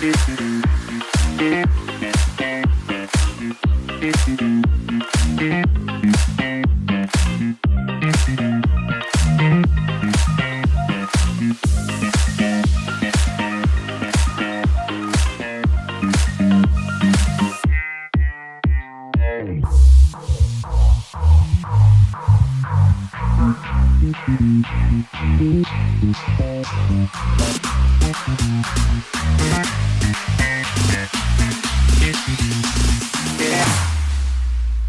Here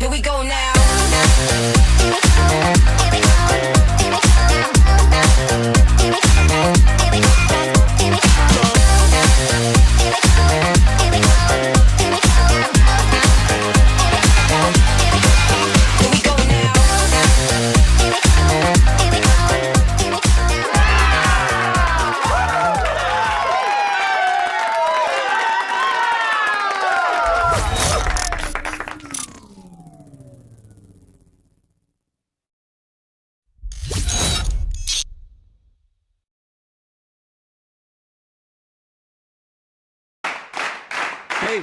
we go now. Hey.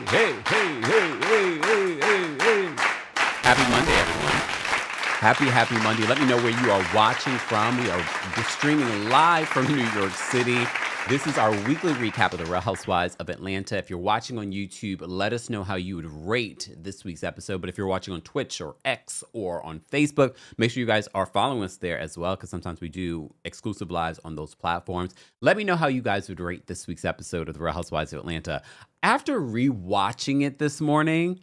Happy Monday, everyone. Happy Monday. Let me know where you are watching from. We are streaming live from New York City. This is our weekly recap of the Real Housewives of Atlanta. If you're watching on YouTube, let us know how you would rate this week's episode. But if you're watching on Twitch or X or on Facebook, make sure you guys are following us there as well, because sometimes we do exclusive lives on those platforms. Let me know how you guys would rate this week's episode of the Real Housewives of Atlanta. After rewatching it this morning,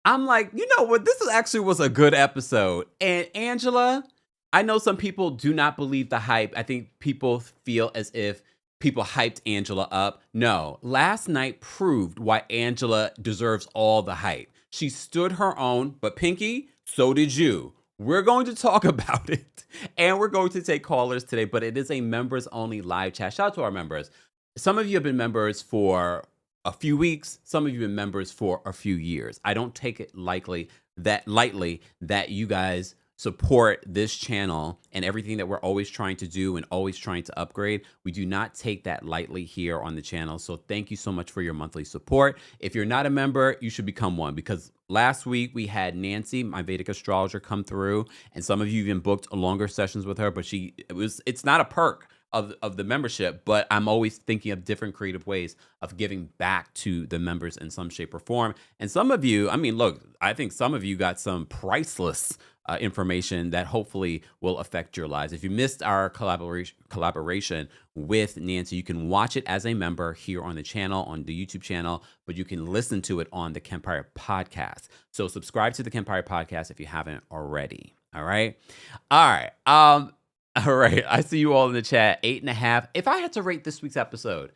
I'm like, you know what? This actually was a good episode. And Angela, I know some people do not believe the hype. I think people feel as if people hyped Angela up. No, last night proved why Angela deserves all the hype. She stood her own, but Pinky, so did you. We're going to talk about it, and we're going to take callers today, but it is a members-only live chat. Shout out to our members. Some of you have been members for a few weeks. Some of you have been members for a few years. I don't take it lightly that you guys support this channel and everything that we're always trying to do and always trying to upgrade. We do not take that lightly here on the channel. So thank you so much for your monthly support. If you're not a member, you should become one, because last week we had Nancy, my Vedic astrologer, come through, and some of you even booked longer sessions with her, but it's not a perk of the membership, but I'm always thinking of different creative ways of giving back to the members in some shape or form. And some of you, I mean, look, I think some of you got some priceless information that hopefully will affect your lives. If you missed our collaboration with Nancy, you can watch it as a member here on the channel, on the YouTube channel, but you can listen to it on the Kempire podcast. So subscribe to the Kempire podcast if you haven't already. All right. All right. I see you all in the chat. 8.5. If I had to rate this week's episode,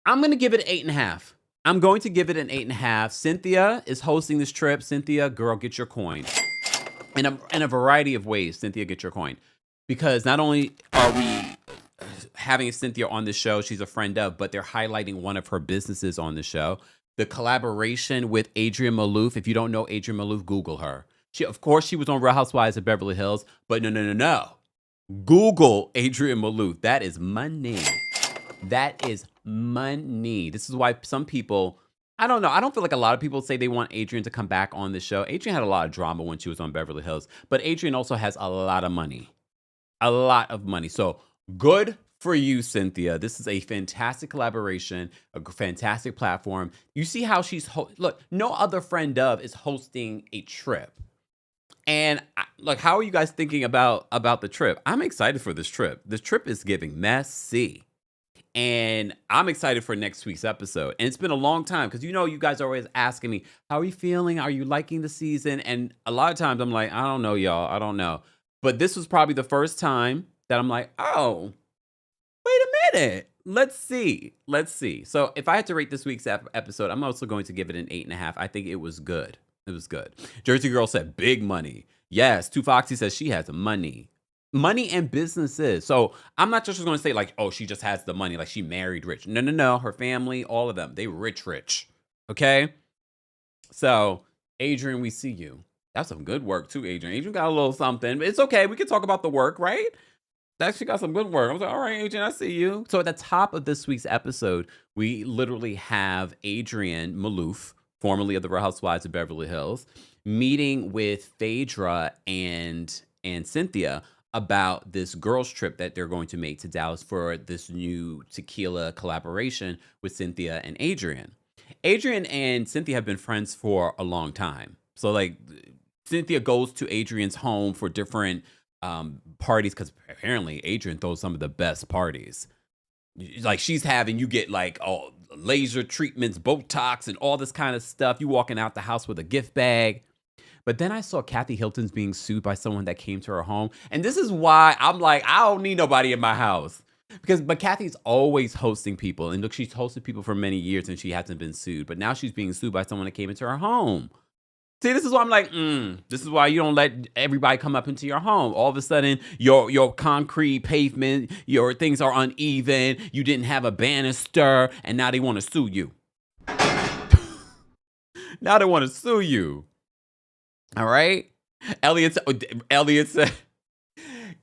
I'm going to give it an 8.5. I'm going to give it an 8.5. Cynthia is hosting this trip. Cynthia, girl, get your coin. In a variety of ways, Cynthia, get your coin. Because not only are we having Cynthia on the show, she's a friend of, but they're highlighting one of her businesses on the show. The collaboration with Adrienne Maloof. If you don't know Adrienne Maloof, Google her. Of course, she was on Real Housewives of Beverly Hills, but no. Google Adrienne Maloof. That is money. That is money. This is why some people, I don't know, I don't feel like a lot of people say they want Adrienne to come back on the show. Adrienne had a lot of drama when she was on Beverly Hills, but Adrienne also has a lot of money. A lot of money. So good for you, Cynthia. This is a fantastic collaboration, a fantastic platform. You see how she's, look, no other friend of is hosting a trip. And look, how are you guys thinking about the trip? I'm excited for this trip. This trip is giving messy. And I'm excited for next week's episode. And it's been a long time, because you guys are always asking me, how are you feeling? Are you liking the season? And a lot of times I'm like, I don't know, y'all. I don't know. But this was probably the first time that I'm like, oh, wait a minute. Let's see. So if I had to rate this week's episode, I'm also going to give it an 8.5. I think it was good. It was good. Jersey Girl said big money. Yes. Too Foxy says she has money. Money and businesses. So I'm not just going to say like, oh, she just has the money. Like she married rich. No. Her family, all of them, they rich. Okay. So Adrienne, we see you. That's some good work too, Adrienne. Adrienne got a little something, but it's okay. We can talk about the work, right? She got some good work. I was like, all right, Adrian, I see you. So at the top of this week's episode, we literally have Adrian Malouf, formerly of the Real Housewives of Beverly Hills, meeting with Phaedra and Cynthia about this girls trip that they're going to make to Dallas for this new tequila collaboration with Cynthia and Adrian. Adrian and Cynthia have been friends for a long time. So like Cynthia goes to Adrian's home for different parties because apparently Adrian throws some of the best parties. Like she's having, you get like laser treatments, Botox, and all this kind of stuff. You walking out the house with a gift bag. But then I saw Kathy Hilton's being sued by someone that came to her home. And this is why I'm like, I don't need nobody in my house. But Kathy's always hosting people. And look, she's hosted people for many years and she hasn't been sued. But now she's being sued by someone that came into her home. See, this is why I'm like, this is why you don't let everybody come up into your home. All of a sudden, your concrete pavement, your things are uneven. You didn't have a banister, and now they want to sue you. Now they want to sue you. All right? Elliot said,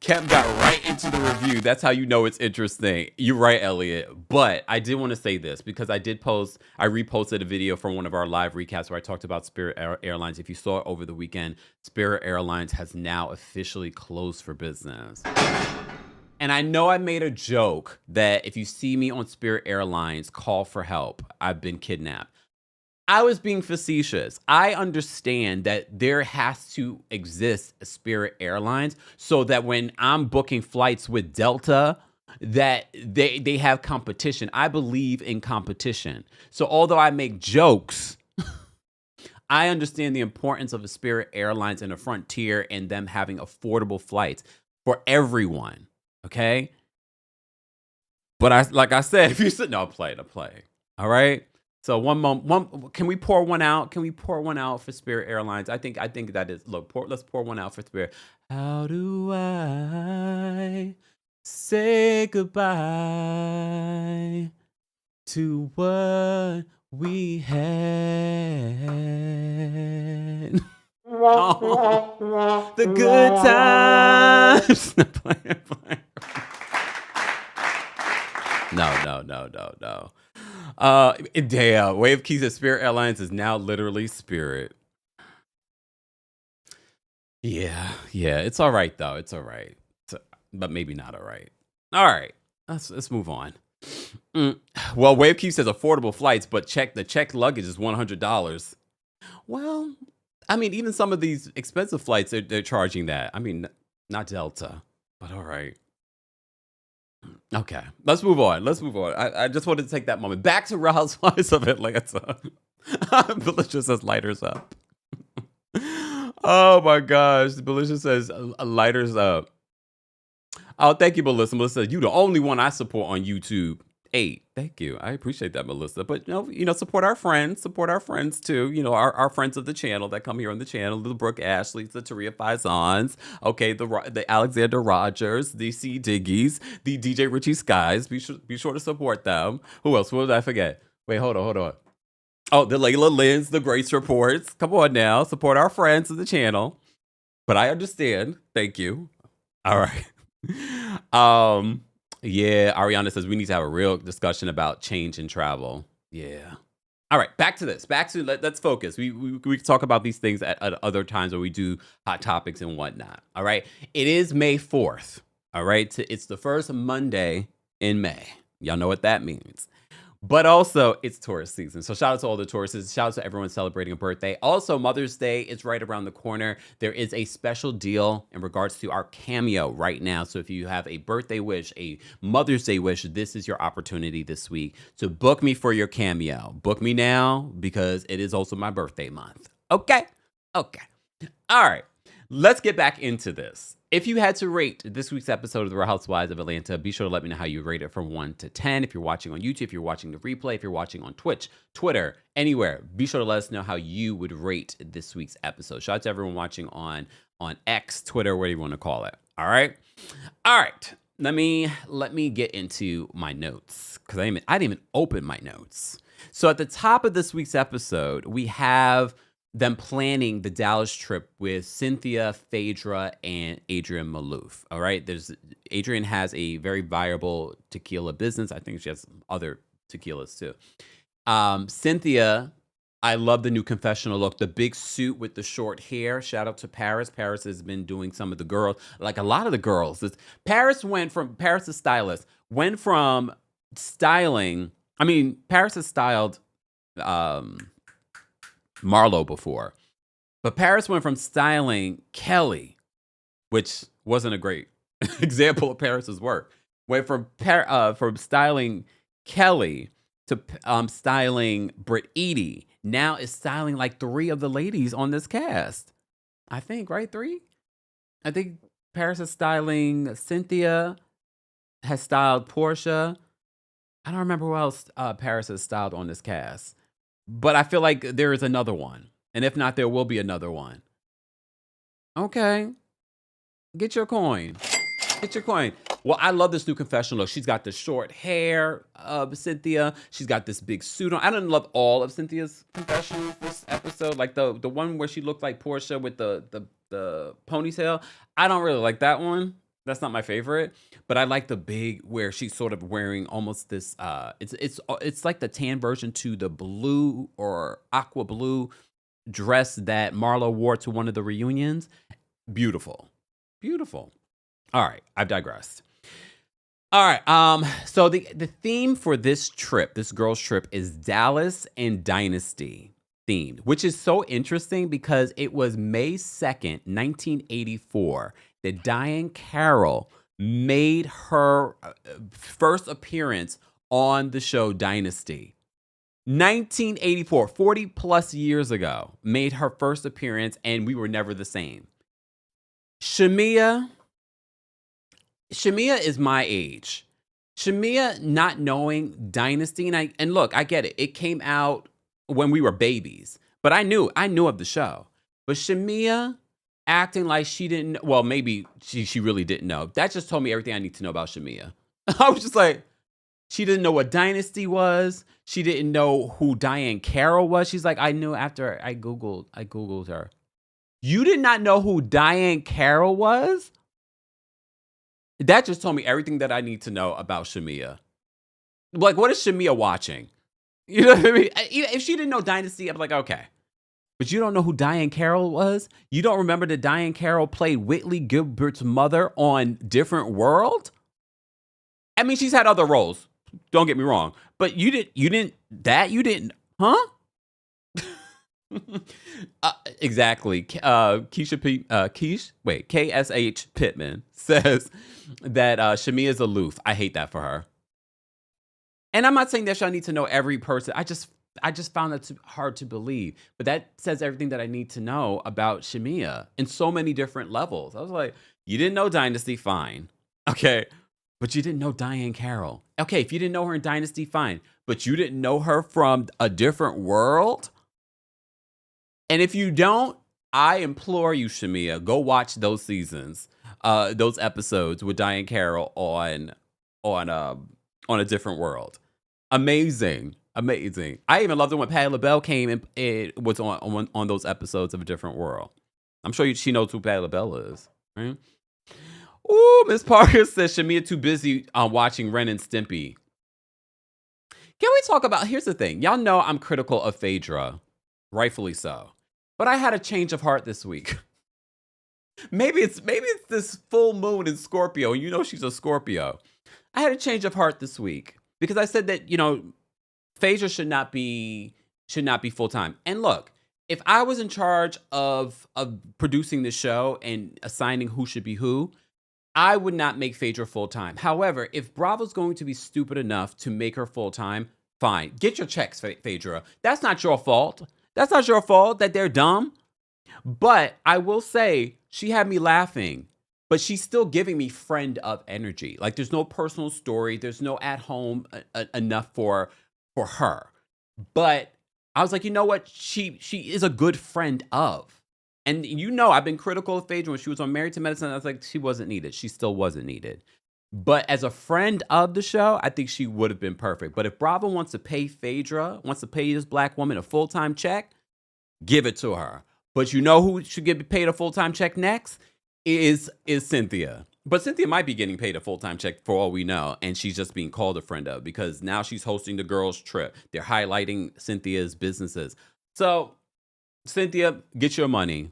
Kemp got right into the review. That's how you know it's interesting. You're right, Elliot. But I did want to say this because I reposted a video from one of our live recaps where I talked about Spirit Airlines. If you saw it over the weekend, Spirit Airlines has now officially closed for business. And I know I made a joke that if you see me on Spirit Airlines, call for help. I've been kidnapped. I was being facetious. I understand that there has to exist a Spirit Airlines so that when I'm booking flights with Delta, that they have competition. I believe in competition. So although I make jokes, I understand the importance of a Spirit Airlines and a Frontier and them having affordable flights for everyone. Okay? But like I said, if you said, no, play. All right? So can we pour one out? Can we pour one out for Spirit Airlines? I think that is, let's pour one out for Spirit. How do I say goodbye to what we had? Oh, the good times. No. Damn. Wave Keys at Spirit Airlines is now literally Spirit. Yeah. It's all right though. It's all right, but maybe not all right. All right. Let's move on. Well, Wave Keys says affordable flights, but the checked luggage is $100. Well, I mean, even some of these expensive flights, they're charging that. I mean, not Delta, but all right. Okay, let's move on. I just wanted to take that moment. Back to Real Housewives of Atlanta. Belisha says lighters up. Oh my gosh. Belisha says lighters up. Oh, thank you, Melissa. Melissa, you the only one I support on YouTube. Hey, thank you. I appreciate that, Melissa. But support our friends. Support our friends too. Our friends of the channel that come here on the channel. The Brooke Ashleys, the Taria Faisans. Okay, the Alexander Rogers, the C Diggies, the DJ Richie Skies. Be sure to support them. Who else? What did I forget? Wait, hold on. Oh, the Layla Lynn's, the Grace Reports. Come on now. Support our friends of the channel. But I understand. Thank you. All right. Yeah, Ariana says we need to have a real discussion about change in travel. Yeah. All right, back to this. Let's focus. We can talk about these things at other times where we do hot topics and whatnot. All right. It is May 4th. All right. It's the first Monday in May. Y'all know what that means. But also, it's Taurus season. So shout out to all the Tauruses. Shout out to everyone celebrating a birthday. Also, Mother's Day is right around the corner. There is a special deal in regards to our CAMEO right now. So if you have a birthday wish, a Mother's Day wish, this is your opportunity this week to book me for your CAMEO. Book me now because it is also my birthday month. Okay. All right. Let's get back into this. If you had to rate this week's episode of The Real Housewives of Atlanta, be sure to let me know how you rate it from 1 to 10. If you're watching on YouTube, if you're watching the replay, if you're watching on Twitch, Twitter, anywhere, be sure to let us know how you would rate this week's episode. Shout out to everyone watching on X, Twitter, whatever you want to call it. All right. Let me get into my notes because I didn't even open my notes. So at the top of this week's episode, we have them planning the Dallas trip with Cynthia, Phaedra, and Adrian Malouf. All right. Adrian has a very viable tequila business. I think she has some other tequilas too. Cynthia, I love the new confessional look, the big suit with the short hair. Shout out to Paris. Paris has been doing some of the girls, like a lot of the girls. Paris, the stylist, went from styling. I mean, Paris has styled Marlo before, but Paris went from styling Kelly, which wasn't a great example of Paris's work. Went from styling Kelly to styling Britt Eady. Now is styling like 3 of the ladies on this cast. I think, right? 3? I think Paris is styling Cynthia, has styled Portia. I don't remember who else Paris has styled on this cast. But I feel like there is another one. And if not, there will be another one. Okay. Get your coin. Get your coin. Well, I love this new confessional look. She's got the short hair of Cynthia. She's got this big suit on. I didn't love all of Cynthia's confessionals this episode. Like the one where she looked like Portia with the ponytail. I don't really like that one. That's not my favorite. But I like the big where she's sort of wearing almost this it's like the tan version to the blue or aqua blue dress that Marlo wore to one of the reunions. Beautiful. Beautiful. All right, I've digressed. All right, so the theme for this trip, this girls' trip, is Dallas and Dynasty themed, which is so interesting because it was May 2nd, 1984, that Diane Carroll made her first appearance on the show Dynasty. 1984, 40 plus years ago, made her first appearance, and we were never the same. Shamia is my age. Shamia not knowing Dynasty, and look, I get it. It came out when we were babies, but I knew of the show. But Shamia acting like she didn't, well, maybe she really didn't know. That just told me everything I need to know about Shamia. I was just like, she didn't know what Dynasty was. She didn't know who Diane Carroll was. She's like, I knew after I Googled her. You did not know who Diane Carroll was? That just told me everything that I need to know about Shamia. Like, what is Shamia watching? You know what I mean? If she didn't know Dynasty, I'm like, okay. But you don't know who Diane Carroll was? You don't remember that Diane Carroll played Whitley Gilbert's mother on Different World? I mean, she's had other roles. Don't get me wrong. But you didn't, huh? Exactly. KSH Pittman says that Shamia is aloof. I hate that for her. And I'm not saying that I need to know every person. I just found that hard to believe. But that says everything that I need to know about Shamia in so many different levels. I was like, you didn't know Dynasty, fine. Okay. But you didn't know Diane Carroll. Okay, if you didn't know her in Dynasty, fine. But you didn't know her from a different world? And if you don't, I implore you, Shamia, go watch those seasons, those episodes with Diane Carroll on A Different World. Amazing. I even loved it when Patti LaBelle came and it was on those episodes of A Different World. I'm sure she knows who Patti LaBelle is, right? Ooh, Miss Parker says Shamia too busy watching Ren and Stimpy. Can we talk about, here's the thing. Y'all know I'm critical of Phaedra, rightfully so. But I had a change of heart this week. Maybe it's this full moon in Scorpio, and you know she's a Scorpio. I had a change of heart this week because I said that, Phaedra should not be full-time. And look, if I was in charge of producing the show and assigning who should be who, I would not make Phaedra full-time. However, if Bravo's going to be stupid enough to make her full-time, fine. Get your checks, Phaedra. That's not your fault. That's not your fault that they're dumb. But I will say, she had me laughing. But she's still giving me friend of energy. Like, there's no personal story. There's no at home enough for her. But I was like, you know what? She is a good friend of. And I've been critical of Phaedra when she was on Married to Medicine. I was like, she wasn't needed. She still wasn't needed. But as a friend of the show, I think she would have been perfect. But if Bravo wants to pay Phaedra, wants to pay this black woman a full-time check, give it to her. But you know who should get paid a full-time check next? Is Cynthia. But Cynthia might be getting paid a full-time check for all we know, and she's just being called a friend of because now she's hosting the girls' trip. They're highlighting Cynthia's businesses. So, Cynthia, get your money.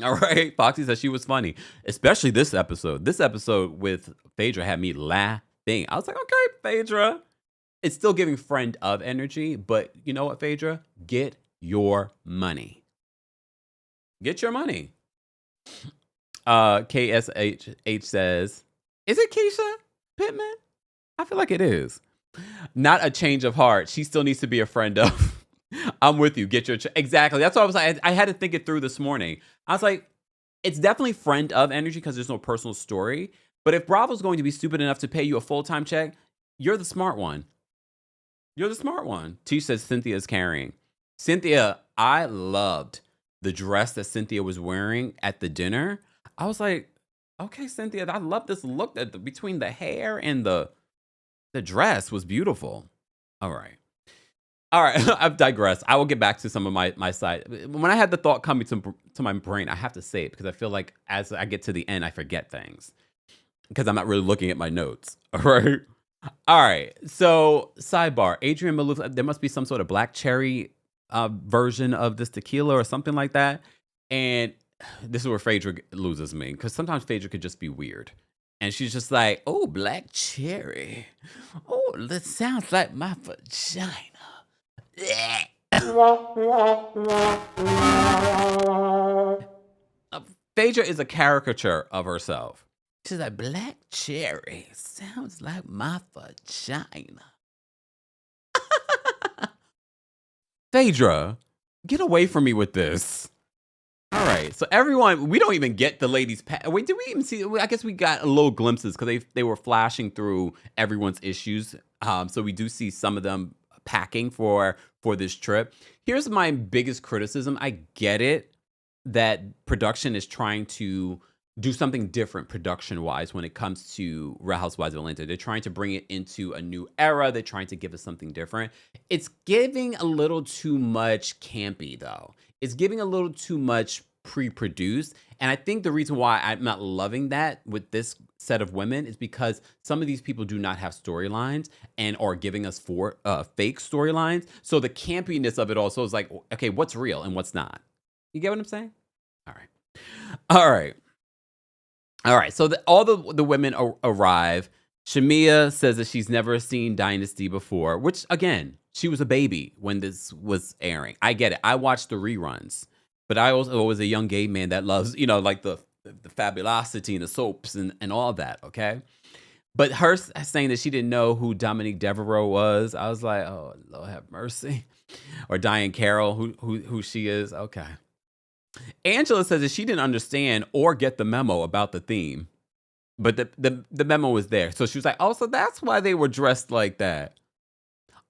All right. Foxy said she was funny, especially this episode. This episode with Phaedra had me laughing. I was like, okay, Phaedra. It's still giving friend of energy, but you know what, Phaedra? Get your money. Get your money. KSH says, is it Keisha Pittman? I feel like it is. Not a change of heart. She still needs to be a friend of. I'm with you. Get your exactly. That's what I was like. I had to think it through this morning. I was like, it's definitely friend of energy because there's no personal story. But if Bravo's going to be stupid enough to pay you a full-time check, you're the smart one. You're the smart one. T says Cynthia is carrying. Cynthia, I loved the dress that Cynthia was wearing at the dinner. I was like, okay, Cynthia, I love this look that between the hair and the dress was beautiful. All right. I've digressed. I will get back to some of my side. When I had the thought coming to my brain, I have to say it because I feel like as I get to the end, I forget things because I'm not really looking at my notes. All right. All right. So sidebar, Adrian Maluf, there must be some sort of black cherry version of this tequila or something like that. And this is where Phaedra loses me because sometimes Phaedra could just be weird. And she's just like, oh, black cherry. Oh, that sounds like my vagina. Phaedra is a caricature of herself. She's like, black cherry sounds like my vagina. Phaedra, get away from me with this. All right, so everyone, we don't even get the ladies. Wait, did we even see? I guess we got a little glimpses because they were flashing through everyone's issues. So we do see some of them packing for this trip. Here's my biggest criticism. I get it that production is trying to do something different production-wise when it comes to Real Housewives of Atlanta. They're trying to bring it into a new era. They're trying to give us something different. It's giving a little too much campy, though. It's giving a little too much pre-produced. And I think the reason why I'm not loving that with this set of women is because some of these people do not have storylines and are giving us fake storylines. So the campiness of it also is like, okay, what's real and what's not? You get what I'm saying? All right. So all the women arrive. Shamia says that she's never seen Dynasty before, which, again, she was a baby when this was airing. I get it. I watched the reruns. But I also was a young gay man that loves, like the fabulosity and the soaps and all that, okay? But her saying that she didn't know who Dominique Devereaux was, I was like, oh, Lord have mercy. Or Diane Carroll, who she is, okay. Angela says that she didn't understand or get the memo about the theme. But the memo was there. So she was like, oh, so that's why they were dressed like that.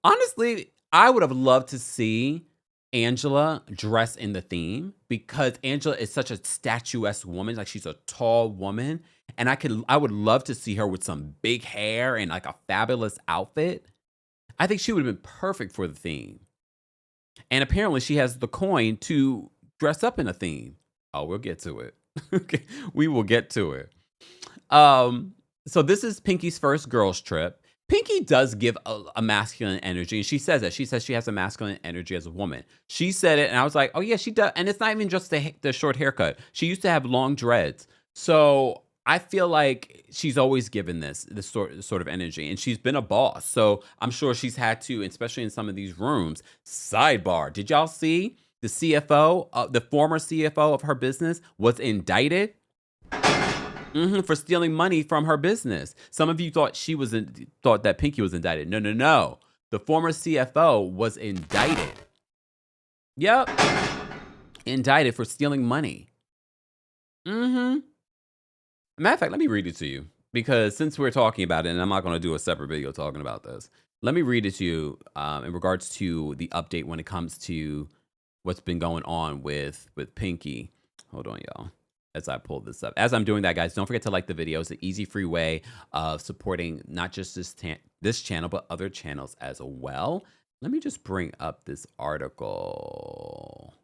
Honestly, I would have loved to see Angela dress in the theme because Angela is such a statuesque woman. Like, she's a tall woman. And I would love to see her with some big hair and like a fabulous outfit. I think she would have been perfect for the theme. And apparently she has the coin to dress up in a theme. Oh, we'll get to it. Okay, we will get to it. So this is Pinky's first girls trip. Pinky does give a masculine energy, and she says that. She says she has a masculine energy as a woman. She said it, and I was like, oh, yeah, she does. And it's not even just the short haircut. She used to have long dreads. So I feel like she's always given this sort of energy, and she's been a boss. So I'm sure she's had to, especially in some of these rooms. Sidebar, did y'all see the CFO, the former CFO of her business was indicted? For stealing money from her business. Some of you thought thought that Pinky was indicted. No. The former CFO was indicted. Yep. Indicted for stealing money. Matter of fact, let me read it to you. Because since we're talking about it, and I'm not going to do a separate video talking about this, let me read it to you in regards to the update when it comes to what's been going on with Pinky. Hold on, y'all. As I pull this up. As I'm doing that, guys, don't forget to like the video. It's an easy, free way of supporting not just this channel, but other channels as well. Let me just bring up this article.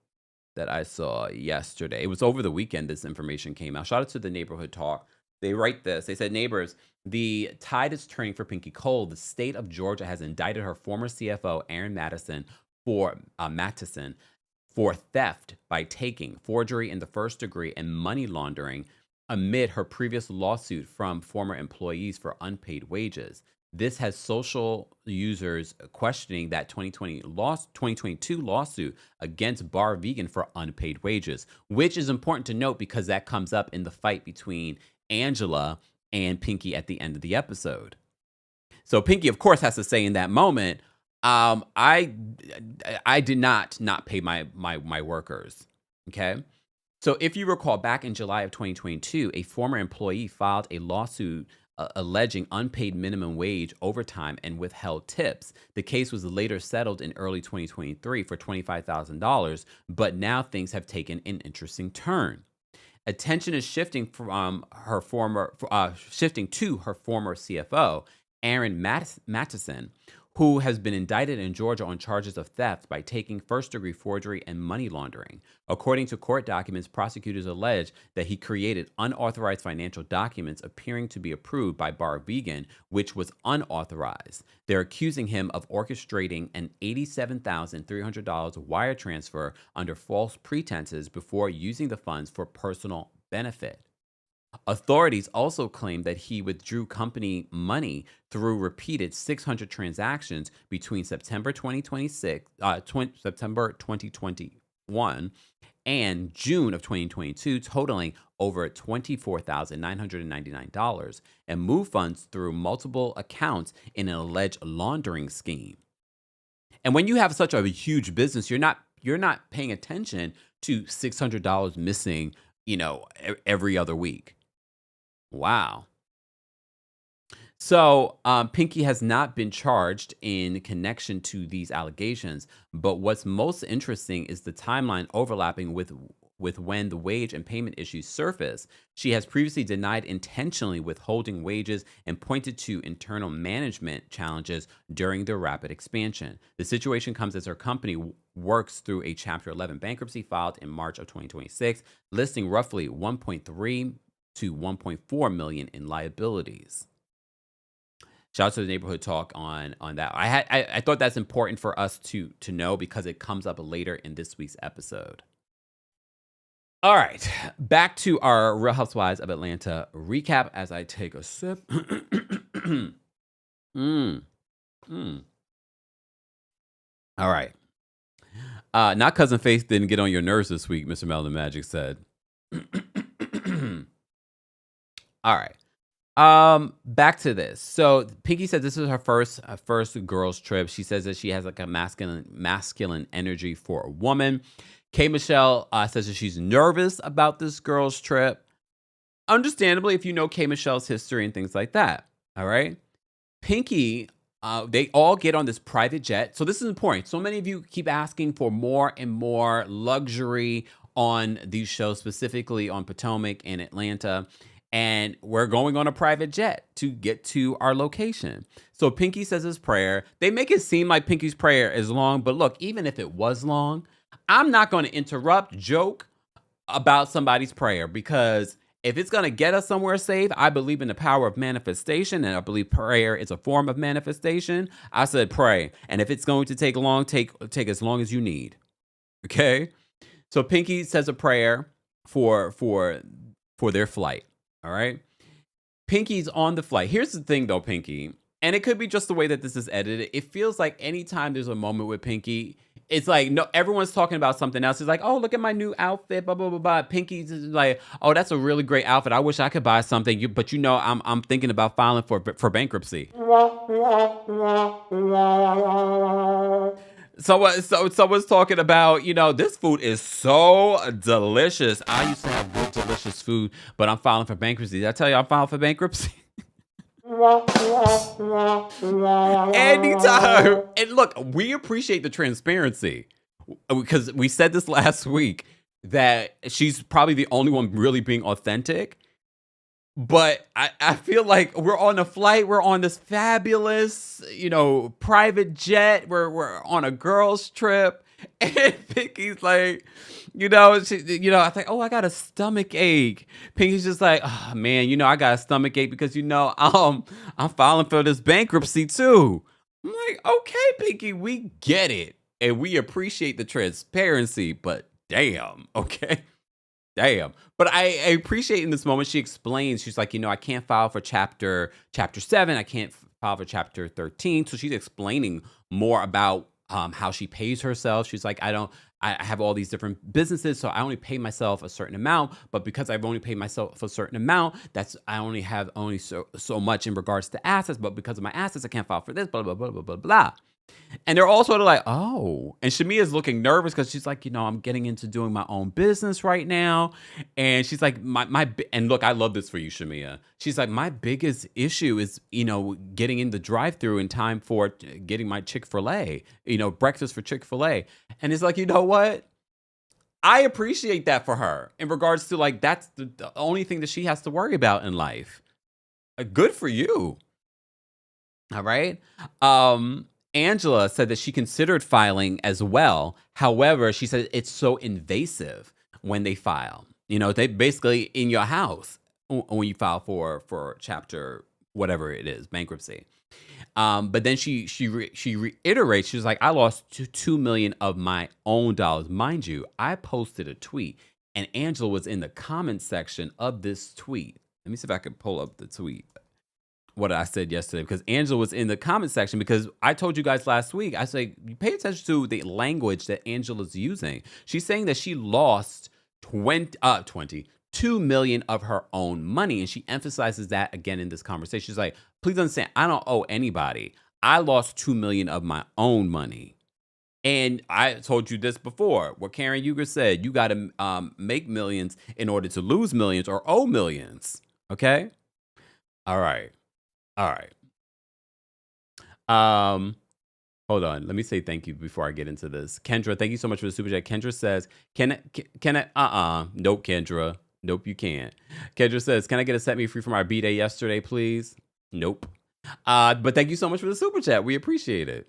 that I saw yesterday. It was over the weekend this information came out. Shout out to the Neighborhood Talk. They write this. They said, neighbors, the tide is turning for Pinky Cole. The state of Georgia has indicted her former CFO, Aaron Mattison, for theft by taking, forgery in the first degree, and money laundering amid her previous lawsuit from former employees for unpaid wages. This has social users questioning that 2022 lawsuit against Bar Vegan for unpaid wages, which is important to note because that comes up in the fight between Angela and Pinky at the end of the episode. So Pinky, of course, has to say in that moment, I did not pay my workers. Okay. So if you recall, back in July of 2022, a former employee filed a lawsuit alleging unpaid minimum wage, overtime, and withheld tips. The case was later settled in early 2023 for $25,000, but now things have taken an interesting turn. Attention is shifting to her former CFO, Aaron Mattison, who has been indicted in Georgia on charges of theft by taking first-degree forgery and money laundering. According to court documents, prosecutors allege that he created unauthorized financial documents appearing to be approved by Bar Vegan, which was unauthorized. They're accusing him of orchestrating an $87,300 wire transfer under false pretenses before using the funds for personal benefit. Authorities also claim that he withdrew company money through repeated 600 transactions between September 2021 and June of 2022, totaling over $24,999, and moved funds through multiple accounts in an alleged laundering scheme. And when you have such a huge business, you're not paying attention to $600 missing, every other week. Wow. So Pinky has not been charged in connection to these allegations, but what's most interesting is the timeline overlapping with when the wage and payment issues surface. She has previously denied intentionally withholding wages and pointed to internal management challenges during their rapid expansion. The situation comes as her company works through a Chapter 11 bankruptcy filed in March of 2026, listing roughly 1.3 to 1.4 million in liabilities. Shout out to the Neighborhood Talk on that. I thought that's important for us to know because it comes up later in this week's episode. All right, back to our Real Housewives of Atlanta recap as I take a sip. All right. Not Cousin Faith didn't get on your nerves this week, Mr. Melvin Magic said. All right. Back to this. So Pinky said this is her first girls trip. She says that she has like a masculine energy for a woman. K. Michelle says that she's nervous about this girls trip. Understandably, if you know K. Michelle's history and things like that. All right. Pinky, they all get on this private jet. So this is important. So many of you keep asking for more and more luxury on these shows, specifically on Potomac and Atlanta. And we're going on a private jet to get to our location. So Pinky says his prayer. They make it seem like Pinky's prayer is long, but look, even if it was long, I'm not going to interrupt, joke about somebody's prayer, because if it's going to get us somewhere safe, I believe in the power of manifestation, and I believe prayer is a form of manifestation. I said pray, and if it's going to take long, take as long as you need. Okay? So Pinky says a prayer for their flight. All right. Pinky's on the flight. Here's the thing, though, Pinky, and it could be just the way that this is edited. It feels like anytime there's a moment with Pinky, it's like, no, everyone's talking about something else. It's like, oh, look at my new outfit, blah, blah, blah, blah. Pinky's like, oh, that's a really great outfit. I wish I could buy something. But I'm thinking about filing for bankruptcy. Someone's talking about, this food is so delicious. I used to have good, delicious food, but I'm filing for bankruptcy. Did I tell you I'm filing for bankruptcy? Anytime. And look, we appreciate the transparency because we said this last week that she's probably the only one really being authentic. But I feel like we're on a flight. We're on this fabulous, private jet. We're on a girls' trip. And Pinky's like, I think, oh, I got a stomach ache. Pinky's just like, oh man, I got a stomach ache because I'm filing for this bankruptcy too. I'm like, okay, Pinky, we get it. And we appreciate the transparency, but damn, okay. Damn. But I appreciate in this moment she explains, she's like, I can't file for chapter 7. I can't file for chapter 13. So she's explaining more about how she pays herself. She's like, I have all these different businesses, so I only pay myself a certain amount. But because I've only paid myself a certain amount, I only have so much in regards to assets. But because of my assets, I can't file for this, blah, blah, blah, blah, blah, blah. And they're all sort of like, oh. And Shamia's looking nervous because she's like, I'm getting into doing my own business right now. And she's like, and look, I love this for you, Shamia. She's like, my biggest issue is, getting in the drive-through in time for getting my Chick-fil-A, breakfast for Chick-fil-A. And it's like, you know what? I appreciate that for her in regards to like, that's the only thing that she has to worry about in life. Good for you. All right. Angela said that she considered filing as well. However, she said it's so invasive when they file. They basically in your house when you file for chapter whatever it is, bankruptcy. But then she reiterates, she was like, I lost $2 million of my own dollars. Mind you, I posted a tweet and Angela was in the comment section of this tweet. Let me see if I can pull up the tweet. What I said yesterday, because Angela was in the comment section, because I told you guys last week, I said, pay attention to the language that Angela's using. She's saying that she lost $2 million of her own money. And she emphasizes that again in this conversation. She's like, please understand, I don't owe anybody. I lost $2 million of my own money. And I told you this before, what Karen Yuger said, you got to make millions in order to lose millions or owe millions. Okay. All right. Hold on. Let me say thank you before I get into this. Kendra, thank you so much for the super chat. Kendra says, can I, nope, Kendra. Nope, you can't. Kendra says, can I get a set me free from our B-Day yesterday, please? Nope. But thank you so much for the super chat. We appreciate it.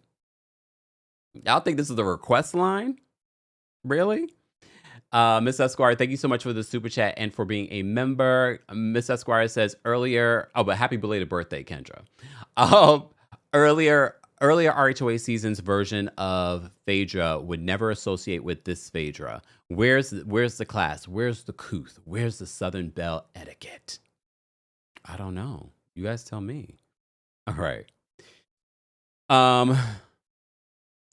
Y'all think this is the request line? Really? Miss Esquire, thank you so much for the super chat and for being a member. Miss Esquire says earlier, but happy belated birthday, Kendra. Earlier RHOA season's version of Phaedra would never associate with this Phaedra. Where's the class? Where's the couth? Where's the Southern Belle etiquette? I don't know. You guys tell me. All right.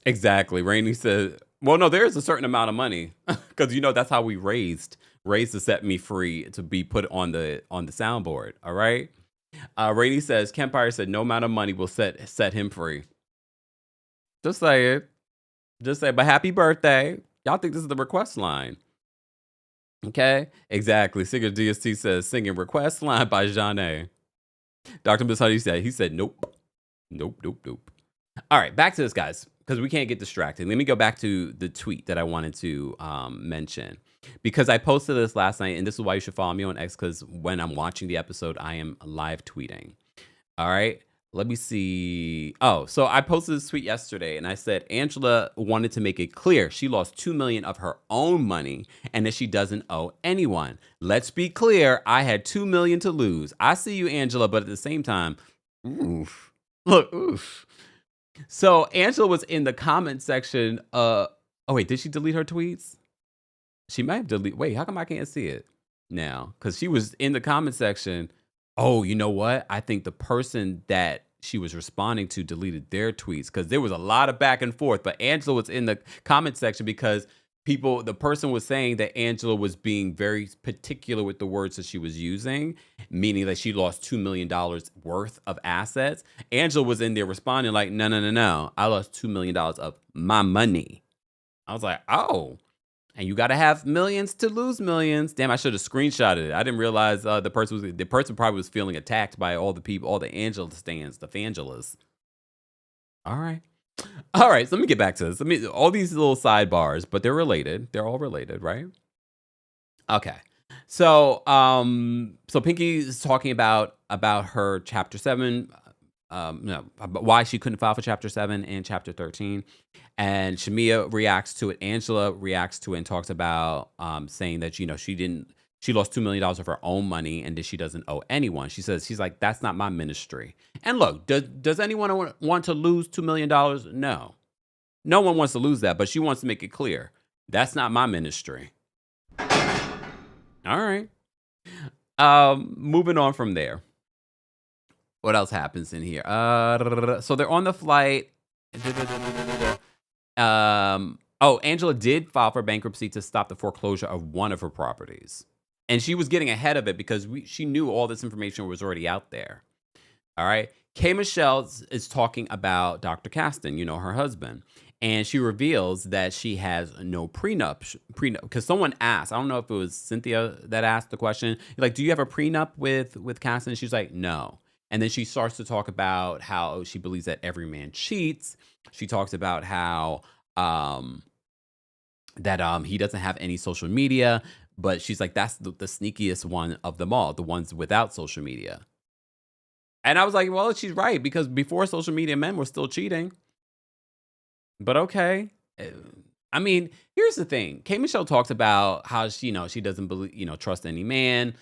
Exactly. Rainey said, well, no, there is a certain amount of money because that's how we raised to Set Me Free to be put on the soundboard. All right. Rainey says Kempire said no amount of money will set him free. Just say it. But happy birthday. Y'all think this is the request line? Okay. Exactly. Singer DST says singing request line by Jeanne. Dr. Miss Honey said nope. All right, back to this, guys, because we can't get distracted. Let me go back to the tweet that I wanted to mention, because I posted this last night, and this is why you should follow me on X, because when I'm watching the episode, I am live tweeting. All right, let me see. Oh, so I posted this tweet yesterday, and I said Angela wanted to make it clear she lost $2 million of her own money and that she doesn't owe anyone. Let's be clear, I had $2 million to lose. I see you, Angela, but at the same time, oof. Look, oof. So Angela was in the comment section. Oh wait, did she delete her tweets? She might have deleted. Wait, how come I can't see it now? Because she was in the comment section. Oh, you know what? I think the person that she was responding to deleted their tweets, because there was a lot of back and forth. But Angela was in the comment section because the person was saying that Angela was being very particular with the words that she was using, meaning that she lost $2 million worth of assets. Angela was in there responding like, no. I lost $2 million of my money. I was like, oh, and you got to have millions to lose millions. Damn, I should have screenshotted it. I didn't realize the person probably was feeling attacked by all the people, all the Angela stands, the Fangelas. All right, so let me get back to this. All these little sidebars, but they're related. They're all related, right? Okay. So Pinky is talking about her chapter 7 no, but why she couldn't file for Chapter 7 and Chapter 13. And Shamia reacts to it. Angela reacts to it and talks about saying that, she lost $2 million of her own money and that she doesn't owe anyone. She's like, that's not my ministry. And look, does anyone want to lose $2 million? No. No one wants to lose that, but she wants to make it clear. That's not my ministry. All right. Moving on from there. What else happens in here? So they're on the flight. Angela did file for bankruptcy to stop the foreclosure of one of her properties. And she was getting ahead of it because she knew all this information was already out there. All right. K. Michelle is talking about Dr. Caston, her husband. And she reveals that she has no prenup. Because someone asked, I don't know if it was Cynthia that asked the question, like, do you have a prenup with Caston? She's like, no. And then she starts to talk about how she believes that every man cheats. She talks about how he doesn't have any social media, but she's like, that's the sneakiest one of them all, the ones without social media. And I was like, well, she's right, because before social media, men were still cheating. But okay. I mean, here's the thing. K. Michelle talks about how she doesn't believe, trust any man.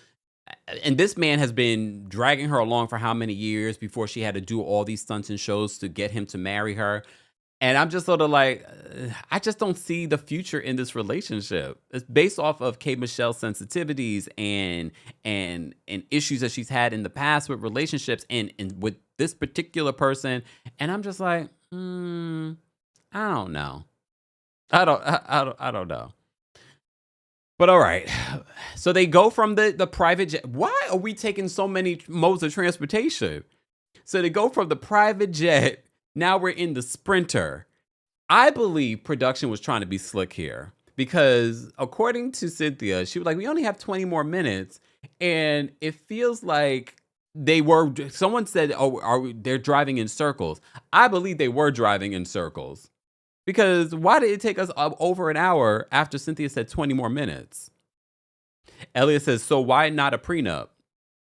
And this man has been dragging her along for how many years before she had to do all these stunts and shows to get him to marry her. And I'm just sort of like, I just don't see the future in this relationship. It's based off of K. Michelle's sensitivities and issues that she's had in the past with relationships and with this particular person. And I'm just like, I don't know. I don't know. But all right. So they go from the private jet. Why are we taking so many modes of transportation? So they go from the private jet. Now we're in the Sprinter. I believe production was trying to be slick here because according to Cynthia, she was like, we only have 20 more minutes. And it feels like someone said, they're driving in circles. I believe they were driving in circles. Because why did it take us over an hour after Cynthia said 20 more minutes? Elliot says, so why not a prenup?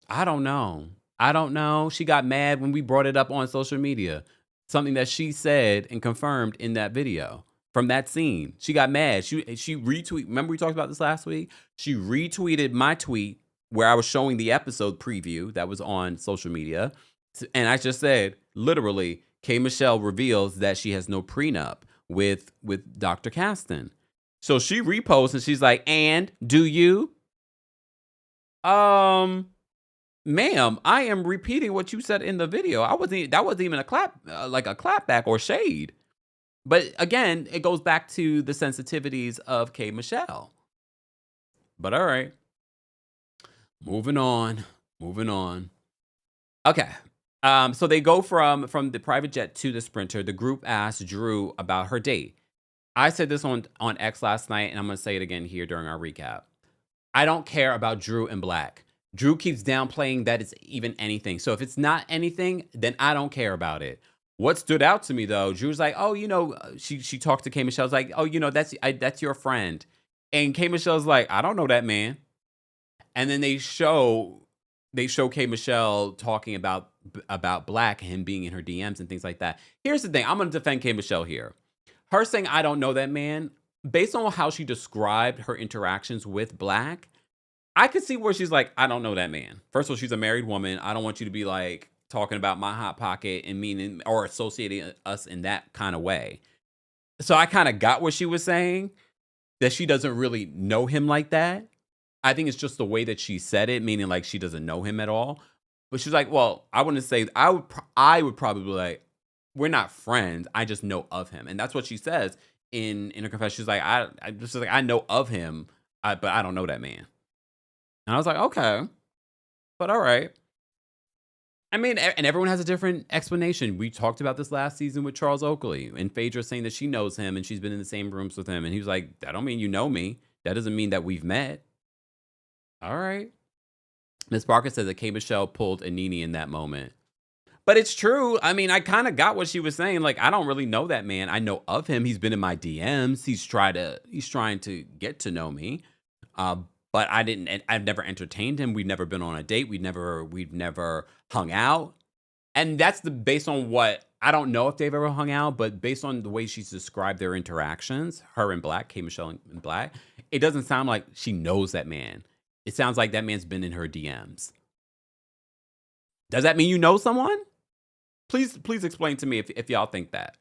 I don't know. She got mad when we brought it up on social media. Something that she said and confirmed in that video from that scene. She got mad. She retweeted. Remember we talked about this last week? She retweeted my tweet where I was showing the episode preview that was on social media. And I just said, literally, K. Michelle reveals that she has no prenup with Dr. Caston. So she reposts and she's like, and do you? Ma'am, I am repeating what you said in the video. That wasn't even a clap, like a clapback or shade. But again, it goes back to the sensitivities of K. Michelle. But all right. Moving on. Okay. So they go from the private jet to the Sprinter. The group asked Drew about her date. I said this on X last night, and I'm going to say it again here during our recap. I don't care about Drew and Black. Drew keeps downplaying that it's even anything. So if it's not anything, then I don't care about it. What stood out to me, though, Drew's like, oh, she talked to K. Michelle's like, oh, that's your friend. And K. Michelle's like, I don't know that man. And then they show K. Michelle talking about Black and him being in her DMs and things like that. Here's the thing. I'm going to defend K. Michelle here. Her saying, I don't know that man, based on how she described her interactions with Black, I could see where she's like, I don't know that man. First of all, she's a married woman. I don't want you to be like talking about my hot pocket and meaning or associating us in that kind of way. So I kind of got what she was saying, that she doesn't really know him like that. I think it's just the way that she said it, meaning like she doesn't know him at all. But she's like, well, I wouldn't say, I would probably be like, we're not friends. I just know of him. And that's what she says in her confession. She's like, I know of him, but I don't know that man. And I was like, okay, but all right. I mean, and everyone has a different explanation. We talked about this last season with Charles Oakley and Phaedra saying that she knows him and she's been in the same rooms with him. And he was like, that don't mean you know me. That doesn't mean that we've met. All right. Ms. Parker says that K. Michelle pulled a Nene in that moment. But it's true. I mean, I kind of got what she was saying. Like, I don't really know that man. I know of him. He's been in my DMs. He's trying to get to know me. But I've never entertained him. We've never been on a date. We've never hung out. And that's based on what I don't know if they've ever hung out, but based on the way she's described their interactions, her and Black, K Michelle and Black, it doesn't sound like she knows that man. It sounds like that man's been in her DMs. Does that mean you know someone? Please explain to me if y'all think that.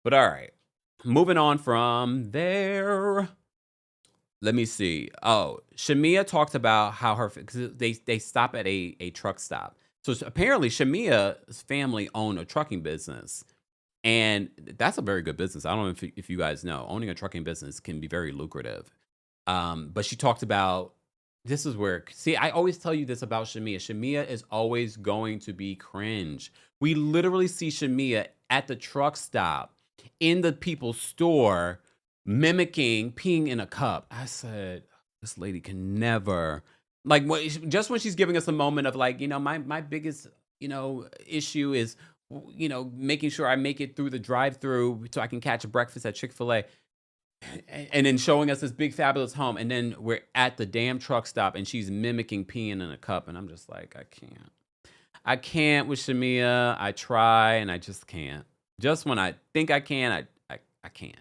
But all right, moving on from there. Let me see. Oh, Shamia talked about how because they stop at a truck stop. So apparently Shamia's family owned a trucking business. And that's a very good business. I don't know if you guys know, owning a trucking business can be very lucrative. But she talked about, this is where, see, I always tell you this about Shamia. Shamia is always going to be cringe. We literally see Shamia at the truck stop in the people's store mimicking peeing in a cup. I said, this lady can never, like, just when she's giving us a moment of like, my biggest, issue is, making sure I make it through the drive-through so I can catch a breakfast at Chick-fil-A. And then showing us this big fabulous home, and then we're at the damn truck stop and she's mimicking peeing in a cup, and I'm just like, I can't with Shamia. I try and I just can't. Just when I think I can, I can't.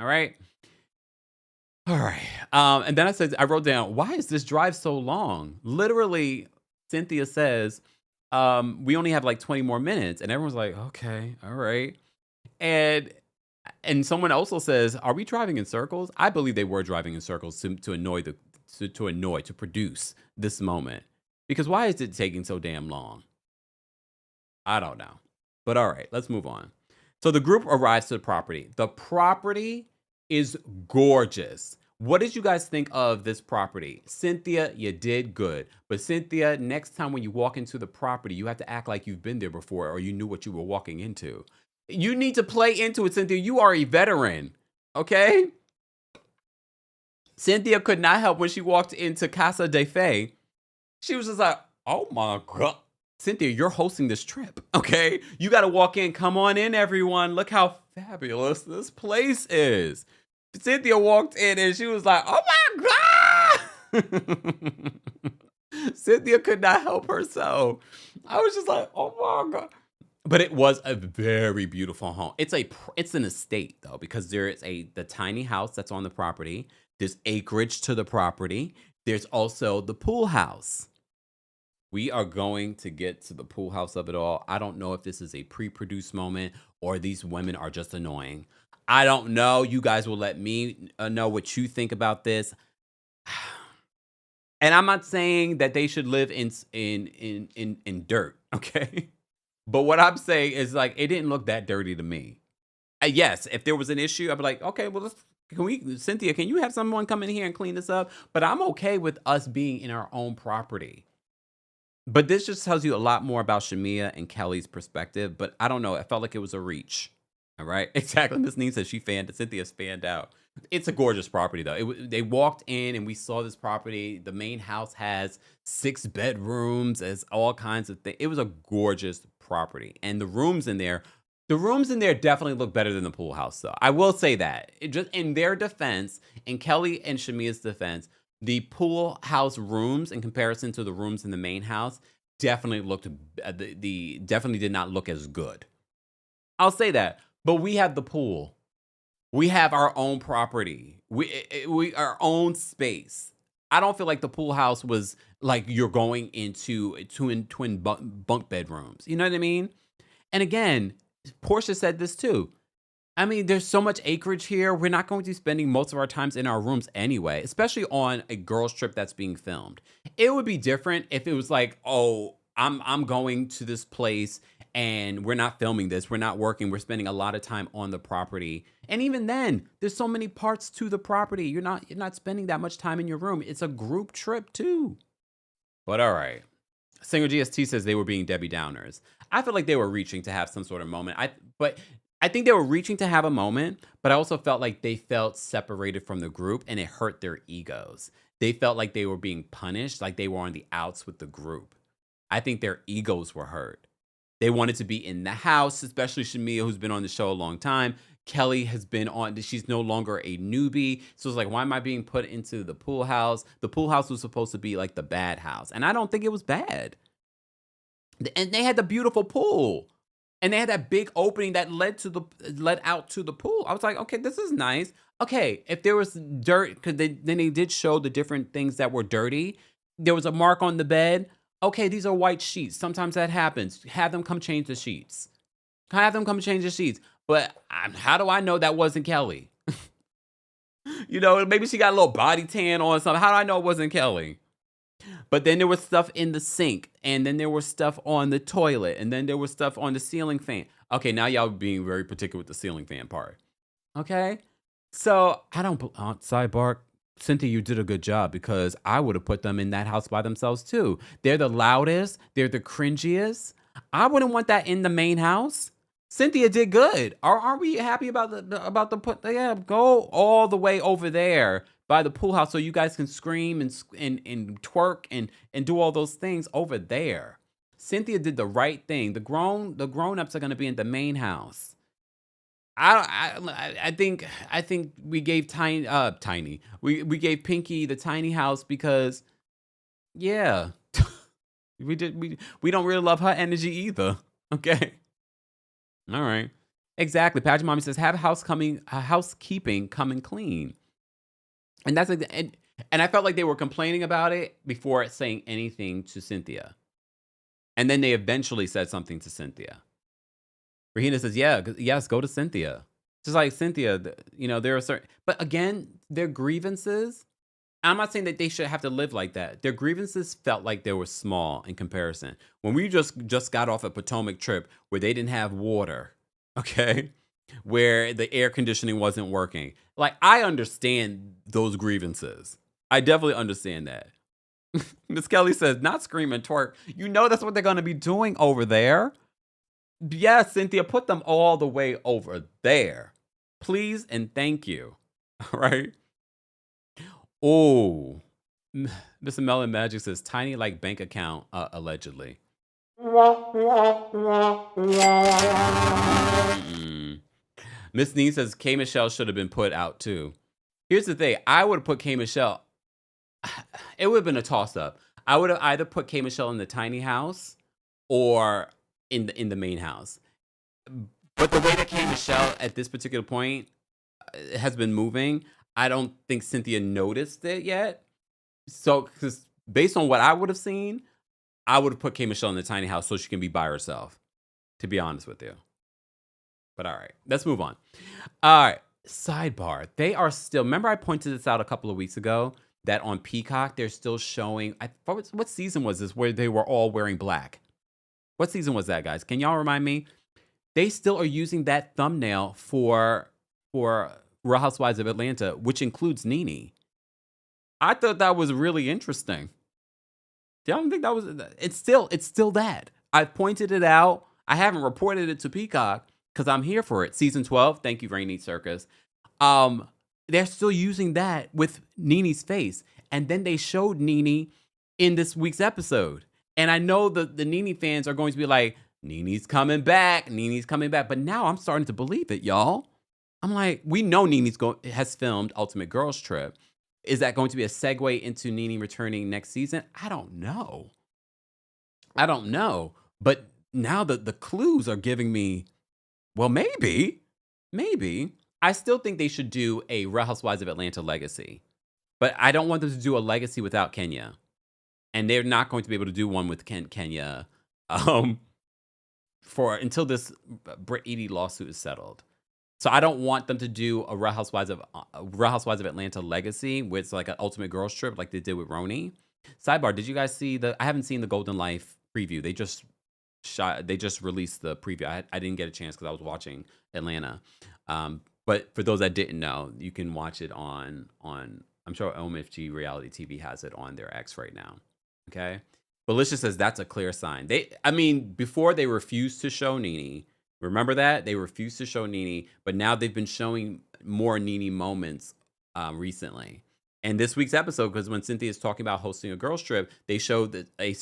All right. And then I wrote down, why is this drive so long? Literally, Cynthia says, we only have like 20 more minutes, and everyone's like, okay, all right. And someone also says, are we driving in circles? I believe they were driving in circles to produce this moment. Because why is it taking so damn long? I don't know. But all right, let's move on. So the group arrives to the property. The property is gorgeous. What did you guys think of this property? Cynthia, you did good. But Cynthia, next time when you walk into the property, you have to act like you've been there before or you knew what you were walking into. You need to play into it, Cynthia. You are a veteran, okay? Cynthia could not help when she walked into Casa de Fe. She was just like, oh my God. Cynthia, you're hosting this trip, okay? You got to walk in. Come on in, everyone. Look how fabulous this place is. Cynthia walked in and she was like, oh my God. Cynthia could not help herself. I was just like, oh my God. But it was a very beautiful home. It's an estate though, because there is the tiny house that's on the property. There's acreage to the property. There's also the pool house. We are going to get to the pool house of it all. I don't know if this is a pre-produced moment or these women are just annoying. I don't know. You guys will let me know what you think about this. And I'm not saying that they should live in dirt, okay? But what I'm saying is, like, it didn't look that dirty to me. Yes, if there was an issue, I'd be like, okay, well, Cynthia, can you have someone come in here and clean this up? But I'm okay with us being in our own property. But this just tells you a lot more about Shamia and Kelly's perspective. But I don't know. It felt like it was a reach. All right. Exactly. Miss Neen says Cynthia's fanned out. It's a gorgeous property, though. They walked in and we saw this property. The main house has 6 bedrooms, as all kinds of things. It was a gorgeous property. And the rooms in there definitely look better than the pool house, though. I will say that. Just in their defense, in Kelly and Shamia's defense, the pool house rooms, in comparison to the rooms in the main house, definitely definitely did not look as good. I'll say that. But we have the pool. We have our own property. We our own space. I don't feel like the pool house was like you're going into twin bunk bedrooms. You know what I mean? And again, Portia said this too. I mean, there's so much acreage here. We're not going to be spending most of our times in our rooms anyway, especially on a girls' trip that's being filmed. It would be different if it was like, oh, I'm going to this place and we're not filming this. We're not working. We're spending a lot of time on the property. And even then, there's so many parts to the property. You're not spending that much time in your room. It's a group trip too. But all right. Singer GST says they were being Debbie Downers. I feel like they were reaching to have some sort of moment. I think they were reaching to have a moment, but I also felt like they felt separated from the group and it hurt their egos. They felt like they were being punished, like they were on the outs with the group. I think their egos were hurt. They wanted to be in the house, especially Shamia, who's been on the show a long time. Kelly has been on, she's no longer a newbie. So it's like, why am I being put into the pool house? The pool house was supposed to be like the bad house. And I don't think it was bad. And they had the beautiful pool. And they had that big opening that led out to the pool. I was like, okay, this is nice. Okay, if there was dirt, because then they did show the different things that were dirty. There was a mark on the bed. Okay, these are white sheets. Sometimes that happens. Have them come change the sheets. Have them come change the sheets. But how do I know that wasn't Kelly? Maybe she got a little body tan on something. How do I know it wasn't Kelly? But then there was stuff in the sink, and then there was stuff on the toilet, and then there was stuff on the ceiling fan. Okay, now y'all being very particular with the ceiling fan part. Okay? So, I don't, sidebar, Cynthia, you did a good job because I would have put them in that house by themselves too. They're the loudest, they're the cringiest. I wouldn't want that in the main house. Cynthia did good. Aren't we happy about the put? Yeah, go all the way over there by the pool house so you guys can scream and twerk and do all those things over there. Cynthia did the right thing. The grown-ups are going to be in the main house. I think we gave Tiny. We gave Pinky the tiny house because yeah. we don't really love her energy either. Okay. All right. Exactly. Pageant Mommy says, have housekeeping coming clean. And that's like, and I felt like they were complaining about it before saying anything to Cynthia. And then they eventually said something to Cynthia. Rahina says, yes, go to Cynthia. Just like Cynthia, there are certain, but again, their grievances, I'm not saying that they should have to live like that. Their grievances felt like they were small in comparison. When we just got off a Potomac trip where they didn't have water, okay? Where the air conditioning wasn't working. Like, I understand those grievances. I definitely understand that. Miss Kelly says, not scream and twerk. That's what they're going to be doing over there. Yes, Cynthia, put them all the way over there. Please and thank you. All right? Oh, Mr. Melon Magic says, tiny like bank account, allegedly. Miss Nee says, K. Michelle should have been put out too. Here's the thing. I would have put K. Michelle. It would have been a toss-up. I would have either put K. Michelle in the tiny house or in the main house. But the way that K. Michelle at this particular point has been moving, I don't think Cynthia noticed it yet. So, because based on what I would have seen, I would have put K. Michelle in the tiny house so she can be by herself, to be honest with you. But all right, let's move on. All right, sidebar. They are still, remember I pointed this out a couple of weeks ago that on Peacock, they're still showing, what season was this where they were all wearing black? What season was that, guys? Can y'all remind me? They still are using that thumbnail for Real Housewives of Atlanta, which includes Nene. I thought that was really interesting. Y'all don't think that was? It's still that. I pointed it out. I haven't reported it to Peacock because I'm here for it. Season 12. Thank you, Rainy Circus. They're still using that with Nene's face, and then they showed Nene in this week's episode. And I know the Nene fans are going to be like, Nene's coming back. Nene's coming back. But now I'm starting to believe it, y'all. I'm like, we know Nene's has filmed Ultimate Girls Trip. Is that going to be a segue into Nene returning next season? I don't know. But now the clues are giving me, well, maybe. I still think they should do a Real Housewives of Atlanta legacy. But I don't want them to do a legacy without Kenya. And they're not going to be able to do one with Kenya until this Britt Edie lawsuit is settled. So I don't want them to do a Real Housewives of Atlanta legacy with like an Ultimate Girls Trip like they did with Roni. Sidebar, did you guys see I haven't seen the Golden Life preview. They just released the preview. I didn't get a chance because I was watching Atlanta. But for those that didn't know, you can watch it on I'm sure OMFG Reality TV has it on their X right now. Okay. Felicia says that's a clear sign. Before they refused to show Nene. Remember that? They refused to show Nene, but now they've been showing more Nene moments recently. And this week's episode, because when Cynthia is talking about hosting a girls trip, they showed a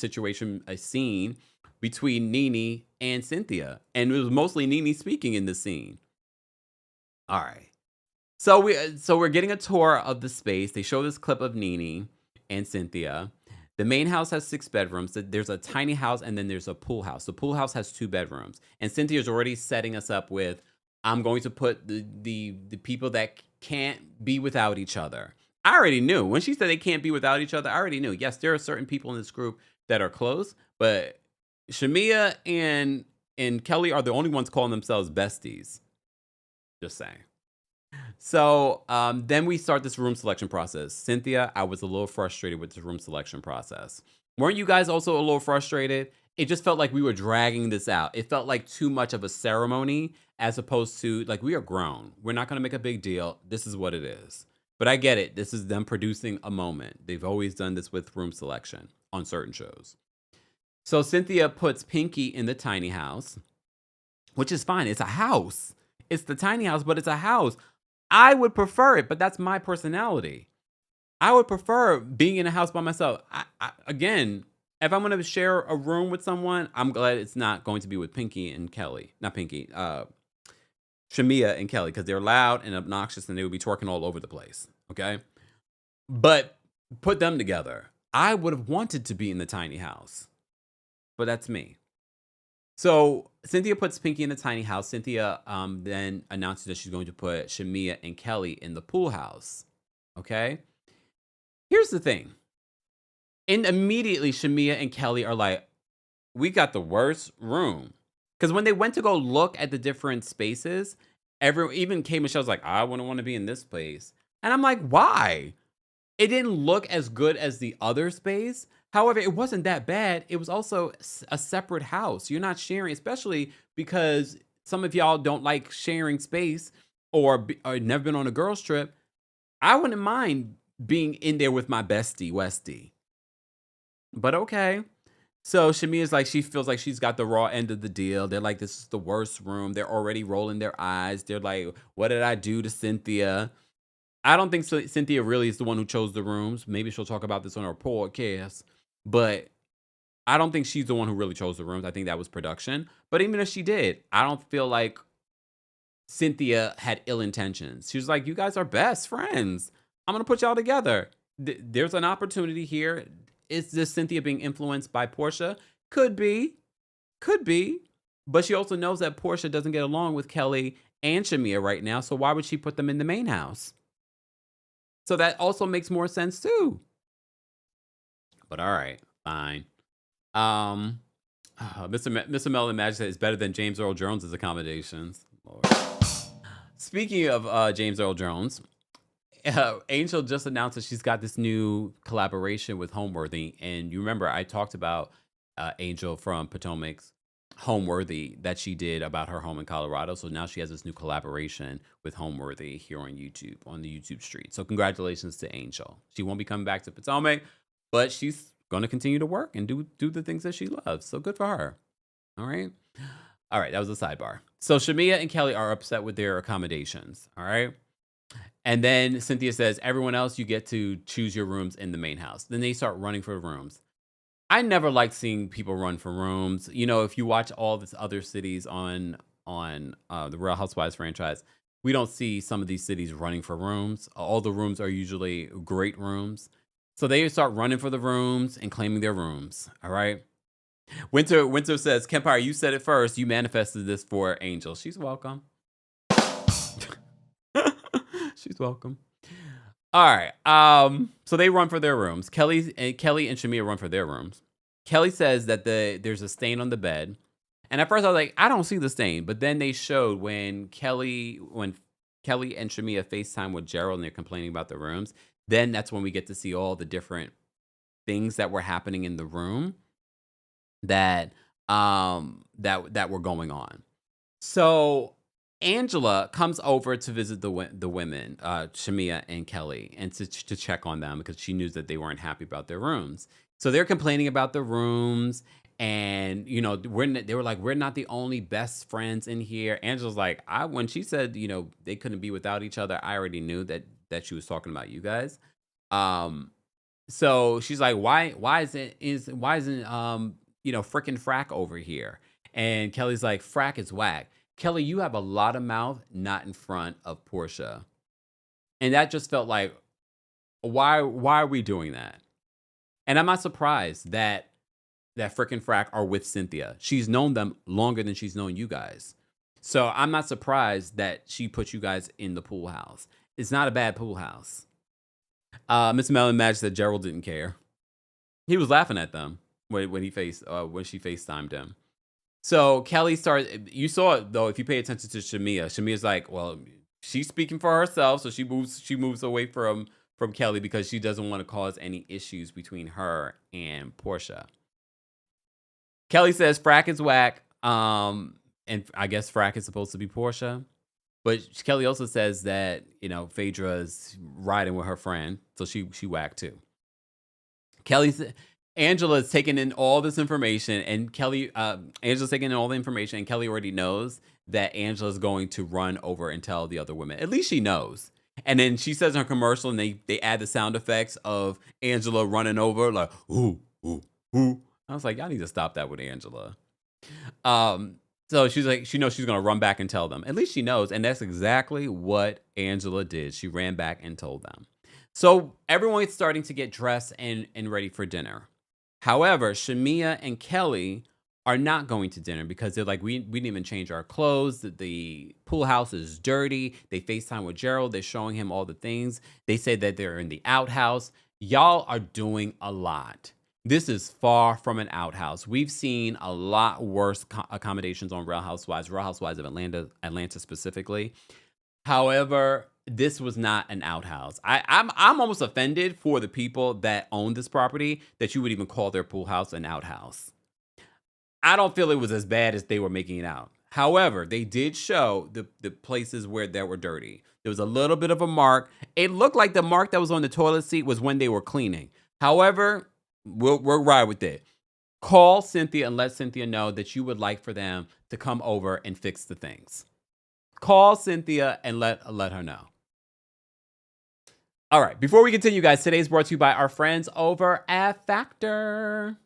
scene between Nene and Cynthia. And it was mostly Nene speaking in the scene. All right. So we're getting a tour of the space. They show this clip of Nene and Cynthia. The main house has 6 bedrooms. There's a tiny house and then there's a pool house. The pool house has 2 bedrooms. And Cynthia's already setting us up with, I'm going to put the people that can't be without each other. I already knew. When she said they can't be without each other, I already knew. Yes, there are certain people in this group that are close, but Shamia and Kelly are the only ones calling themselves besties. Just saying. So then we start this room selection process. Cynthia, I was a little frustrated with this room selection process. Weren't you guys also a little frustrated? It just felt like we were dragging this out. It felt like too much of a ceremony as opposed to, like, we are grown. We're not going to make a big deal. This is what it is. But I get it. This is them producing a moment. They've always done this with room selection on certain shows. So Cynthia puts Pinky in the tiny house, which is fine. It's a house. It's the tiny house, but it's a house. I would prefer it, but that's my personality. I would prefer being in a house by myself. Again, if I'm going to share a room with someone, I'm glad it's not going to be with Pinky and Kelly. Not Pinky, Shamia and Kelly, because they're loud and obnoxious and they would be twerking all over the place. Okay? But put them together. I would have wanted to be in the tiny house, but that's me. So Cynthia puts Pinky in the tiny house. Cynthia then announces that she's going to put Shamia and Kelly in the pool house. Okay? Here's the thing. And immediately Shamia and Kelly are like, we got the worst room. Because when they went to go look at the different spaces, even K. Michelle's like, I wouldn't want to be in this place. And I'm like, why? It didn't look as good as the other space. However, it wasn't that bad. It was also a separate house. You're not sharing, especially because some of y'all don't like sharing space or never been on a girls trip. I wouldn't mind being in there with my bestie, Westie. But okay. So Shamia's like, she feels like she's got the raw end of the deal. They're like, this is the worst room. They're already rolling their eyes. They're like, what did I do to Cynthia? I don't think Cynthia really is the one who chose the rooms. Maybe she'll talk about this on her podcast. But I don't think she's the one who really chose the rooms. I think that was production. But even if she did, I don't feel like Cynthia had ill intentions. She was like, you guys are best friends. I'm going to put y'all together. There's an opportunity here. Is this Cynthia being influenced by Portia? Could be. Could be. But she also knows that Portia doesn't get along with Kelly and Shamia right now. So why would she put them in the main house? So that also makes more sense too. But all right, fine. Mr. Melvin Magic said it's better than James Earl Jones's accommodations. Lord. Speaking of James Earl Jones, Angel just announced that she's got this new collaboration with Homeworthy. And you remember I talked about Angel from Potomac's Homeworthy that she did about her home in Colorado. So now she has this new collaboration with Homeworthy here on YouTube, on the YouTube street. So congratulations to Angel. She won't be coming back to Potomac, but she's going to continue to work and do the things that she loves. So good for her. All right. All right. That was a sidebar. So Shamia and Kelly are upset with their accommodations. All right. And then Cynthia says, everyone else, you get to choose your rooms in the main house. Then they start running for rooms. I never liked seeing people run for rooms. You know, if you watch all these other cities on the Real Housewives franchise, we don't see some of these cities running for rooms. All the rooms are usually great rooms. So they start running for the rooms and claiming their rooms. All right. Winter says, Kempire, you said it first. You manifested this for Angel. She's welcome. She's welcome. All right. So they run for their rooms. Kelly and Shamia run for their rooms. Kelly says that there's a stain on the bed. And at first I was like, I don't see the stain. But then they showed when Kelly and Shamia FaceTime with Gerald and they're complaining about the rooms. Then that's when we get to see all the different things that were happening in the room that were going on. So Angela comes over to visit the women, Shamia and Kelly, and to check on them because she knew that they weren't happy about their rooms. So they're complaining about the rooms, and you know they were like, we're not the only best friends in here. Angela's like, when she said they couldn't be without each other, I already knew that she was talking about you guys. So she's like, why isn't frickin' Frack over here? And Kelly's like, Frack is whack. Kelly, you have a lot of mouth, not in front of Portia. And that just felt like, why are we doing that? And I'm not surprised that frickin' Frack are with Cynthia. She's known them longer than she's known you guys. So I'm not surprised that she put you guys in the pool house. It's not a bad pool house. Miss Mellon imagines that Gerald didn't care. He was laughing at them when she FaceTimed him. So Kelly started. You saw it though. If you pay attention to Shamia's like, well, she's speaking for herself, so she moves away from Kelly because she doesn't want to cause any issues between her and Portia. Kelly says Frack is whack, and I guess Frack is supposed to be Portia. But Kelly also says that, Phaedra's riding with her friend, so she whack too. Angela's taking in all this information, and Angela's taking in all the information, and Kelly already knows that Angela's going to run over and tell the other women. At least she knows. And then she says in her commercial, and they add the sound effects of Angela running over, like, ooh, ooh, ooh. I was like, y'all need to stop that with Angela. So she's like, she knows she's going to run back and tell them. At least she knows. And that's exactly what Angela did. She ran back and told them. So everyone's starting to get dressed and ready for dinner. However, Shamia and Kelly are not going to dinner because they're like, we didn't even change our clothes. The pool house is dirty. They FaceTime with Gerald. They're showing him all the things. They say that they're in the outhouse. Y'all are doing a lot. This is far from an outhouse. We've seen a lot worse accommodations on Real Housewives of Atlanta specifically. However, this was not an outhouse. I'm almost offended for the people that own this property that you would even call their pool house an outhouse. I don't feel it was as bad as they were making it out. However, they did show the places where they were dirty. There was a little bit of a mark. It looked like the mark that was on the toilet seat was when they were cleaning. However, we'll ride with it. Call Cynthia and let Cynthia know that you would like for them to come over and fix the things. Call Cynthia and let her know. All right, before we continue, guys, today's brought to you by our friends over at Factor.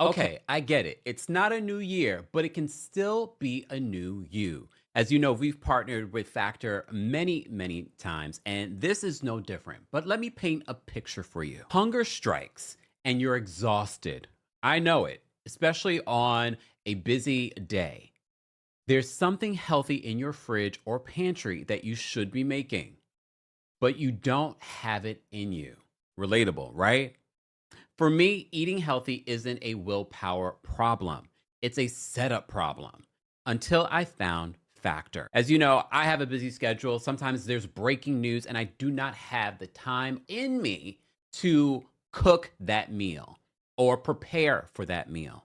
Okay, I get it. It's not a new year, but it can still be a new you. As you know, we've partnered with Factor many, many times, and this is no different. But let me paint a picture for you. Hunger strikes, and you're exhausted. I know it, especially on a busy day. There's something healthy in your fridge or pantry that you should be making, but you don't have it in you. Relatable, right? For me, eating healthy isn't a willpower problem. It's a setup problem until I found Factor. As you know, I have a busy schedule. Sometimes there's breaking news and I do not have the time in me to cook that meal or prepare for that meal.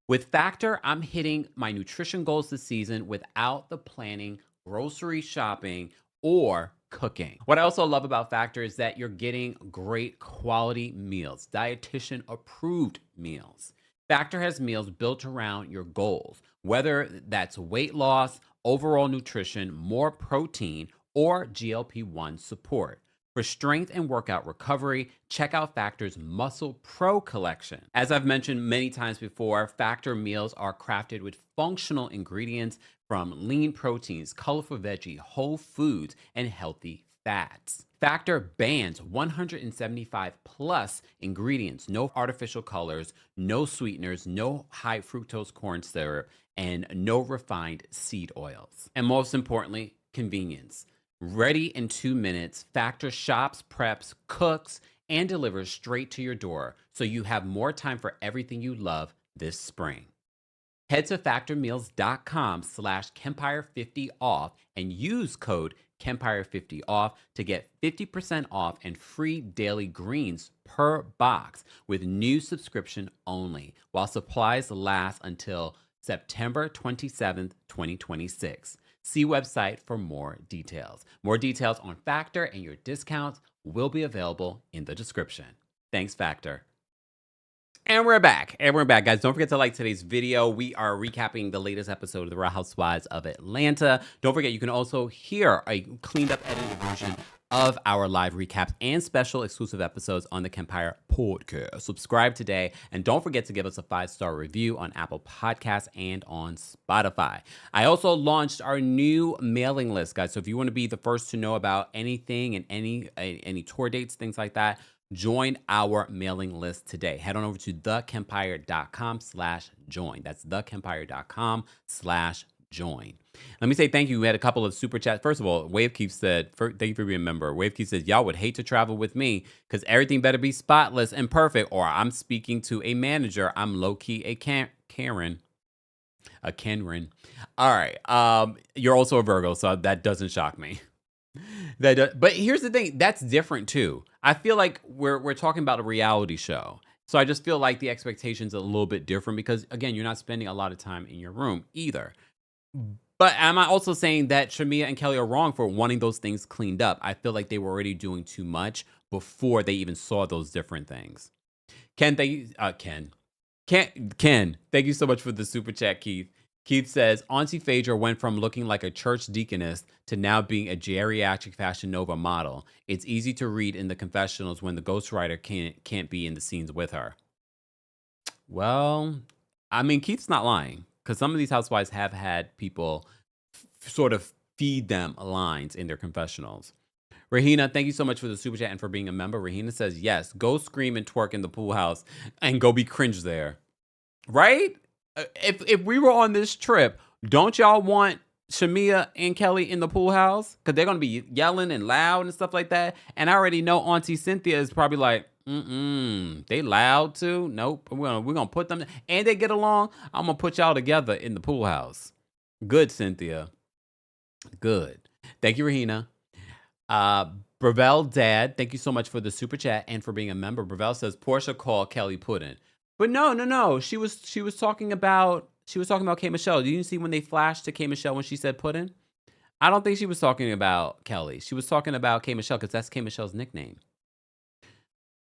With Factor, I'm hitting my nutrition goals this season without the planning, grocery shopping, or cooking. What I also love about Factor is that you're getting great quality meals, dietitian approved meals. Factor has meals built around your goals, whether that's weight loss, overall nutrition, more protein, or GLP-1 support. For strength and workout recovery, check out Factor's Muscle Pro collection. As I've mentioned many times before, Factor meals are crafted with functional ingredients from lean proteins, colorful veggie, whole foods, and healthy fats. Factor bans 175 plus ingredients, no artificial colors, no sweeteners, no high fructose corn syrup, and no refined seed oils. And most importantly, convenience. Ready in 2 minutes, Factor shops, preps, cooks, and delivers straight to your door so you have more time for everything you love this spring. Head to factormeals.com/Kempire50off and use code Kempire50off to get 50% off and free daily greens per box with new subscription only while supplies last until September 27th, 2026. See website for more details. More details on Factor and your discounts will be available in the description. Thanks, Factor. And we're back. Guys, don't forget to like today's video. We are recapping the latest episode of The Real Housewives of Atlanta. Don't forget, you can also hear a cleaned up, edited version of our live recaps and special exclusive episodes on the Kempire podcast. Subscribe today, and don't forget to give us a 5-star review on Apple Podcasts and on Spotify. I also launched our new mailing list, guys. So if you want to be the first to know about anything and any tour dates, things like that, Join our mailing list today. Head on over to thekempire.com/join. That's thekempire.com/join. Let me say thank you. We had a couple of super chats. First of all, Wavekeep said, thank you for being a member. Wavekeep says, y'all would hate to travel with me because everything better be spotless and perfect, or I'm speaking to a manager. I'm low-key a Karen. A Kenrin. All right. You're also a Virgo, so that doesn't shock me. But here's the thing, that's different too. I feel like we're talking about a reality show. So I just feel like the expectations are a little bit different because again, you're not spending a lot of time in your room either. But am I also saying that Shamia and Kelly are wrong for wanting those things cleaned up? I feel like they were already doing too much before they even saw those different things. Ken, thank you so much for the super chat, Keith. Keith says, Auntie Phaedra went from looking like a church deaconess to now being a geriatric Fashion Nova model. It's easy to read in the confessionals when the ghostwriter can't be in the scenes with her. Well, I mean, Keith's not lying because some of these housewives have had people sort of feed them lines in their confessionals. Rahina, thank you so much for the super chat and for being a member. Rahina says, yes, go scream and twerk in the pool house and go be cringe there. Right? If we were on this trip, don't y'all want Shamia and Kelly in the pool house? Because they're going to be yelling and loud and stuff like that. And I already know Auntie Cynthia is probably like, they loud too? Nope. We're gonna put them, and they get along. I'm going to put y'all together in the pool house. Good, Cynthia. Good. Thank you, Rahina. Bravel Dad, thank you so much for the super chat and for being a member. Bravel says Portia called Kelly Puddin'. But no. She was talking about K. Michelle. Did you see when they flashed to K. Michelle when she said Puddin'? I don't think she was talking about Kelly. She was talking about K. Michelle because that's K. Michelle's nickname.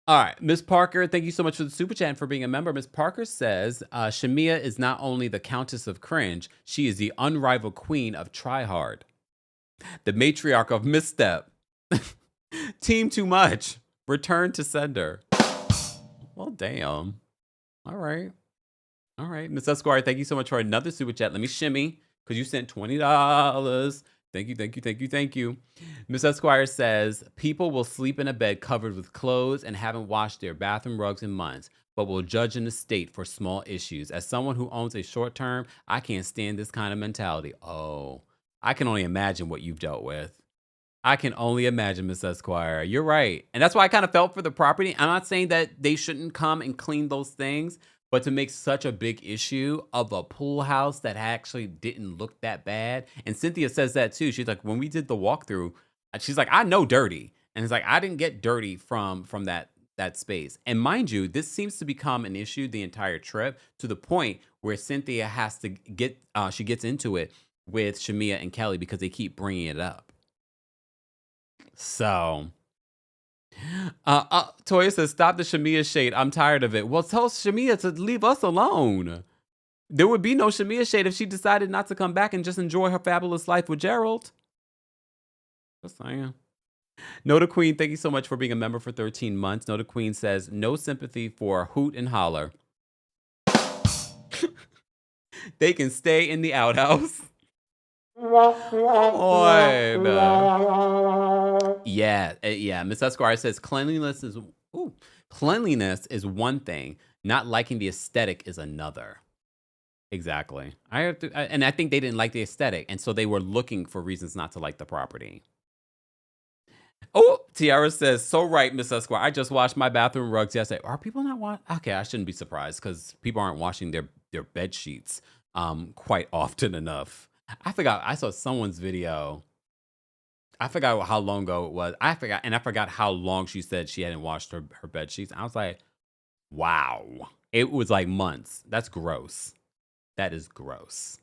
All right, Miss Parker, thank you so much for the super chat and for being a member. Miss Parker says Shamia is not only the Countess of Cringe, she is the unrivaled queen of Try Hard, the matriarch of Misstep. Team Too Much. Return to sender. Well, damn. All right. Miss Esquire, thank you so much for another super chat. Let me shimmy because you sent $20. Thank you. Miss Esquire says, people will sleep in a bed covered with clothes and haven't washed their bathroom rugs in months, but will judge an estate for small issues. As someone who owns a short term, I can't stand this kind of mentality. Oh, I can only imagine what you've dealt with. I can only imagine, Miss Esquire. You're right. And that's why I kind of felt for the property. I'm not saying that they shouldn't come and clean those things, but to make such a big issue of a pool house that actually didn't look that bad. And Cynthia says that too. She's like, when we did the walkthrough, she's like, I know dirty. And it's like, I didn't get dirty from that space. And mind you, this seems to become an issue the entire trip to the point where Cynthia has to she gets into it with Shamia and Kelly because they keep bringing it up. So, Toya says, stop the Shamia shade. I'm tired of it. Well, tell Shamia to leave us alone. There would be no Shamia shade if she decided not to come back and just enjoy her fabulous life with Gerald. Just saying. Noda Queen, thank you so much for being a member for 13 months. Noda Queen says, no sympathy for Hoot and Holler. They can stay in the outhouse. Yeah. Miss Esquire says cleanliness is one thing. Not liking the aesthetic is another. Exactly. And I think they didn't like the aesthetic, and so they were looking for reasons not to like the property. Oh, Tiara says, so right, Miss Esquire. I just washed my bathroom rugs yesterday. Are people not washing? Okay, I shouldn't be surprised because people aren't washing their bed sheets quite often enough. I forgot. I saw someone's video. I forgot how long ago it was. I forgot how long she said she hadn't washed her bed sheets. I was like, wow. It was like months. That's gross. That is gross.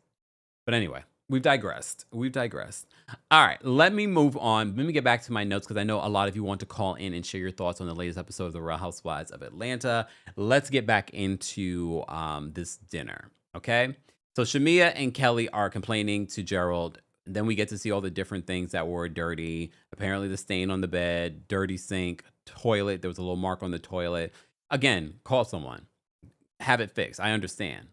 But anyway, we've digressed. All right, let me move on. Let me get back to my notes because I know a lot of you want to call in and share your thoughts on the latest episode of The Real Housewives of Atlanta. Let's get back into this dinner, okay? So Shamia and Kelly are complaining to Gerald. Then we get to see all the different things that were dirty. Apparently the stain on the bed, dirty sink, toilet. There was a little mark on the toilet. Again, call someone. Have it fixed. I understand.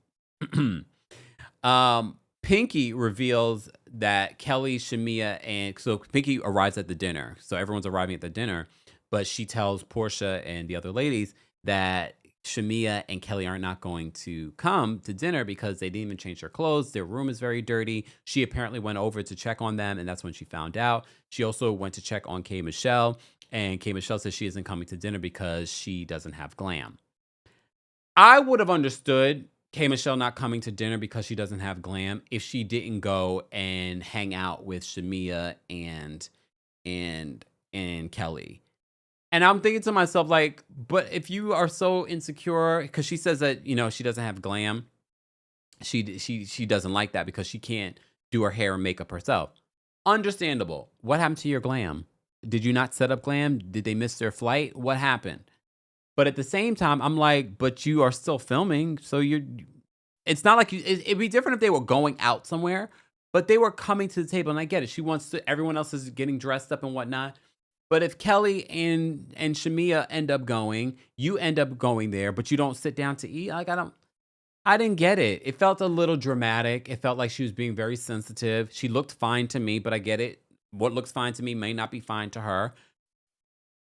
Pinky reveals that Kelly, Shamia, and so Pinky arrives at the dinner. So everyone's arriving at the dinner. but she tells Portia and the other ladies that Shamia and Kelly are not going to come to dinner because they didn't even change their clothes. Their room is very dirty. She apparently went over to check on them, and that's when she found out. She also went to check on K. Michelle, and K. Michelle says she isn't coming to dinner because she doesn't have glam. I would have understood K. Michelle not coming to dinner because she doesn't have glam if she didn't go and hang out with Shamia and Kelly. And I'm thinking to myself, like, but if you are so insecure, because she says that, she doesn't have glam. She doesn't like that because she can't do her hair and makeup herself. Understandable. What happened to your glam? Did you not set up glam? Did they miss their flight? What happened? But at the same time, I'm like, but you are still filming. So it's not like it'd be different if they were going out somewhere, but they were coming to the table. And I get it. Everyone else is getting dressed up and whatnot. But if Kelly and Shamia end up going, you end up going there, but you don't sit down to eat. Like, I didn't get it. It felt a little dramatic. It felt like she was being very sensitive. She looked fine to me, but I get it. What looks fine to me may not be fine to her.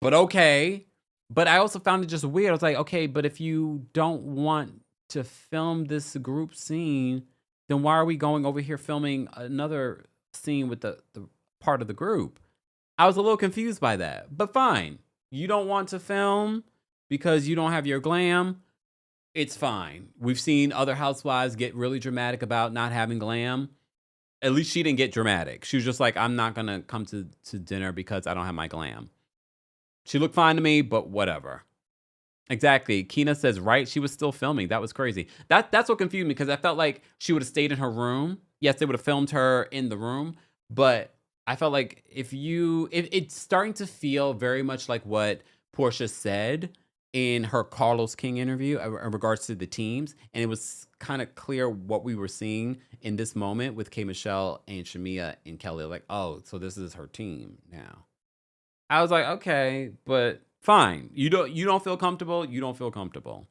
But okay. But I also found it just weird. I was like, okay, but if you don't want to film this group scene, then why are we going over here filming another scene with the part of the group? I was a little confused by that, but fine. You don't want to film because you don't have your glam. It's fine. We've seen other housewives get really dramatic about not having glam. At least she didn't get dramatic. She was just like, I'm not going to come to dinner because I don't have my glam. She looked fine to me, but whatever. Exactly. Keena says, right, she was still filming. That was crazy. That's what confused me because I felt like she would have stayed in her room. Yes, they would have filmed her in the room, but I felt like if it's starting to feel very much like what Portia said in her Carlos King interview in regards to the teams. And it was kind of clear what we were seeing in this moment with K. Michelle and Shamia and Kelly. Like, oh, so this is her team now. I was like, okay, but fine. You don't feel comfortable. You don't feel comfortable.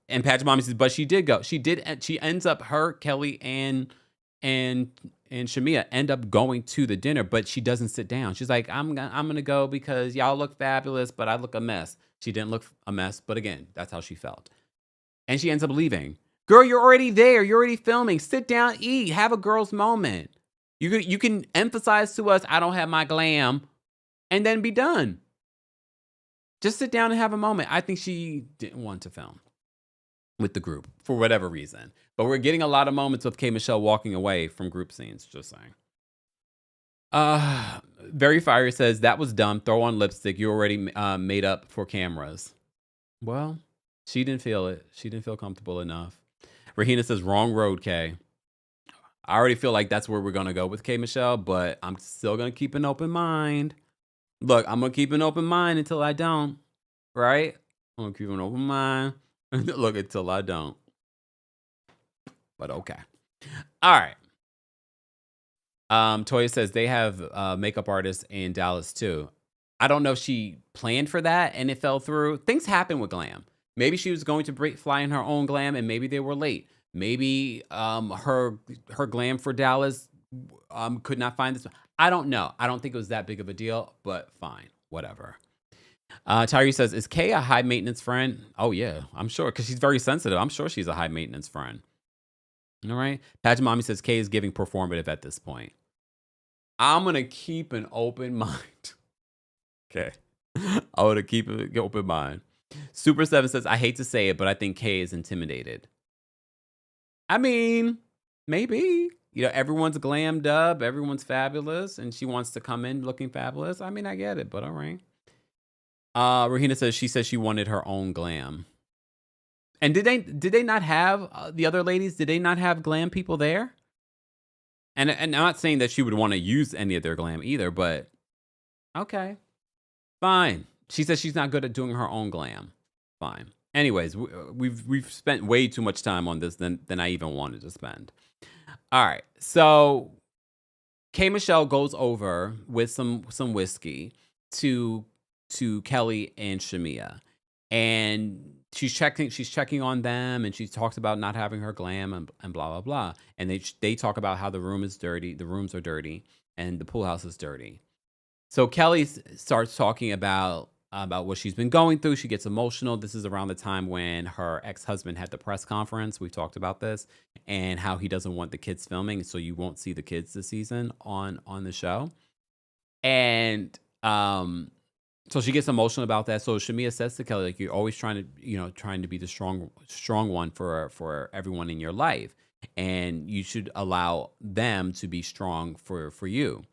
And Patrick Mommy says, but she did go. She ends up, Kelly and Shamia end up going to the dinner, but she doesn't sit down. She's like, I'm gonna go because y'all look fabulous, but I look a mess. She didn't look a mess, but again, that's how she felt. And she ends up leaving. Girl, you're already there. You're already filming. Sit down, eat, have a girl's moment. You can emphasize to us, I don't have my glam, and then be done. Just sit down and have a moment. I think she didn't want to film with the group for whatever reason. But we're getting a lot of moments with K. Michelle walking away from group scenes, just saying. Very Fiery says, that was dumb. Throw on lipstick. You already made up for cameras. Well, she didn't feel it. She didn't feel comfortable enough. Rahina says, wrong road, K. I already feel like that's where we're going to go with K. Michelle, but I'm still going to keep an open mind. Look, I'm going to keep an open mind until I don't, right? I'm going to keep an open mind. Look, until I don't. But okay. All right. Toya says they have makeup artists in Dallas too. I don't know if she planned for that and it fell through. Things happen with glam. Maybe she was going to fly in her own glam and maybe they were late. Maybe her glam for Dallas could not find this. I don't know. I don't think it was that big of a deal, but fine. Whatever. Tyree says, is Kay a high maintenance friend? Oh yeah, I'm sure, because she's very sensitive. I'm sure she's a high maintenance friend. All right. Patrick Mommy says Kay is giving performative at this point. I'm going to keep an open mind. Okay. I'm going to keep an open mind. Super 7 says, I hate to say it, but I think Kay is intimidated. I mean, maybe. Everyone's glammed up. Everyone's fabulous. And she wants to come in looking fabulous. I mean, I get it, but all right. Rahina says she wanted her own glam. And did they not have the other ladies? Did they not have glam people there? And I'm not saying that she would want to use any of their glam either, but okay, fine. She says she's not good at doing her own glam. Fine. Anyways, we've spent way too much time on this than I even wanted to spend. All right, so K. Michelle goes over with some whiskey to Kelly and Shamia, and she's checking on them, and she talks about not having her glam and blah blah blah. And they talk about how the rooms are dirty, and the pool house is dirty. So Kelly starts talking about what she's been going through. She gets emotional. This is around the time when her ex-husband had the press conference. We've talked about this and how he doesn't want the kids filming, so you won't see the kids this season on the show. And so she gets emotional about that. So Shamia says to Kelly, like, you're always trying to be the strong one for everyone in your life, and you should allow them to be strong for you,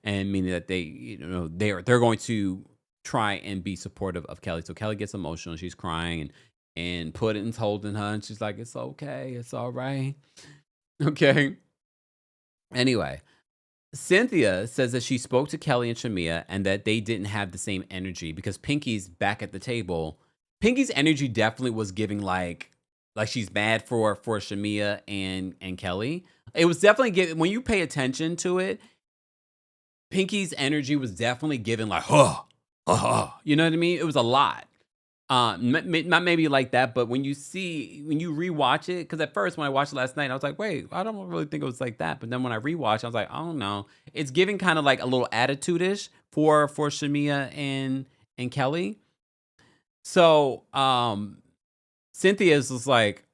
and meaning that they're going to try and be supportive of Kelly. So Kelly gets emotional. She's crying, and Pudding's holding her, and she's like, "It's okay, it's all right, okay." Anyway, Cynthia says that she spoke to Kelly and Shamia and that they didn't have the same energy because Pinky's back at the table. Pinky's energy definitely was giving like she's mad for Shamia and Kelly. It was definitely giving, when you pay attention to it, Pinky's energy was definitely giving like, you know what I mean? It was a lot. Not maybe like that, but when you rewatch it, because at first when I watched it last night, I was like, wait, I don't really think it was like that. But then when I rewatched, I was like, I don't know. It's giving kind of like a little attitude-ish for Shamia and Kelly. So Cynthia's was like,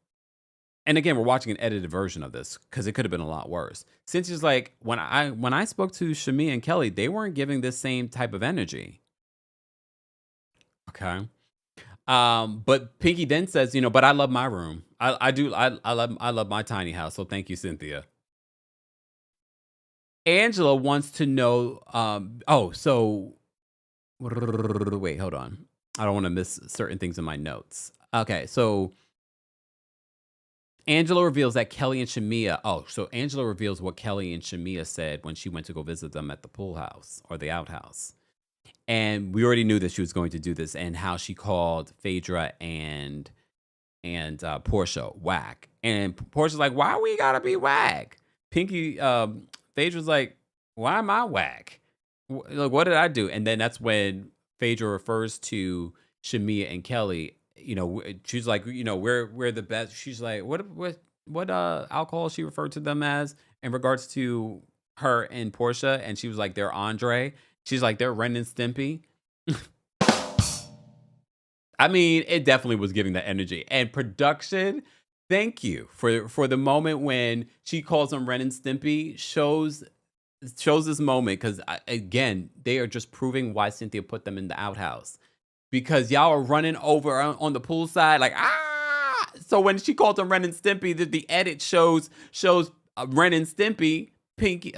and again, we're watching an edited version of this because it could have been a lot worse. Cynthia's like, when I spoke to Shamia and Kelly, they weren't giving this same type of energy. Okay. But Pinky then says, but I love my room. I do. I love my tiny house. So thank you, Cynthia. Angela wants to know, so wait, hold on. I don't want to miss certain things in my notes. Okay. So Angela reveals that Kelly and Shamia, so Angela reveals what Kelly and Shamia said when she went to go visit them at the pool house or the outhouse. And we already knew that she was going to do this, and how she called Phaedra and Portia whack. And Portia's like, why we gotta be whack? Phaedra's like, why am I whack? Like, what did I do? And then that's when Phaedra refers to Shamia and Kelly. She's like, we're the best. She's like, what alcohol she referred to them as in regards to her and Portia, and she was like, they're Andre. She's like, they're Ren and Stimpy. I mean, it definitely was giving that energy. And production, thank you for the moment when she calls them Ren and Stimpy. Shows this moment because, again, they are just proving why Cynthia put them in the outhouse. Because y'all are running over on the poolside like, ah! So when she called them Ren and Stimpy, the edit shows Ren and Stimpy, Pinky,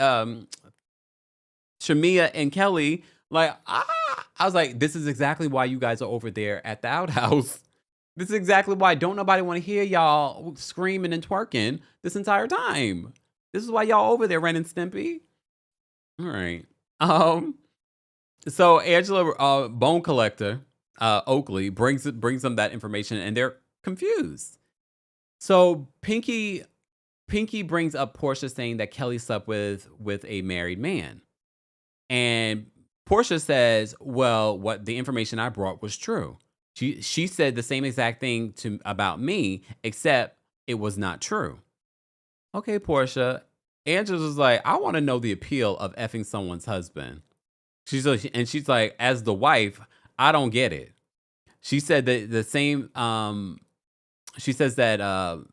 Shamia and Kelly, like, I was like, this is exactly why you guys are over there at the outhouse. This is exactly why don't nobody want to hear y'all screaming and twerking this entire time. This is why y'all over there, Ren and Stimpy. All right. So Angela, Bone Collector, Oakley brings them that information, and they're confused. So Pinky brings up Portia saying that Kelly slept with a married man. And Portia says, well, what the information I brought was true. She said the same exact thing about me, except it was not true. Okay, Portia. Angela was like, I want to know the appeal of effing someone's husband. She's like, as the wife, I don't get it. She said that the same. She says that.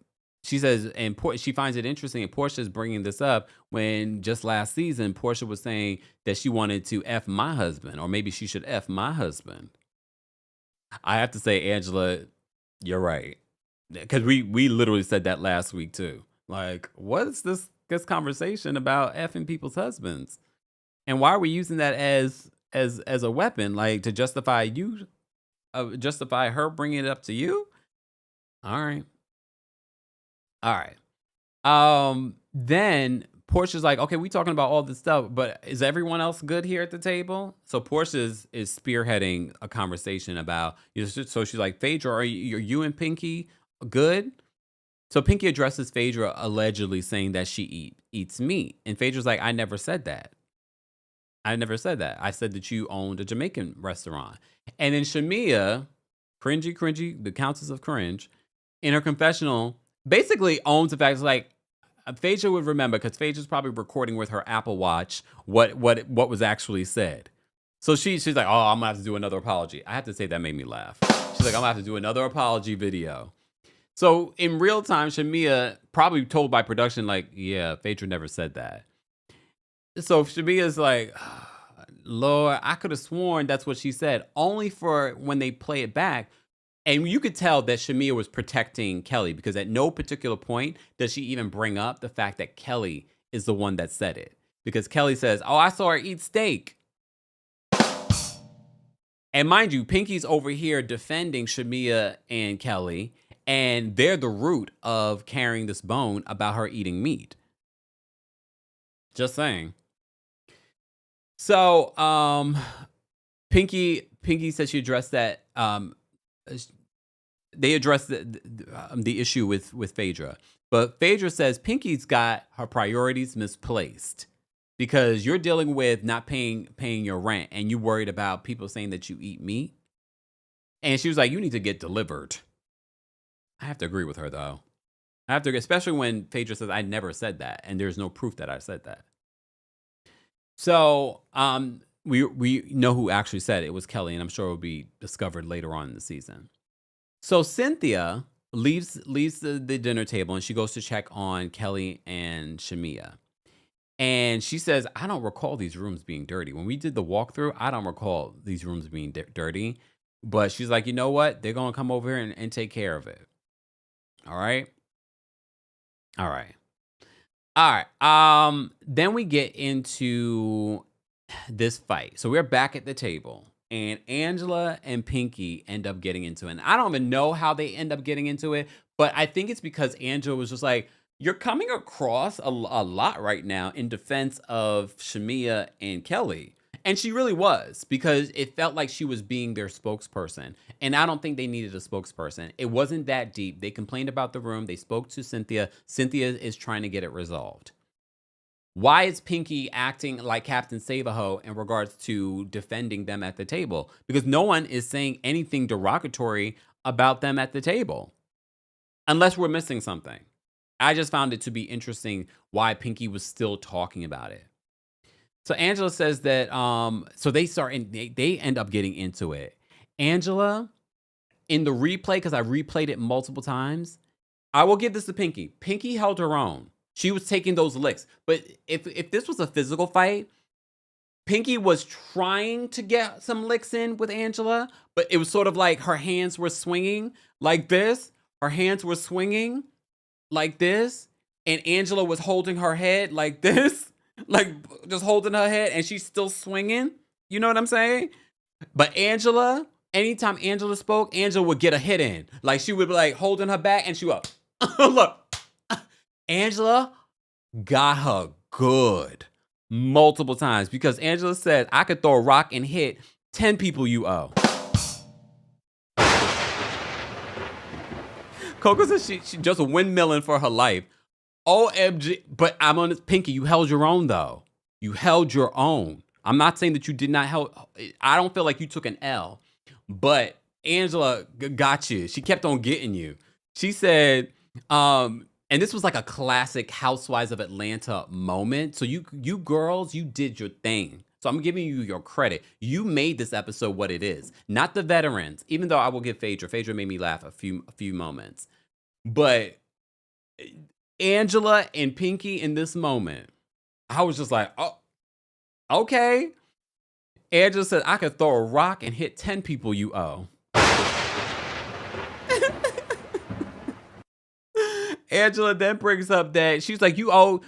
She says, and she finds it interesting, and Portia's bringing this up when just last season, Portia was saying that she wanted to F my husband, or maybe she should F my husband. I have to say, Angela, you're right. Because we literally said that last week, too. Like, what is this conversation about effing people's husbands? And why are we using that as a weapon, like to justify her bringing it up to you? All right. Then Portia's like, okay, we talking about all this stuff, but is everyone else good here at the table? So Portia is spearheading a conversation about, so she's like, Phaedra, are you and Pinky good? So Pinky addresses Phaedra allegedly saying that she eats meat. And Phaedra's like, I never said that. I said that you owned a Jamaican restaurant. And then Shamia, cringy, the Countess of Cringe, in her confessional, basically owns the fact, like, Phaedra would remember, because Phaedra's probably recording with her Apple Watch what was actually said. So she's like, oh, I'm gonna have to do another apology. I have to say that made me laugh. She's like, I'm gonna have to do another apology video. So in real time, Shamia probably told by production, like, yeah, Phaedra never said that. So Shamia's like, Lord, I could have sworn that's what she said, only for when they play it back. And you could tell that Shamia was protecting Kelly, because at no particular point does she even bring up the fact that Kelly is the one that said it. Because Kelly says, oh, I saw her eat steak. And mind you, Pinky's over here defending Shamia and Kelly, and they're the root of carrying this bone about her eating meat. Just saying. So, Pinky said she addressed that. They addressed the issue with Phaedra, but Phaedra says Pinky's got her priorities misplaced, because you're dealing with not paying your rent, and you worried about people saying that you eat meat. And she was like, you need to get delivered. I have to agree with her, though. I have to, especially when Phaedra says I never said that, and there's no proof that I said that. So we know who actually said it. It was Kelly, and I'm sure it will be discovered later on in the season. So Cynthia leaves the dinner table, and she goes to check on Kelly and Shamia. And she says, I don't recall these rooms being dirty. When we did the walkthrough, I don't recall these rooms being dirty. But she's like, you know what? They're going to come over here and take care of it. All right. All right. All right. Then we get into this fight. So we're back at the table, and Angela and Pinky end up getting into it. And I don't even know how they end up getting into it, but I think it's because Angela was just like, you're coming across a lot right now in defense of Shamia and Kelly. And she really was, because it felt like she was being their spokesperson. And I don't think they needed a spokesperson. It wasn't that deep. They complained about the room. They spoke to Cynthia. Cynthia is trying to get it resolved. Why is Pinky acting like Captain Save-A-Ho in regards to defending them at the table? Because no one is saying anything derogatory about them at the table, unless we're missing something. I just found it to be interesting why Pinky was still talking about it. So Angela says that, so they end up getting into it. Angela, in the replay, because I replayed it multiple times, I will give this to Pinky. Pinky held her own. She was taking those licks. But if this was a physical fight, Pinky was trying to get some licks in with Angela, but it was sort of like her hands were swinging like this. Her hands were swinging like this. And Angela was holding her head like this. Like just holding her head, and she's still swinging. You know what I'm saying? But Angela, anytime Angela spoke, Angela would get a hit in. Like she would be like holding her back, and she would, look, Angela got her good multiple times, because Angela said, I could throw a rock and hit 10 people you owe. Coco says she just windmilling for her life. OMG, but I'm on this, Pinky, you held your own, though. You held your own. I'm not saying that you did not help. I don't feel like you took an L, but Angela got you. She kept on getting you. She said, and this was like a classic Housewives of Atlanta moment. So you girls, you did your thing. So I'm giving you your credit. You made this episode what it is, not the veterans, even though I will give Phaedra. Phaedra made me laugh a few moments, but Angela and Pinky in this moment, I was just like, oh, okay. Angela said, I could throw a rock and hit 10 people you owe. Angela then brings up that she's like, you owe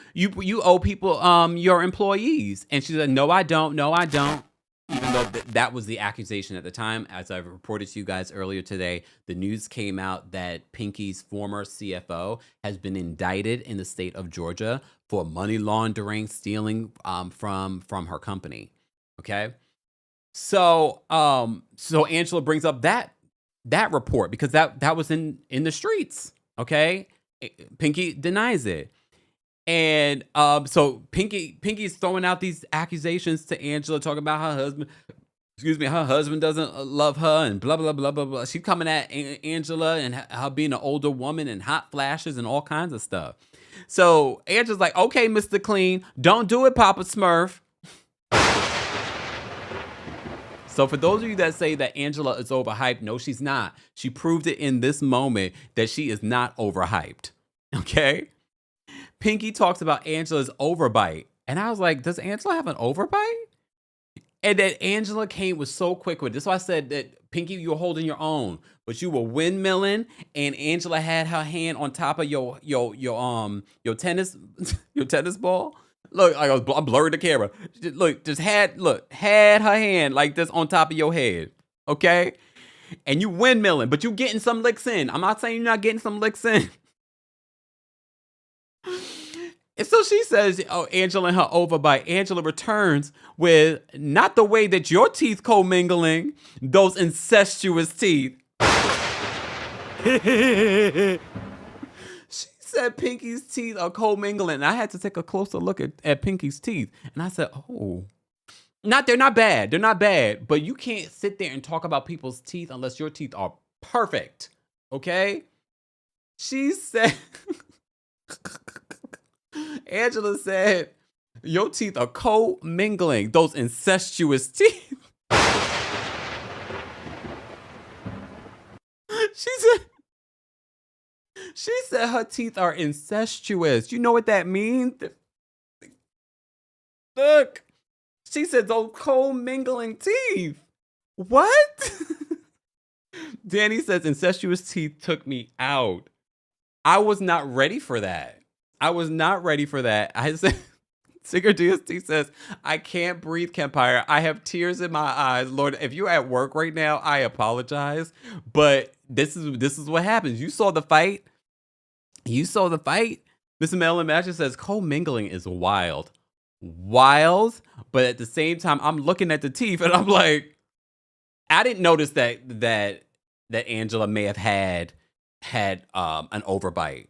people your employees. And she's like, no, I don't. No, I don't. Even though that was the accusation at the time. As I reported to you guys earlier today, the news came out that Pinky's former CFO has been indicted in the state of Georgia for money laundering, stealing from her company. Okay, so Angela brings up that report, because that was in the streets. Okay, Pinky denies it. And so Pinky's throwing out these accusations to Angela, talking about her husband doesn't love her and blah, blah, blah, blah, blah. She's coming at Angela and her being an older woman and hot flashes and all kinds of stuff. So Angela's like, okay, Mr. Clean, don't do it, Papa Smurf. So for those of you that say that Angela is overhyped, no, she's not. She proved it in this moment that she is not overhyped. Okay? Pinky talks about Angela's overbite. And I was like, does Angela have an overbite? And then Angela was so quick with it. That's why I said that, Pinky, you were holding your own. But you were windmilling, and Angela had her hand on top of your tennis your tennis ball. Look, I blurred the camera. Look, just had her hand like this on top of your head. Okay? And you windmilling, but you getting some licks in. I'm not saying you're not getting some licks in. And so she says, oh, Angela and her overbite. Angela returns with not the way that your teeth commingling, those incestuous teeth. She said Pinky's teeth are commingling. I had to take a closer look at Pinky's teeth. And I said, oh. They're not bad. They're not bad. But you can't sit there and talk about people's teeth unless your teeth are perfect. Okay? She said... Angela said, your teeth are co-mingling, those incestuous teeth. She said her teeth are incestuous. You know what that means? Look, she said those co-mingling teeth. What? Danny says incestuous teeth took me out. I was not ready for that. I said, Singer DST says, I can't breathe, Kempire. I have tears in my eyes. Lord, if you're at work right now, I apologize. But this is what happens. You saw the fight. Mr. Melon Magic says, co-mingling is wild. But at the same time, I'm looking at the teeth and I'm like, I didn't notice that Angela may have had an overbite.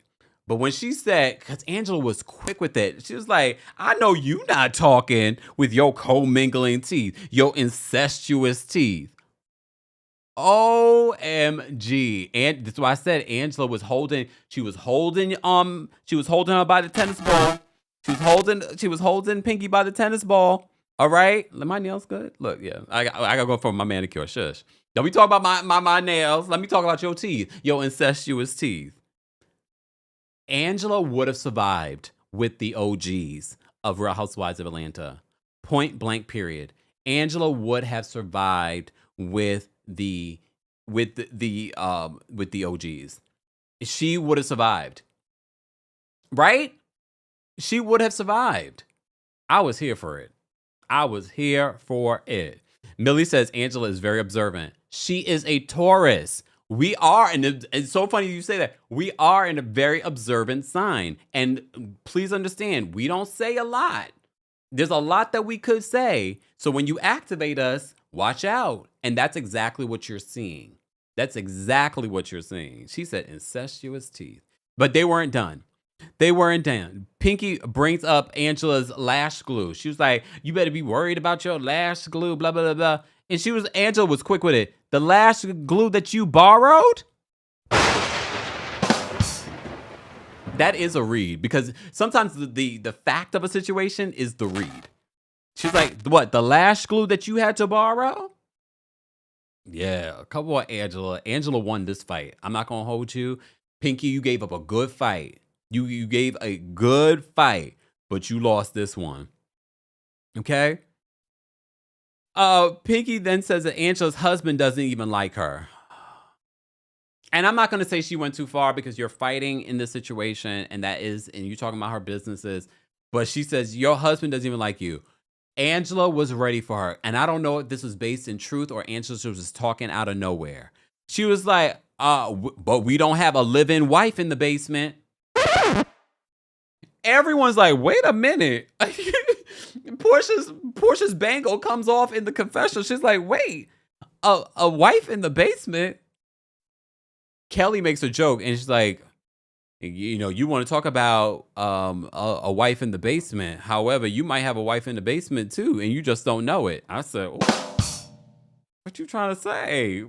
But when she said, because Angela was quick with it, she was like, I know you not talking with your co-mingling teeth, your incestuous teeth. OMG. And that's why I said Angela was holding her by the tennis ball. She was holding Pinky by the tennis ball. All right. My nails good? Look, yeah. I gotta go for my manicure. Shush. Don't be talking about my nails. Let me talk about your teeth, your incestuous teeth. Angela would have survived with the OGs of Real Housewives of Atlanta. Point blank, period. Angela would have survived with the OGs. She would have survived. Right? She would have survived. I was here for it. Millie says Angela is very observant. She is a Taurus. We are, and it's so funny you say that. We are in a very observant sign. And please understand, we don't say a lot. There's a lot that we could say. So when you activate us, watch out. And that's exactly what you're seeing. She said incestuous teeth. But they weren't done. Pinky brings up Angela's lash glue. She was like, you better be worried about your lash glue, blah, blah, blah, blah. And Angela was quick with it. The lash glue that you borrowed? That is a read, because sometimes the fact of a situation is the read. She's like, what, the lash glue that you had to borrow? Yeah, a couple of Angela. Angela won this fight. I'm not going to hold you. Pinky, you gave up a good fight. You gave a good fight, but you lost this one. Okay? Pinky then says that Angela's husband doesn't even like her. And I'm not going to say she went too far, because you're fighting in this situation, and you're talking about her businesses. But she says your husband doesn't even like you. Angela was ready for her. And I don't know if this was based in truth or Angela was just talking out of nowhere. She was like, but we don't have a live-in wife in the basement. Everyone's like, wait a minute. Portia's bangle comes off in the confessional. She's like, wait, a wife in the basement? Kelly makes a joke, and she's like, you want to talk about a wife in the basement. However, you might have a wife in the basement too, and you just don't know it. I said, what you trying to say?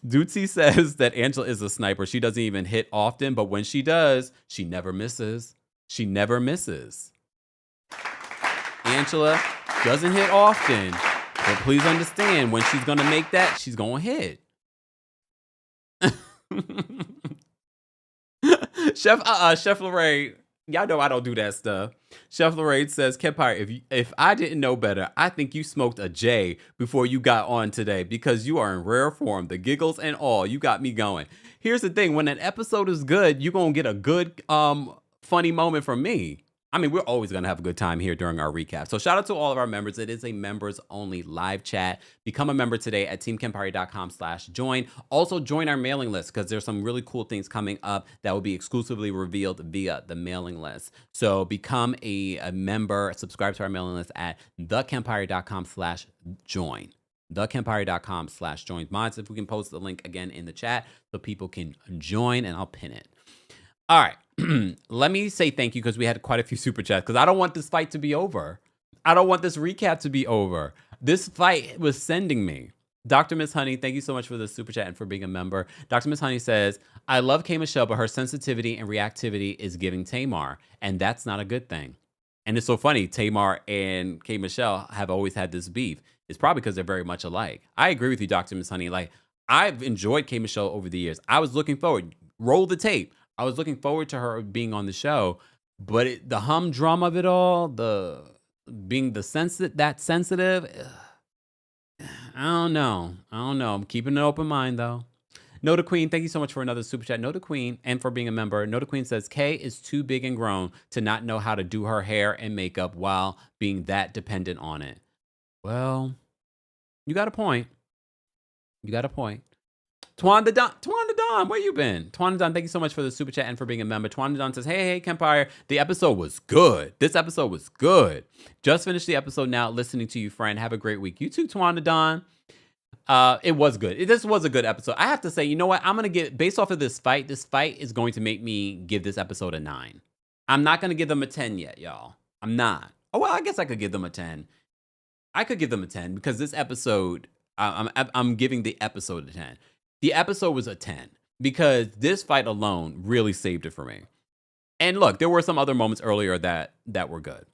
Dootsy says that Angela is a sniper. She doesn't even hit often, but when she does, she never misses. Angela doesn't hit often, But please understand, when she's going to make that, she's going to hit. Chef Lorraine, y'all know I don't do that stuff. Chef Lorraine says, Kempire, if I didn't know better, I think you smoked a J before you got on today because you are in rare form. The giggles and all, you got me going. Here's the thing, when an episode is good, you're going to get a good funny moment from me. I mean, we're always going to have a good time here during our recap. So shout out to all of our members. It is a members only live chat. Become a member today at TheKempire.com/join. Also join our mailing list because there's some really cool things coming up that will be exclusively revealed via the mailing list. So become a member, subscribe to our mailing list at TheKempire.com/join. TheKempire.com/join. Mods, if we can post the link again in the chat so people can join, and I'll pin it. All right. Let me say thank you because we had quite a few super chats because I don't want this fight to be over. I don't want this recap to be over. This fight was sending me. Dr. Miss Honey, thank you so much for the super chat and for being a member. Dr. Miss Honey says, I love K. Michelle, but her sensitivity and reactivity is giving Tamar, and that's not a good thing. And it's so funny, Tamar and K. Michelle have always had this beef. It's probably because they're very much alike. I agree with you, Dr. Miss Honey. Like, I've enjoyed K. Michelle over the years. I was looking forward. Roll the tape. I was looking forward to her being on the show, but the humdrum of it all, the being that sensitive, I don't know. I'm keeping an open mind though. Noda Queen, thank you so much for another super chat. Noda Queen, and for being a member. Noda Queen says, Kay is too big and grown to not know how to do her hair and makeup while being that dependent on it. Well, you got a point. Twan the Don, where you been? Twan the Don, thank you so much for the super chat and for being a member. Twan the Don says, hey, Kempire, the episode was good. This episode was good. Just finished the episode now, listening to you, friend. Have a great week. You too, Twan the Don. It was good. This was a good episode. I have to say, you know what? I'm going to get, based off of this fight is going to make me give this episode a 9. I'm not going to give them a 10 yet, y'all. I'm not. Oh, well, I guess I could give them a 10. I could give them a 10 because this episode, I'm giving the episode a 10. The episode was a 10 because this fight alone really saved it for me. And look, there were some other moments earlier that were good.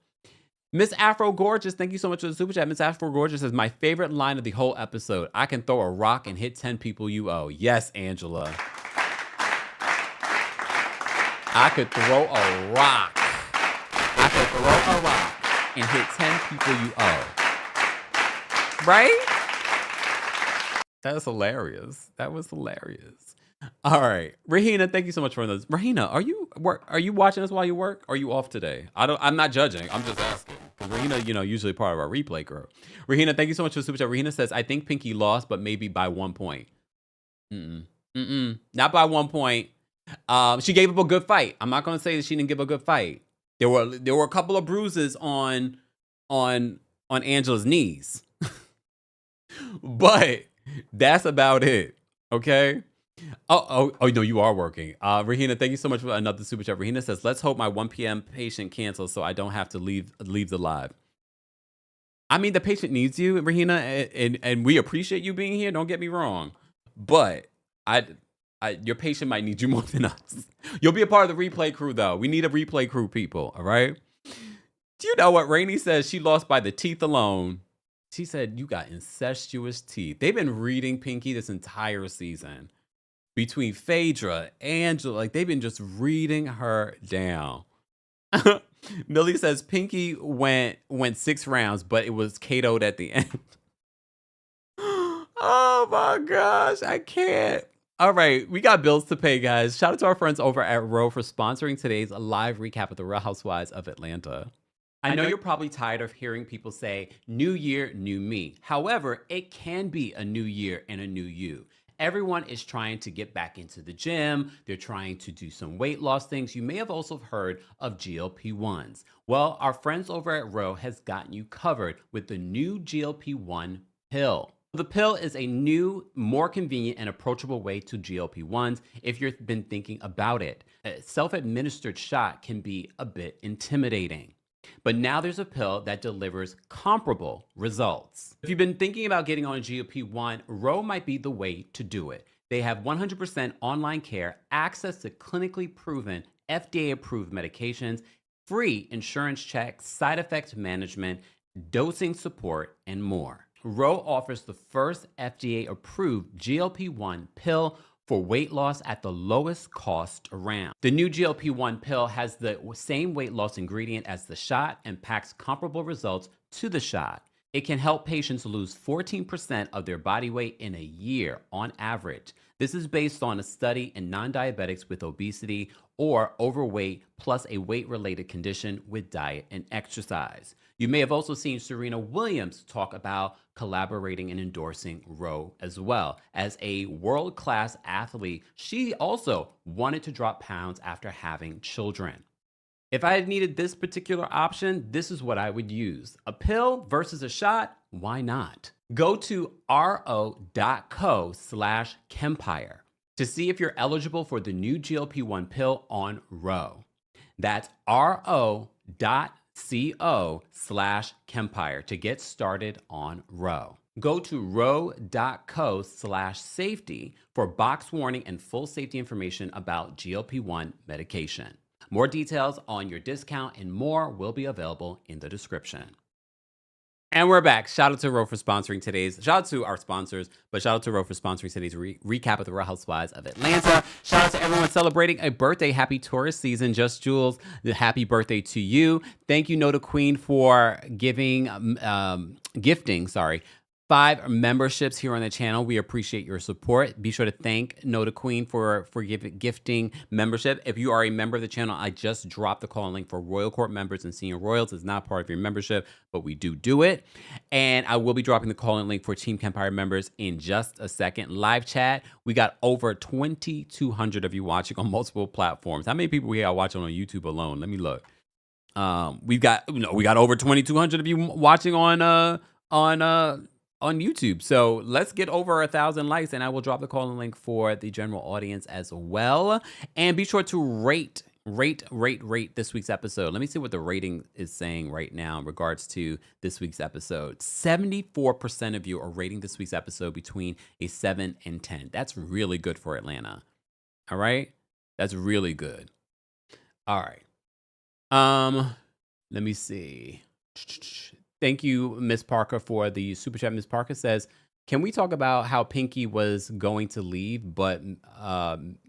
Miss Afro Gorgeous, thank you so much for the super chat. Miss Afro Gorgeous says, my favorite line of the whole episode, I can throw a rock and hit 10 people you owe. Yes, Angela. I could throw a rock. And hit 10 people you owe. Right? That's hilarious. That was hilarious. All right, Rahina, thank you so much for those. Rahina, are you watching us while you work? Or are you off today? I'm not judging. I'm just asking. Rahina, usually part of our replay crew. Rahina, thank you so much for the super chat. Rahina says, I think Pinky lost, but maybe by 1 point. Not by 1 point. She gave up a good fight. I'm not gonna say that she didn't give a good fight. There were a couple of bruises on Angela's knees, but that's about it. Okay. Oh, no, you are working. Rahina, thank you so much for another super chat. Rahina says, let's hope my 1 p.m. patient cancels so I don't have to leave the live. I mean, the patient needs you, Rahina, and we appreciate you being here. Don't get me wrong. But your patient might need you more than us. You'll be a part of the replay crew, though. We need a replay crew, people. All right. Do you know what Rainey says? She lost by the teeth alone. She said, you got incestuous teeth. They've been reading Pinky this entire season. Between Phaedra, Angela, like they've been just reading her down. Millie says Pinky went 6 rounds, but it was KO'd at the end. Oh my gosh, I can't. All right, we got bills to pay, guys. Shout out to our friends over at RHOA for sponsoring today's live recap of the Real Housewives of Atlanta. I know you're probably tired of hearing people say, new year, new me. However, it can be a new year and a new you. Everyone is trying to get back into the gym. They're trying to do some weight loss things. You may have also heard of GLP-1s. Well, our friends over at RHOA has gotten you covered with the new GLP-1 pill. The pill is a new, more convenient and approachable way to GLP-1s if you've been thinking about it. A self-administered shot can be a bit intimidating. But now there's a pill that delivers comparable results. If you've been thinking about getting on a GLP-1, RHOA might be the way to do it. They have 100% online care, access to clinically proven, FDA-approved medications, free insurance checks, side effect management, dosing support, and more. RHOA offers the first FDA-approved GLP-1 pill for weight loss at the lowest cost around. The new GLP-1 pill has the same weight loss ingredient as the shot and packs comparable results to the shot. It can help patients lose 14% of their body weight in a year on average. This is based on a study in non-diabetics with obesity or overweight plus a weight-related condition with diet and exercise. You may have also seen Serena Williams talk about collaborating and endorsing RHOA as well. As a world-class athlete, she also wanted to drop pounds after having children. If I had needed this particular option, this is what I would use. A pill versus a shot? Why not? Go to ro.co/Kempire to see if you're eligible for the new GLP-1 pill on RHOA. That's ro.co/Kempire to get started on RHOA. Go to ro.co/safety for box warning and full safety information about GLP-1 medication. More details on your discount and more will be available in the description. And we're back. Shout out to RHOA for sponsoring today's, shout out to our sponsors, but shout out to RHOA for sponsoring today's recap of the Real Housewives of Atlanta. Shout out to everyone celebrating a birthday. Happy tourist season. Just Jules, happy birthday to you. Thank you, Noda Queen, for gifting 5 memberships here on the channel. We appreciate your support. Be sure to thank Noda Queen for gifting membership. If you are a member of the channel, I just dropped the call link for Royal Court members and Senior Royals. It's not part of your membership, but we do it. And I will be dropping the call link for Team Kempire members in just a second. Live chat. We got over 2,200 of you watching on multiple platforms. How many people we are watching on YouTube alone? Let me look. We got over 2,200 of you watching on YouTube. So let's get over 1,000 likes and I will drop the call link for the general audience as well. And be sure to rate this week's episode. Let me see what the rating is saying right now in regards to this week's episode. 74% of you are rating this week's episode between a 7 and 10. That's really good for Atlanta. All right. That's really good. All right. Let me see. Thank you, Miss Parker, for the super chat. Miss Parker says, can we talk about how Pinky was going to leave, but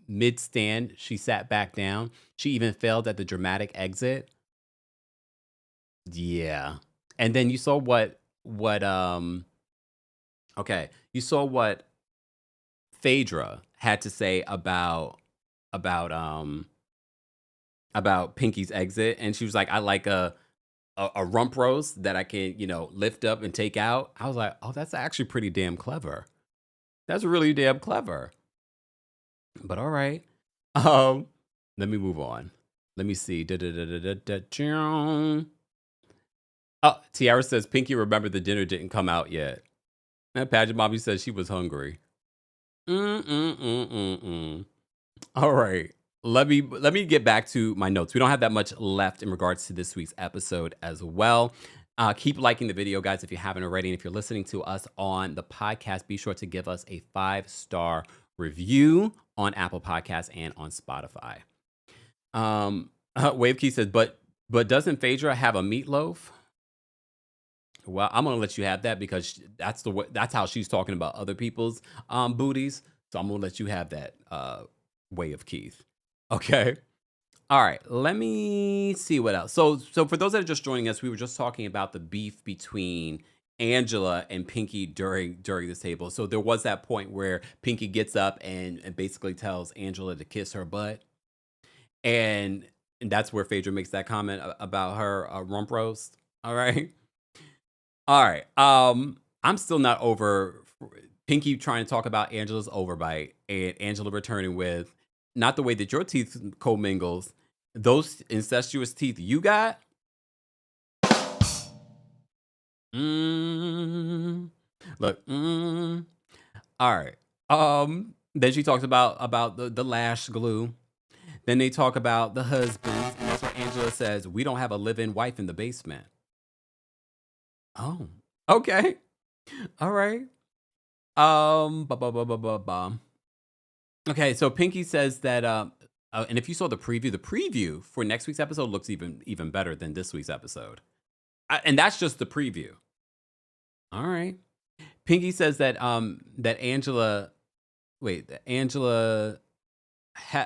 mid-stand, she sat back down. She even failed at the dramatic exit. Yeah. And then you saw you saw what Phaedra had to say about Pinky's exit. And she was like, I like a rump roast that I can, lift up and take out. I was like, oh, that's actually pretty damn clever. That's really damn clever. But all right. Let me move on. Let me see. Oh, Tiara says, Pinky remembered the dinner didn't come out yet. And Pageant Mommy says she was hungry. All right. Let me get back to my notes. We don't have that much left in regards to this week's episode as well. Keep liking the video, guys, if you haven't already. And if you're listening to us on the podcast, be sure to give us a 5-star review on Apple Podcasts and on Spotify. Wave Key says, but doesn't Phaedra have a meatloaf? Well, I'm gonna let you have that because that's how she's talking about other people's booties. So I'm gonna let you have that, Wave Keith. Okay. All right. Let me see what else. So for those that are just joining us, we were just talking about the beef between Angela and Pinky during this table. So there was that point where Pinky gets up and basically tells Angela to kiss her butt. And that's where Phaedra makes that comment about her rump roast. All right. All right. I'm still not over Pinky trying to talk about Angela's overbite and Angela returning with, not the way that your teeth commingles, those incestuous teeth you got. Look. All right. Then she talks about the lash glue. Then they talk about the husbands, and that's where Angela says, we don't have a live-in wife in the basement. Oh, okay. All right. Okay, so Pinky says that, and if you saw the preview for next week's episode looks even better than this week's episode. And that's just the preview. All right. Pinky says that that Angela. Wait, that Angela.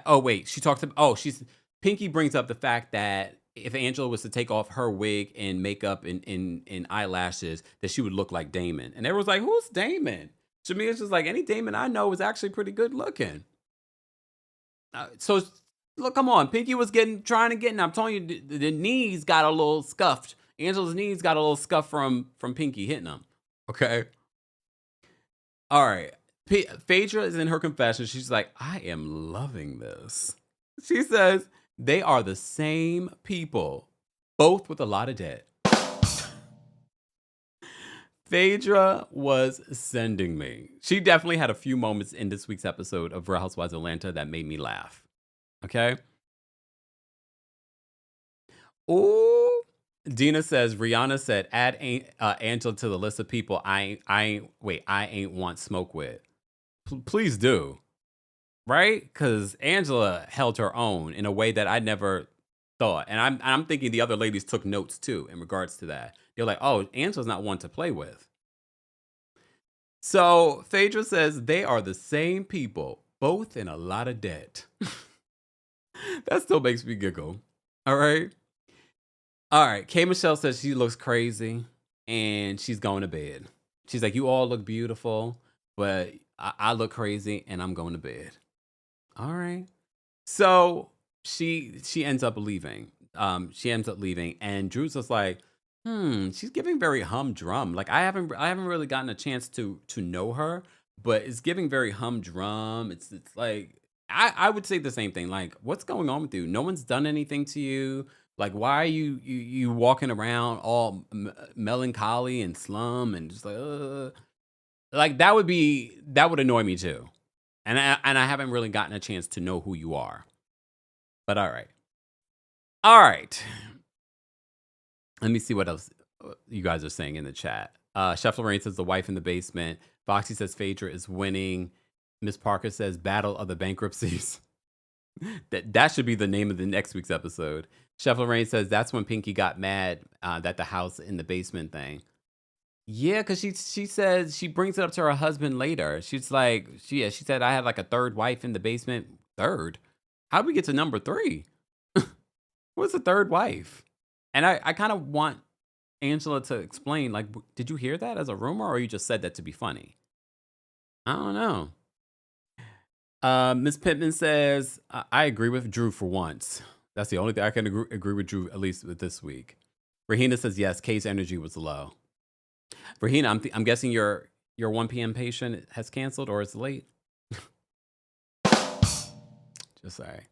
Oh wait, she talks about. Oh, she's Pinky brings up the fact that if Angela was to take off her wig and makeup and eyelashes, that she would look like Damon. And everyone's like, "Who's Damon?" Jamia's just like, "Any Damon I know is actually pretty good looking." So look, come on, Pinky was trying to get, and I'm telling you, the knees got a little scuffed. Angela's knees got a little scuff from Pinky hitting them. Okay. All right. Phaedra is in her confession. She's like, I am loving this. She says they are the same people, both with a lot of debt. Phaedra was sending me. She definitely had a few moments in this week's episode of Real Housewives of Atlanta that made me laugh. Okay. Oh, Dina says Rihanna said add Angela to the list of people I ain't want smoke with. Please do, right? Because Angela held her own in a way that I never thought, and I'm thinking the other ladies took notes too in regards to that. They're like, oh, Angela's not one to play with. So Phaedra says they are the same people, both in a lot of debt. That still makes me giggle. All right. All right. K. Michelle says she looks crazy and she's going to bed. She's like, you all look beautiful, but I look crazy and I'm going to bed. All right. So she ends up leaving. She ends up leaving, and Drew's just like, she's giving very humdrum. Like I haven't really gotten a chance to know her, but it's giving very humdrum. It's like I would say the same thing. Like, what's going on with you? No one's done anything to you. Like, why are you walking around all melancholy and slum and just like that would annoy me too. And I haven't really gotten a chance to know who you are. But all right. All right. Let me see what else you guys are saying in the chat. Chef Lorraine says the wife in the basement. Foxy says Phaedra is winning. Miss Parker says battle of the bankruptcies. that should be the name of the next week's episode. Chef Lorraine says that's when Pinky got mad that the house in the basement thing. Yeah, because she says she brings it up to her husband later. She's like, she said I had like a third wife in the basement. Third? How do we get to number 3? What's the third wife? And I kind of want Angela to explain, like, did you hear that as a rumor or you just said that to be funny? I don't know. Miss Pittman says, I agree with Drew for once. That's the only thing I can agree with Drew, at least with this week. Rahina says, yes, Kay's energy was low. Rahina, I'm guessing your 1 p.m. patient has canceled or is late. Just sorry.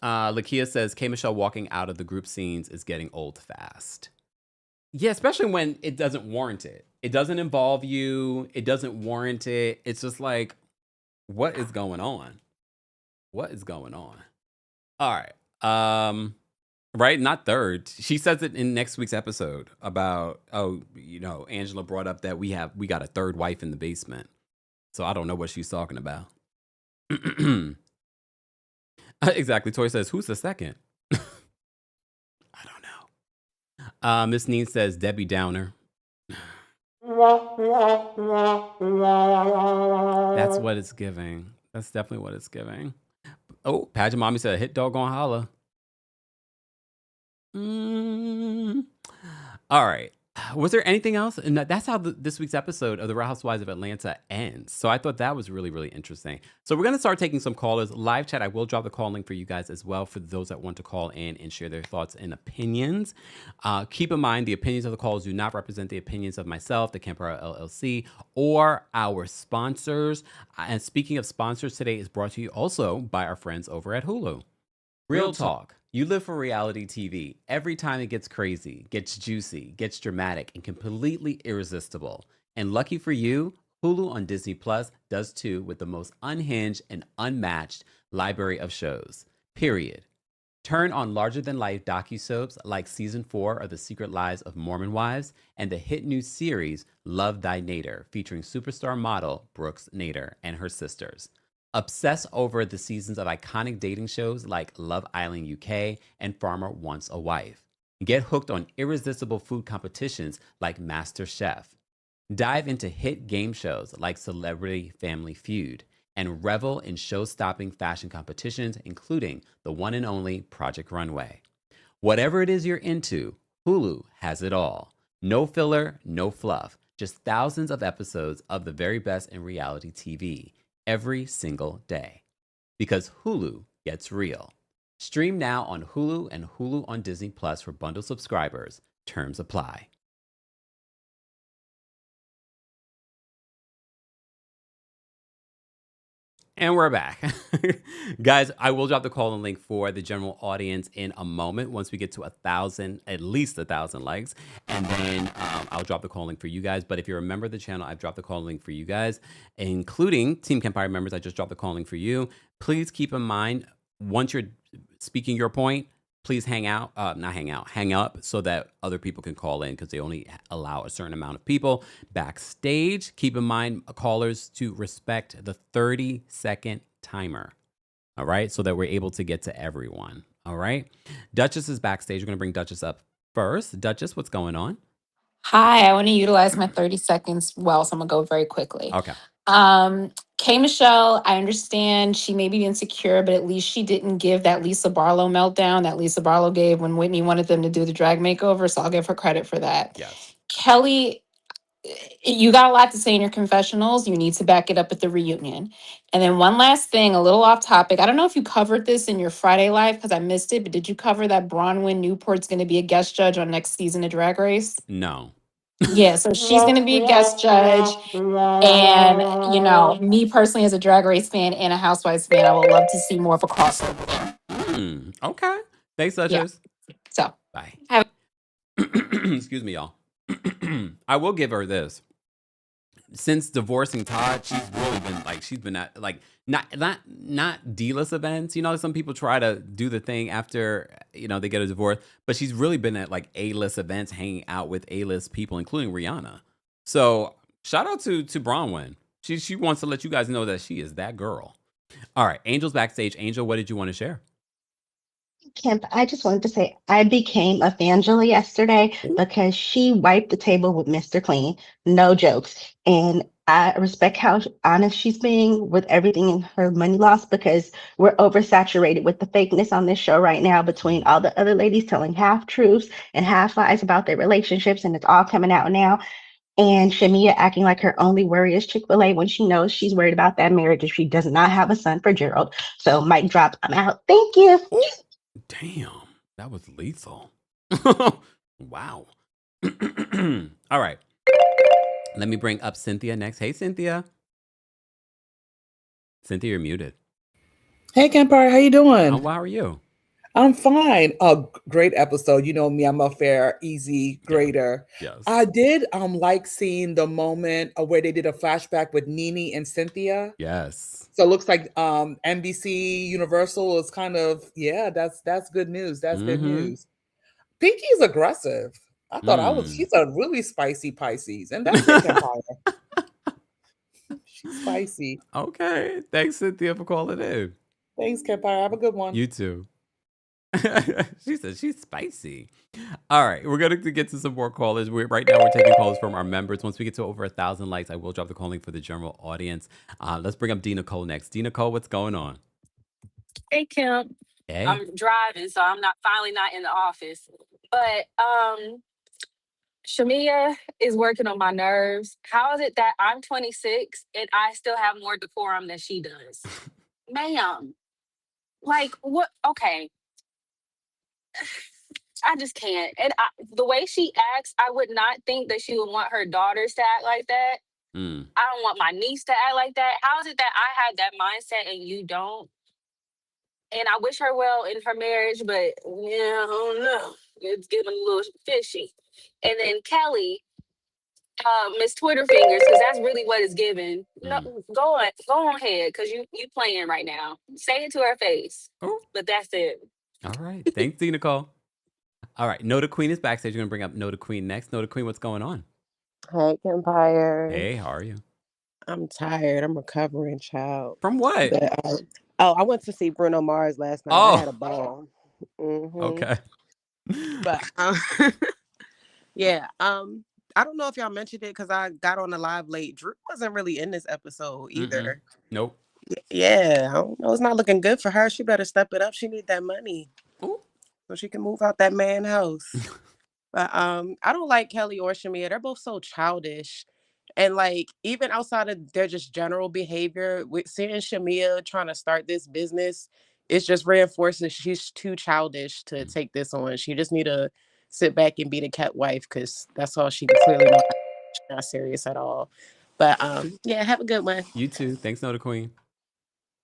Lakia says, K. Michelle walking out of the group scenes is getting old fast. Yeah, especially when it doesn't warrant it. It doesn't involve you. It doesn't warrant it. It's just like, what is going on? What is going on? All right. Right? Not third. She says it in next week's episode about, Angela brought up that we got a third wife in the basement. So I don't know what she's talking about. Exactly. Toy says, who's the second? I don't know. Miss Neen says, Debbie Downer. That's what it's giving. That's definitely what it's giving. Oh, Pageant Mommy said, hit dog on holla. All right. Was there anything else? And that's how this week's episode of The Real Housewives of Atlanta ends. So I thought that was really, really interesting. So we're going to start taking some callers. Live chat, I will drop the call link for you guys as well for those that want to call in and share their thoughts and opinions. Keep in mind, the opinions of the calls do not represent the opinions of myself, TheKempire LLC, or our sponsors. And speaking of sponsors, today is brought to you also by our friends over at Hulu. Real talk. You live for reality TV. Every time it gets crazy, gets juicy, gets dramatic, and completely irresistible. And lucky for you, Hulu on Disney Plus does too, with the most unhinged and unmatched library of shows. Period. Turn on larger-than-life docusoaps like Season 4 of The Secret Lives of Mormon Wives and the hit new series Love Thy Nader, featuring superstar model Brooks Nader and her sisters. Obsess over the seasons of iconic dating shows like Love Island UK and Farmer Wants a Wife. Get hooked on irresistible food competitions like MasterChef. Dive into hit game shows like Celebrity Family Feud and revel in show-stopping fashion competitions, including the one and only Project Runway. Whatever it is you're into, Hulu has it all. No filler, no fluff, just thousands of episodes of the very best in reality TV every single day. Because Hulu gets real. Stream now on Hulu and Hulu on Disney Plus for bundle subscribers. Terms apply. And we're back. Guys, I will drop the call and link for the general audience in a moment once we get to 1,000, at least 1,000 likes. And then I'll drop the call link for you guys. But if you're a member of the channel, I've dropped the call link for you guys, including Team Kempire members. I just dropped the call link for you. Please keep in mind, once you're speaking your point, please hang up so that other people can call in because they only allow a certain amount of people backstage. Keep in mind, callers, to respect the 30-second timer. All right, so that we're able to get to everyone. All right, Duchess is backstage. We're gonna bring Duchess up first. Duchess, what's going on? Hi, I want to utilize my 30 seconds well, so I'm gonna go very quickly. Okay. K Michelle, I understand she may be insecure, but at least she didn't give that Lisa Barlow meltdown that Lisa Barlow gave when Whitney wanted them to do the drag makeover. So I'll give her credit for that. Yes. Kelly, you got a lot to say in your confessionals. You need to back it up at the reunion. And then one last thing, a little off topic. I don't know if you covered this in your Friday live because I missed it, but did you cover that Bronwyn Newport's going to be a guest judge on next season of Drag Race? No. Yeah, so she's going to be a guest judge. And, you know, me personally as a Drag Race fan and a Housewives fan, I would love to see more of a crossover there. Okay. Thanks, Duchess. Yeah. So, bye. Excuse me, y'all. I will give her this. Since divorcing Todd, she's really been like, she's been at like not D-list events. You know, some people try to do the thing after, you know, they get a divorce, but she's really been at like A-list events, hanging out with A-list people, including Rihanna. So shout out to Bronwyn. She wants to let you guys know that she is that girl. All right, Angel's backstage. Angel, what did you want to share? Kemp, I just wanted to say I became a fangirl yesterday because she wiped the table with Mr. Clean. No jokes. And I respect how honest she's being with everything in her money loss because we're oversaturated with the fakeness on this show right now between all the other ladies telling half truths and half lies about their relationships, and it's all coming out now. And Shamia acting like her only worry is Chick-fil-A when she knows she's worried about that marriage if she does not have a son for Gerald. So mic drop, I'm out. Thank you. Damn, that was lethal. Wow. All right. Let me bring up Cynthia next. Hey, Cynthia. Cynthia, you're muted. Hey, Kempire, how you doing? How are you? I'm fine. Great episode. You know me, I'm a fair, easy grader. Yes. I did like seeing the moment where they did a flashback with Nene and Cynthia. Yes. So it looks like NBC Universal is kind of, yeah, that's good news. That's good news. Pinky is aggressive. I thought she's a really spicy Pisces, and that's it, Kempire. She's spicy. Okay. Thanks, Cynthia, for calling in. Thanks, Kempire. Have a good one. You too. She said she's spicy. All right, we're going to get to some more callers. Right now, we're taking calls from our members. Once we get to over 1,000 likes, I will drop the calling for the general audience. Let's bring up D. Nicole next. D. Nicole, what's going on? Hey, Kim. Hey. I'm driving, so I'm finally not in the office. But Shamia is working on my nerves. How is it that I'm 26 and I still have more decorum than she does? Ma'am. Like, what? Okay. I just can't. And the way she acts, I would not think that she would want her daughters to act like that. I don't want my niece to act like that. How is it that I have that mindset and you don't? And I wish her well in her marriage, but yeah, I don't know. It's getting a little fishy. And then Kelly, Miss Twitter fingers, because that's really what it's giving. No, go on ahead, because you playing right now. Say it to her face. But that's it. All right. Thanks, D. Nicole. All right. Noda Queen is backstage. You're going to bring up Noda Queen next. Noda Queen, what's going on? Hey, Kempire. Hey, how are you? I'm tired. I'm recovering, child. From what? But, I went to see Bruno Mars last night. I had a ball. Okay. But yeah, I don't know if y'all mentioned it because I got on the live late. Drew wasn't really in this episode either. Nope. Yeah, I don't know. It's not looking good for her. She better step it up. She need that money. Ooh. So she can move out that man house. But I don't like Kelly or Shamia. They're both so childish. And like even outside of their just general behavior, with seeing Shamia trying to start this business, it just reinforces she's too childish to take this on. She just need to sit back and be the cat wife because that's all she clearly knows. She's not serious at all. But yeah, have a good one. You too. Thanks, Noda Queen.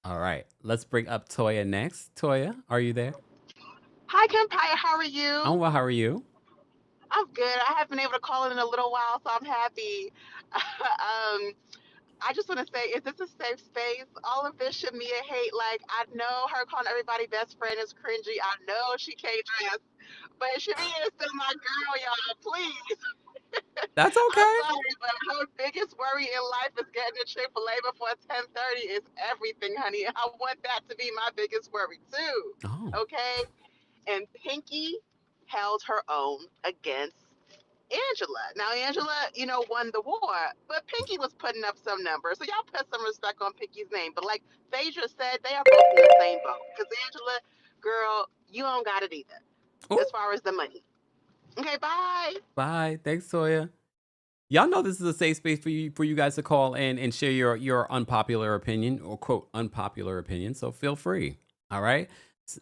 All right. Let's bring up Toya next. Toya, are you there? Hi, Kempire. How are you? Oh, well, how are you? I'm good. I haven't been able to call in a little while, so I'm happy. I just want to say, is this a safe space? All of this Shamia hate, like, I know her calling everybody best friend is cringy. I know she can't dress, but Shamia is still my girl, y'all. Please. That's I'm okay. sorry, but her biggest worry in life is getting to Chick-fil-A before 10:30 is everything, honey. I want that to be my biggest worry, too. Oh. Okay? And Pinky held her own against Angela. Now Angela, won the war, but Pinky was putting up some numbers. So y'all put some respect on Pinky's name. But like Phaedra said, they are both in the same boat. Because Angela, girl, you don't got it either. Ooh. As far as the money. Okay, bye. Bye. Thanks, Toya. Y'all know this is a safe space for you guys to call in and share your unpopular opinion or quote unpopular opinion. So feel free. All right.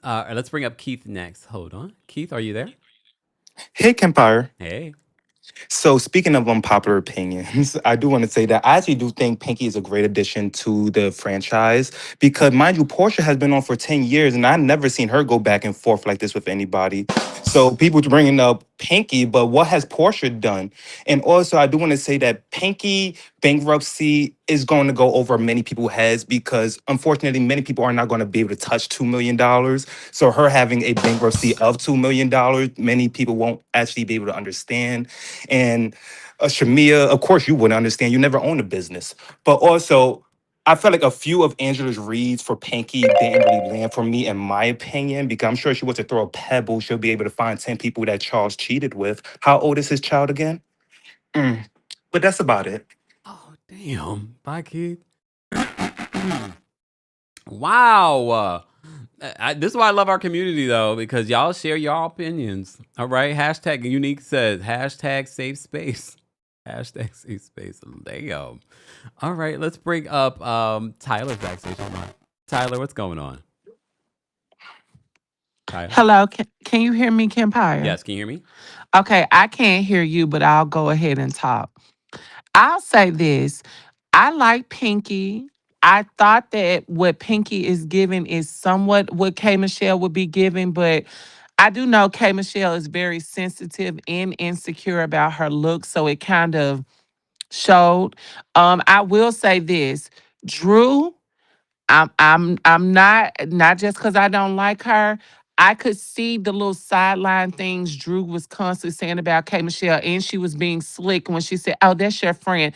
Let's bring up Keith next. Hold on. Keith, are you there? Hey, Kempire. Hey. So speaking of unpopular opinions, I do want to say that I actually do think Pinky is a great addition to the franchise because, mind you, Portia has been on for 10 years and I've never seen her go back and forth like this with anybody. So people bringing up Pinky, but what has Portia done? And also, I do want to say that Pinky bankruptcy is going to go over many people's heads because, unfortunately, many people are not going to be able to touch $2 million. So her having a bankruptcy of $2 million, many people won't actually be able to understand. And Shamia, of course, you wouldn't understand. You never owned a business. But also, I felt like a few of Angela's reads for Pinky didn't really land for me, in my opinion, because I'm sure if she was to throw a pebble, she'll be able to find 10 people that Charles cheated with. How old is his child again? But that's about it. Oh, damn. Bye, Keith. Wow. This is why I love our community, though, because y'all share your opinions. All right. Hashtag Unique says, hashtag safe space. Hashtag safe space. Damn. All right. Let's bring up Tyler's backstage. Tyler, what's going on? Tyler? Hello, can you hear me, Kempire? Yes, can you hear me? Okay, I can't hear you, but I'll go ahead and talk. I'll say this. I like Pinky. I thought that what Pinky is giving is somewhat what K Michelle would be giving, but I do know K Michelle is very sensitive and insecure about her looks, so it kind of showed. I will say this. Drew, I'm not just because I don't like her. I could see the little sideline things Drew was constantly saying about K Michelle, and she was being slick when she said, "Oh, that's your friend."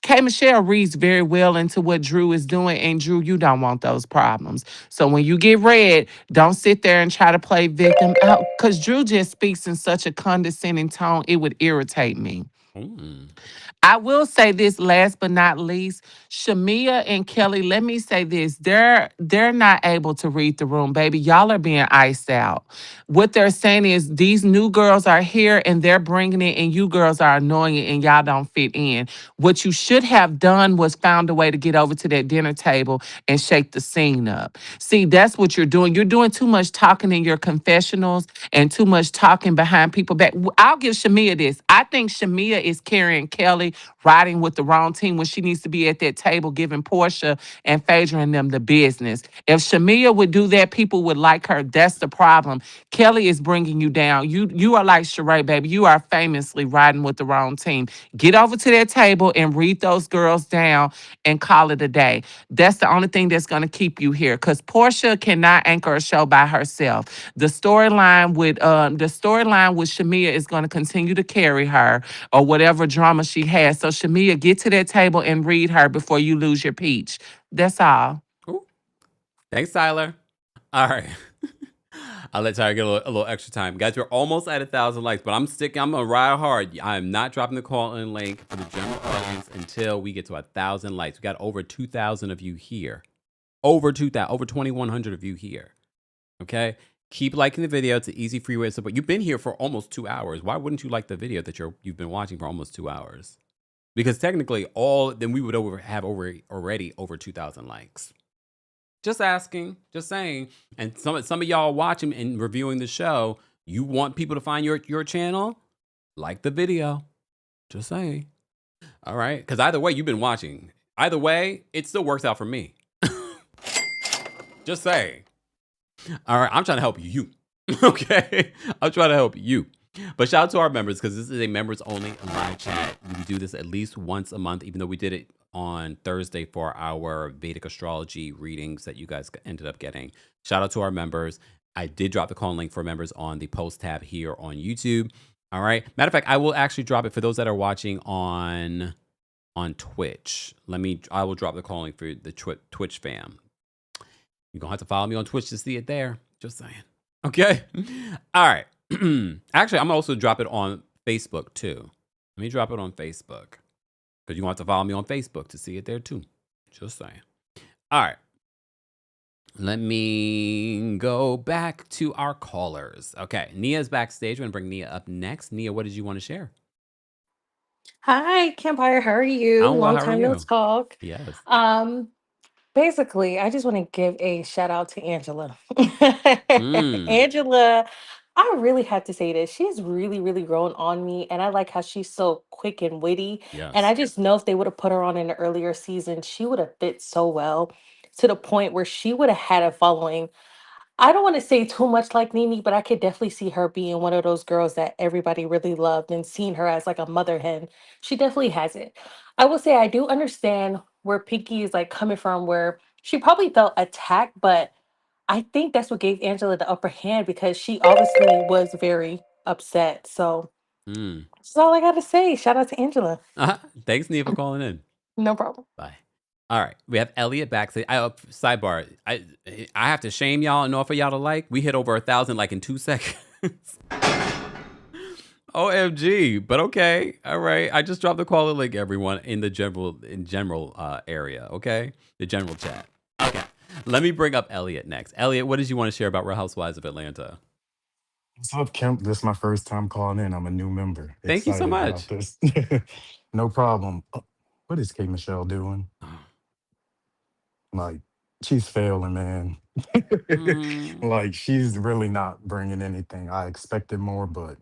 K Michelle reads very well into what Drew is doing, and Drew, you don't want those problems. So when you get red, don't sit there and try to play victim, because Drew just speaks in such a condescending tone. It would irritate me. I will say this last but not least, Shamia and Kelly, let me say this. They're not able to read the room, baby. Y'all are being iced out. What they're saying is these new girls are here and they're bringing it and you girls are annoying it and y'all don't fit in. What you should have done was found a way to get over to that dinner table and shake the scene up. See, that's what you're doing. You're doing too much talking in your confessionals and too much talking behind people back. I'll give Shamia this. I think Shamia is carrying Kelly riding with the wrong team when she needs to be at that table giving Portia and Phaedra and them the business. If Shamia would do that, people would like her. That's the problem. Kelly is bringing you down. You are like Sheree, baby. You are famously riding with the wrong team. Get over to that table and read those girls down and call it a day. That's the only thing that's going to keep you here because Portia cannot anchor a show by herself. The storyline with Shamia is going to continue to carry her or whatever drama she has. So Shamia, get to that table and read her before you lose your peach. That's all. Ooh. Thanks, Tyler. All right. I'll let Tyra get a little extra time. Guys, we're almost at 1,000 likes, but I'm going to ride hard. I am not dropping the call-in link for the general audience until we get to 1,000 likes. We got over 2,000 of you here. Over 2,000, over 2,100 of you here. Okay? Keep liking the video. It's an easy, free way to support. You've been here for almost 2 hours. Why wouldn't you like the video that you've been watching for almost 2 hours? Because technically, then we would have already over 2,000 likes. Just asking, just saying. And some of y'all watching and reviewing the show, you want people to find your channel? Like the video. Just saying. All right? Because either way, you've been watching. Either way, it still works out for me. Just saying. All right, I'm trying to help you. Okay? I'm trying to help you. But shout out to our members, because this is a members only live chat. We do this at least once a month, even though we did it on Thursday for our Vedic astrology readings that you guys ended up getting. Shout out to our members. I did drop the call link for members on the post tab here on YouTube. All right. Matter of fact, I will actually drop it for those that are watching on Twitch. I will drop the call link for the Twitch fam. You're going to have to follow me on Twitch to see it there. Just saying. Okay. All right. Actually, I'm going to also drop it on Facebook too. Let me drop it on Facebook. Because you're going to have to follow me on Facebook to see it there too. Just saying. All right. Let me go back to our callers. Okay. Nia's backstage. We're going to bring Nia up next. Nia, what did you want to share? Hi, Kempire. How are you? I'm well. Long How are time no you? talk. Yes. Basically, I just want to give a shout out to Angela. Mm, Angela, I really have to say this. She's really, really grown on me, and I like how she's so quick and witty. And yes. I just know if they would have put her on in an earlier season, she would have fit so well to the point where she would have had a following. I don't want to say too much like Nene, but I could definitely see her being one of those girls that everybody really loved and seeing her as like a mother hen. She definitely has it. I will say I do understand where Pinky is like coming from, where she probably felt attacked, but I think that's what gave Angela the upper hand because she obviously was very upset. So Mm. that's all I got to say. Shout out to Angela. Thanks, Nia, for calling in. No problem. Bye. All right, we have Elliot backstage. Sidebar. I have to shame y'all and offer y'all to like. We hit over 1,000 like in 2 seconds. OMG. But okay, all right. I just dropped the call link, everyone, in the general area. Okay, the general chat. Okay, let me bring up Elliot next. Elliot, what did you want to share about Real Housewives of Atlanta? What's up, Kemp? This is my first time calling in. I'm a new member. Thank you so Excited about much. this. No problem. What is K Michelle doing? Like, she's failing, man. Like, she's really not bringing anything. I expected more, but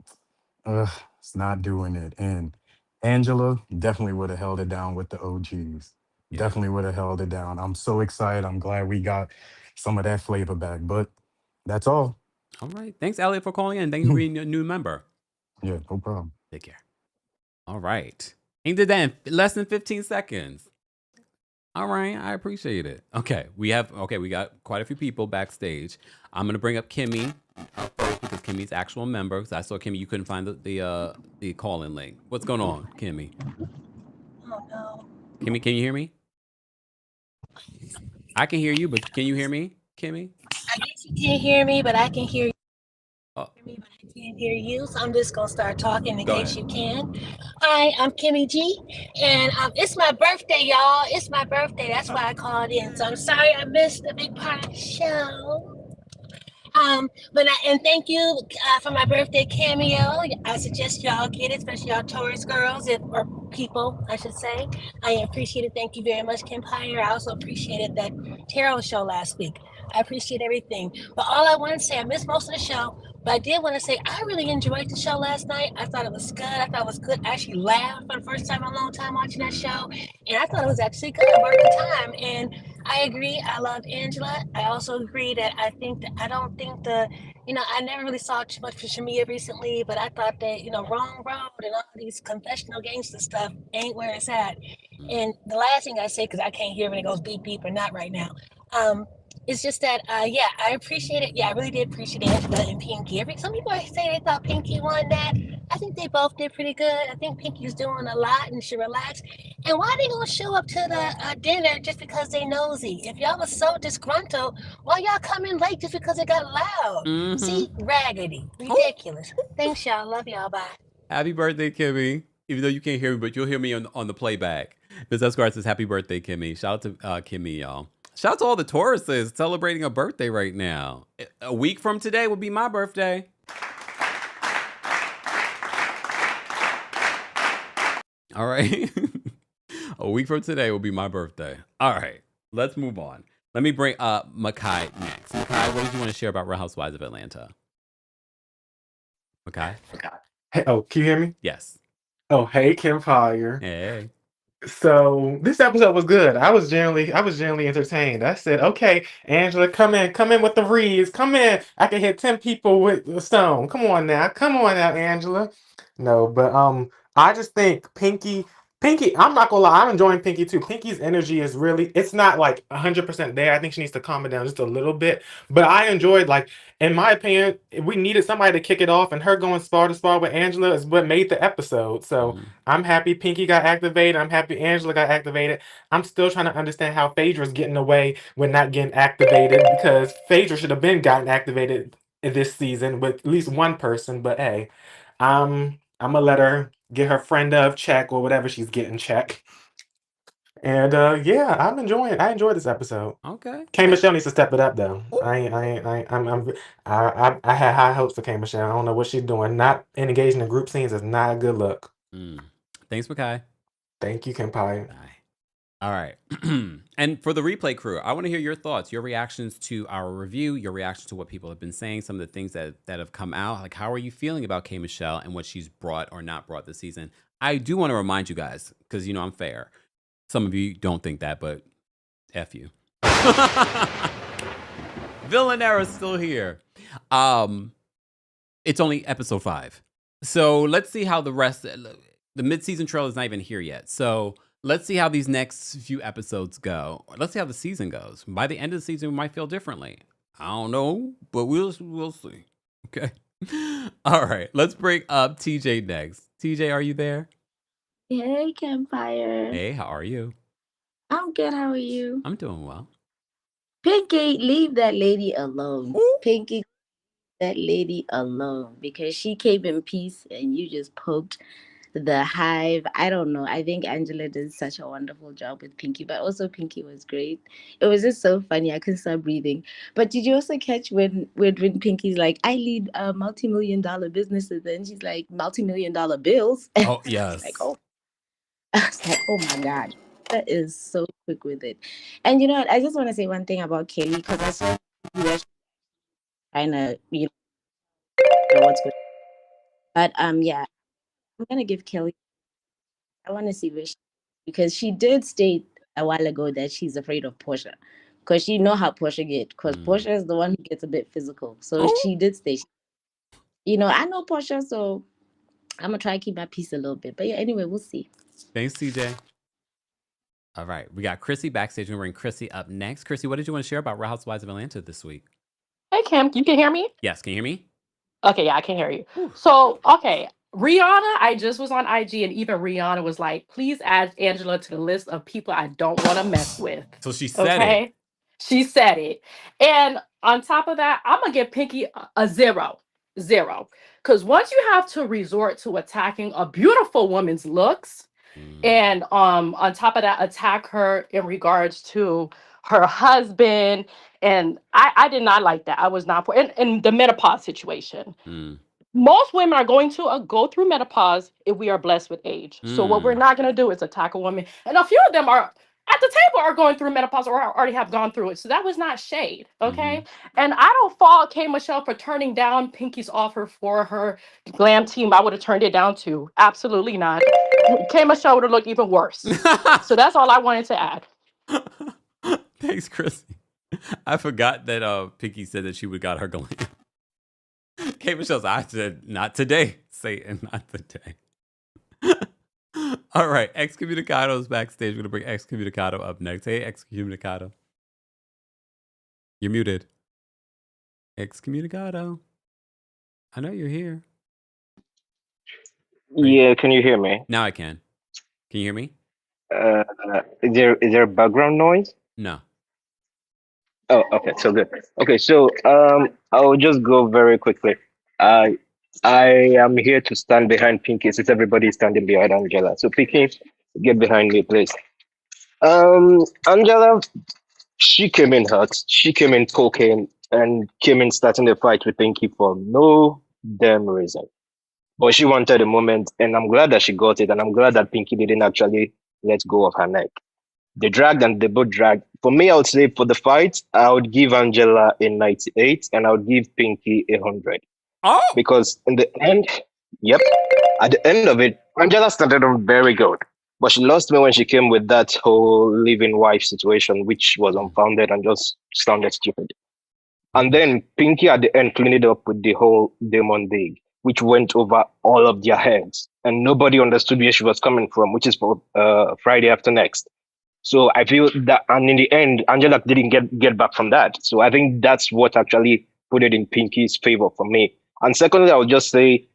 it's not doing it. And Angela definitely would have held it down with the OGs. Yeah. Definitely would have held it down. I'm so excited. I'm glad we got some of that flavor back. But that's all. All right. Thanks, Elliot, for calling in. Thank you for being a new member. Yeah, no problem. Take care. All right. He did that in less than 15 seconds. All right. I appreciate it. Okay. We got quite a few people backstage. I'm going to bring up Kimmy first because Kimmy's actual member. Because I saw Kimmy, you couldn't find the call-in link. What's going on, Kimmy? Oh, no. Kimmy, can you hear me? I can hear you, but can you hear me, Kimmy? I guess you can't hear me, but I can hear you. Oh. But I can't hear you, so I'm just gonna start talking in Go case ahead. you can. Hi, I'm Kimmy G, and it's my birthday, y'all. It's my birthday. That's why I called in. So I'm sorry I missed the big part of the show. And thank you for my birthday cameo. I suggest y'all get it, especially y'all Taurus girls or people, I should say. I appreciate it. Thank you very much, Kempire. I also appreciated that tarot show last week. I appreciate everything. But all I want to say, I missed most of the show, but I did want to say I really enjoyed the show last night. I thought it was good. I thought it was good. I actually laughed for the first time in a long time watching that show, and I thought it was actually good. Worth the time. And I agree. I love Angela. I also agree that I don't think I never really saw too much for Shamia recently, but I thought that, Wrong Road and all these confessional gangster stuff ain't where it's at. And the last thing I say, because I can't hear when it goes beep beep or not right now. It's just that, yeah, I appreciate it. Yeah, I really did appreciate Angela and Pinky. Some people say they thought Pinky won that. I think they both did pretty good. I think Pinky's doing a lot and should relax. And why they gonna show up to the dinner just because they nosy? If y'all was so disgruntled, why y'all come in late just because it got loud? See, raggedy, ridiculous. Thanks, y'all. Love y'all. Bye. Happy birthday, Kimmy. Even though you can't hear me, but you'll hear me on the playback. Ms. Esquire says, happy birthday, Kimmy. Shout out to Kimmy, y'all. Shout out to all the Tauruses celebrating a birthday right now. A week from today will be my birthday. All right. A week from today will be my birthday. All right. Let's move on. Let me bring up Makai next. Makai, what did you want to share about Real Housewives of Atlanta? Makai? Hey, oh, can you hear me? Yes. Oh, hey, Kempire. Hey. So this episode was good. I was generally entertained. I said, okay, Angela, come in with the reeds. Come in. I can hit 10 people with a stone. Come on now, Angela. No, but I just think Pinky, I'm not gonna lie, I'm enjoying Pinky too. Pinky's energy is really, it's not like 100% there. I think she needs to calm it down just a little bit. But I enjoyed, like, in my opinion, we needed somebody to kick it off, and her going spar to spar with Angela is what made the episode. So I'm happy Pinky got activated. I'm happy Angela got activated. I'm still trying to understand how Phaedra's getting away with not getting activated, because Phaedra should have been gotten activated in this season with at least one person. But hey, I'm gonna let her get her friend of check or whatever she's getting check. And yeah, I enjoyed this episode. Okay. K Michelle needs to step it up though. I had high hopes for K Michelle. I don't know what she's doing. Not engaging in group scenes is not a good look. Thanks, Makai. Thank you, Kempire. Bye. All right. And for the replay crew, I want to hear your thoughts, your reactions to our review, your reactions to what people have been saying, some of the things that have come out. Like, how are you feeling about K Michelle and what she's brought or not brought this season? I do want to remind you guys, because, I'm fair. Some of you don't think that, but F you. Villanera's still here. It's only episode 5. So let's see how the rest, the mid-season trailer is not even here yet. So let's see how these next few episodes go. Let's see how the season goes. By the end of the season, we might feel differently. I don't know, but we'll see. Okay. All right. Let's bring up TJ next. TJ, are you there? Hey, Kempire. Hey, how are you? I'm good. How are you? I'm doing well. Pinky, leave that lady alone. Ooh. Pinky, that lady alone, because she came in peace and you just poked the hive. I don't know. I think Angela did such a wonderful job with Pinky, but also Pinky was great. It was just so funny. I couldn't stop breathing. But did you also catch when Pinky's like, I lead multi-million-dollar businesses, and she's like, multi-million-dollar bills? Oh, yes. I was like, oh my God. That is so quick with it. And you know what? I just want to say one thing about Kelly, because I saw kind of, what's good. But yeah, I'm gonna give Kelly. I want to see because she did state a while ago that she's afraid of Portia, because she know how Portia get. Because Portia is the one who gets a bit physical. So she did state, I know Portia, so I'm gonna try to keep my peace a little bit. But yeah, anyway, we'll see. Thanks, TJ. All right, we got Chrissy backstage. We're going to bring Chrissy up next. Chrissy, what did you want to share about Real Housewives of Atlanta this week? Hey, Kim, you can hear me? Yes, can you hear me? Okay, yeah, I can hear you. So, okay, Rihanna, I just was on IG, and even Rihanna was like, please add Angela to the list of people I don't want to mess with. So she said it. She said it. And on top of that, I'm going to give Pinky a 0. Because once you have to resort to attacking a beautiful woman's looks, and on top of that, attack her in regards to her husband. And I did not like that. I was not for in the menopause situation. Most women are going to go through menopause if we are blessed with age. So what we're not going to do is attack a woman. And a few of them are at the table are going through menopause or already have gone through it. So that was not shade. Okay. And I don't fault K Michelle for turning down Pinky's offer for her glam team. I would have turned it down too. Absolutely not. K Michelle would have looked even worse. So that's all I wanted to add. Thanks, Chrissy. I forgot that Pinky said that she would got her glam. K Michelle's, I said, not today. Satan, not today. All right, Excommunicado's backstage. We're going to bring Excommunicado up next. Hey, Excommunicado. You're muted. Excommunicado. I know you're here. Yeah, can you hear me? Now I can. Can you hear me? Is there background noise? No. Oh, okay, so good. Okay, so I'll just go very quickly. I I am here to stand behind Pinky since everybody is standing behind Angela. So Pinky, get behind me, please. Angela, she came in hot. She came in cocaine and came in starting a fight with Pinky for no damn reason. But she wanted a moment, and I'm glad that she got it, and I'm glad that Pinky didn't actually let go of her neck. They dragged and they both dragged. For me, I would say for the fight, I would give Angela a 98 and I would give Pinky 100. Oh! Because in the end, yep, at the end of it, Angela started off very good. But she lost me when she came with that whole living wife situation, which was unfounded and just sounded stupid. And then Pinky at the end cleaned it up with the whole Demon Dig, which went over all of their heads. And nobody understood where she was coming from, which is for Friday after next. So I feel that, and in the end, Angela didn't get back from that. So I think that's what actually put it in Pinky's favor for me. And secondly, I would just say,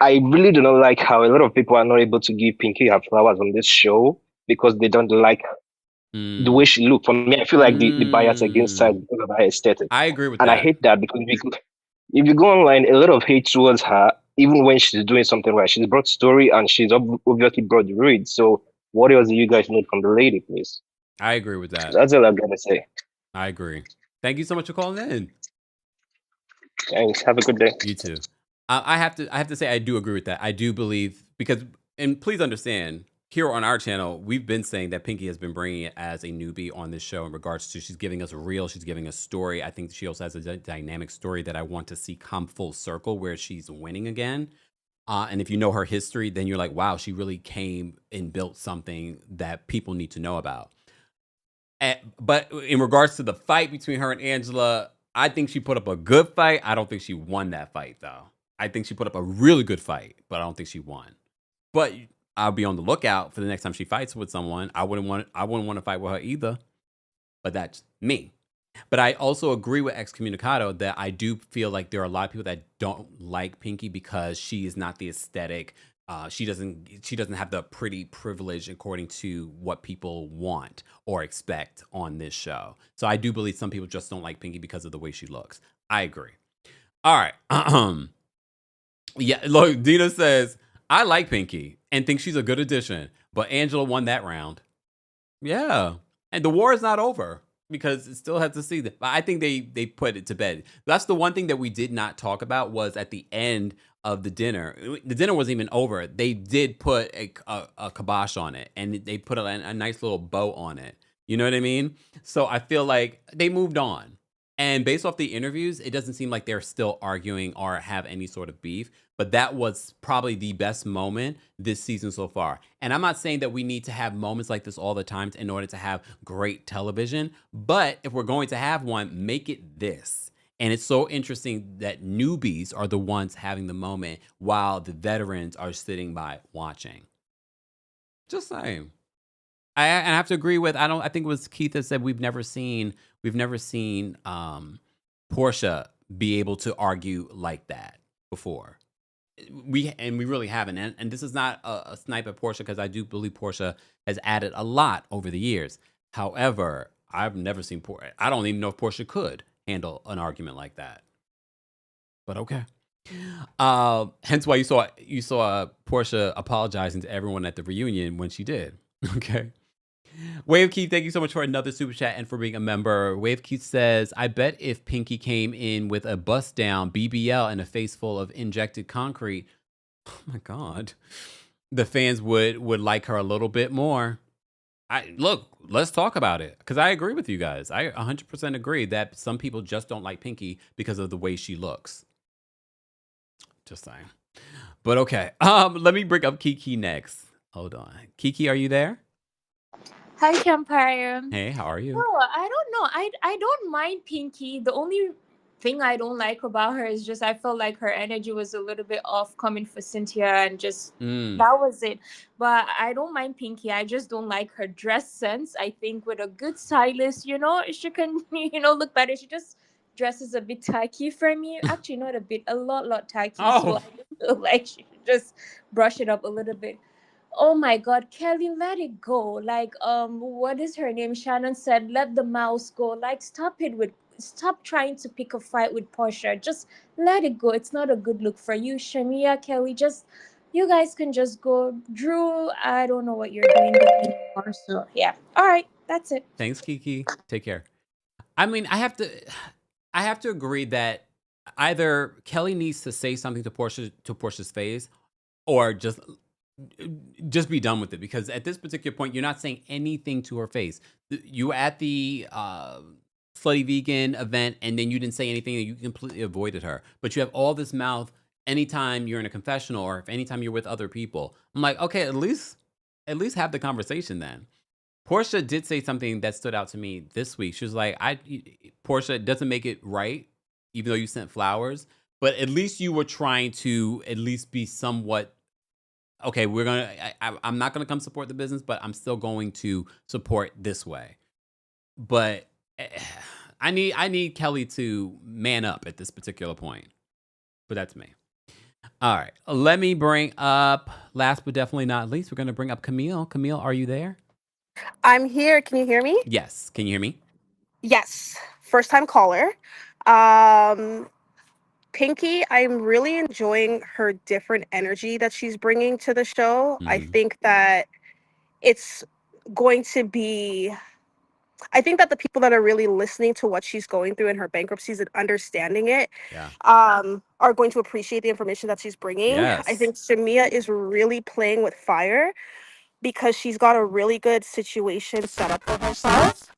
I really do not like how a lot of people are not able to give Pinky her flowers on this show because they don't like the way she looked. For me, I feel like the bias against her because of her aesthetic. I agree with and that. I hate that because if you go online, a lot of hate towards her, even when she's doing something right. She's brought story and she's obviously brought the read. So what else do you guys need from the lady, please? I agree with that. That's all I'm gonna say. I agree. Thank you so much for calling in. Thanks. Have a good day. You too. I have to say I do agree with that. I do believe because, and please understand, here on our channel, we've been saying that Pinky has been bringing it as a newbie on this show in regards to she's giving us a reel, she's giving us story. I think she also has a dynamic story that I want to see come full circle where she's winning again. And if you know her history, then you're like, wow, she really came and built something that people need to know about. But in regards to the fight between her and Angela, I think she put up a good fight. I don't think she won that fight, though. I think she put up a really good fight, but I don't think she won. But I'll be on the lookout for the next time she fights with someone. I wouldn't want to fight with her either. But that's me. But I also agree with Excommunicado that I do feel like there are a lot of people that don't like Pinky because she is not the aesthetic. She doesn't have the pretty privilege according to what people want or expect on this show. So I do believe some people just don't like Pinky because of the way she looks. I agree. All right. Yeah, look, Dina says, I like Pinky and think she's a good addition, but Angela won that round. Yeah. And the war is not over because it still has to see that. I think they put it to bed. That's the one thing that we did not talk about was at the end of the dinner. The dinner wasn't even over. They did put a kibosh on it and they put a nice little bow on it. You know what I mean? So I feel like they moved on. And based off the interviews, it doesn't seem like they're still arguing or have any sort of beef. But that was probably the best moment this season so far. And I'm not saying that we need to have moments like this all the time in order to have great television. But if we're going to have one, make it this. And it's so interesting that newbies are the ones having the moment while the veterans are sitting by watching. Just saying. I have to agree with, I think it was Keith that said we've never seen Portia be able to argue like that before. We really haven't. And this is not a snipe at Portia because I do believe Portia has added a lot over the years. However, I've never seen Portia. I don't even know if Portia could handle an argument like that. But okay. Hence why you saw Portia apologizing to everyone at the reunion when she did. Okay. Wave Keith, thank you so much for another super chat and for being a member. Wave Keith says, I bet if Pinky came in with a bust down, BBL, and a face full of injected concrete, oh my God, the fans would like her a little bit more. Look, let's talk about it because I agree with you guys. I 100% agree that some people just don't like Pinky because of the way she looks. Just saying. But okay, let me bring up Kiki next. Hold on. Kiki, are you there? Hi, Kempire. Hey, how are you? No, I don't know. I don't mind Pinky. The only thing I don't like about her is just I felt like her energy was a little bit off coming for Cynthia, and just that was it. But I don't mind Pinky. I just don't like her dress sense. I think with a good stylist, she can look better. She just dresses a bit tacky for me. Actually, not a bit, a lot tacky. So Oh, I just feel like she should just brush it up a little bit. Oh my God, Kelly, let it go. Like, what is her name? Shannon said, let the mouse go. Like, stop trying to pick a fight with Portia. Just let it go. It's not a good look for you. Shamia, Kelly, just you guys can just go. Drew, I don't know what you're doing there anymore. So yeah. All right, that's it. thanks, Kiki. Take care. I mean, I have to agree that either Kelly needs to say something to Portia's face, or just be done with it, because at this particular point you're not saying anything to her face. You were at the slutty vegan event, and then you didn't say anything, and you completely avoided her, but you have all this mouth anytime you're in a confessional, or if anytime you're with other people. I'm like, okay, at least have the conversation then. Portia did say something that stood out to me this week. She was like, Portia, doesn't make it right, even though you sent flowers, but at least you were trying to at least be somewhat, okay, I'm not gonna come support the business, but I'm still going to support this way. But I need Kelly to man up at this particular point. But that's me. All right, let me bring up, last but definitely not least, we're gonna bring up Camille. Camille, are you there? I'm here. Can you hear me? Yes. Can you hear me? Yes. First time caller. Um, Pinky, I'm really enjoying her different energy that she's bringing to the show. I think that it's going to be, I think that the people that are really listening to what she's going through in her bankruptcies and understanding it, Yeah. are going to appreciate the information that she's bringing. I Yes. think Shamia is really playing with fire because she's got a really good situation set up for herself.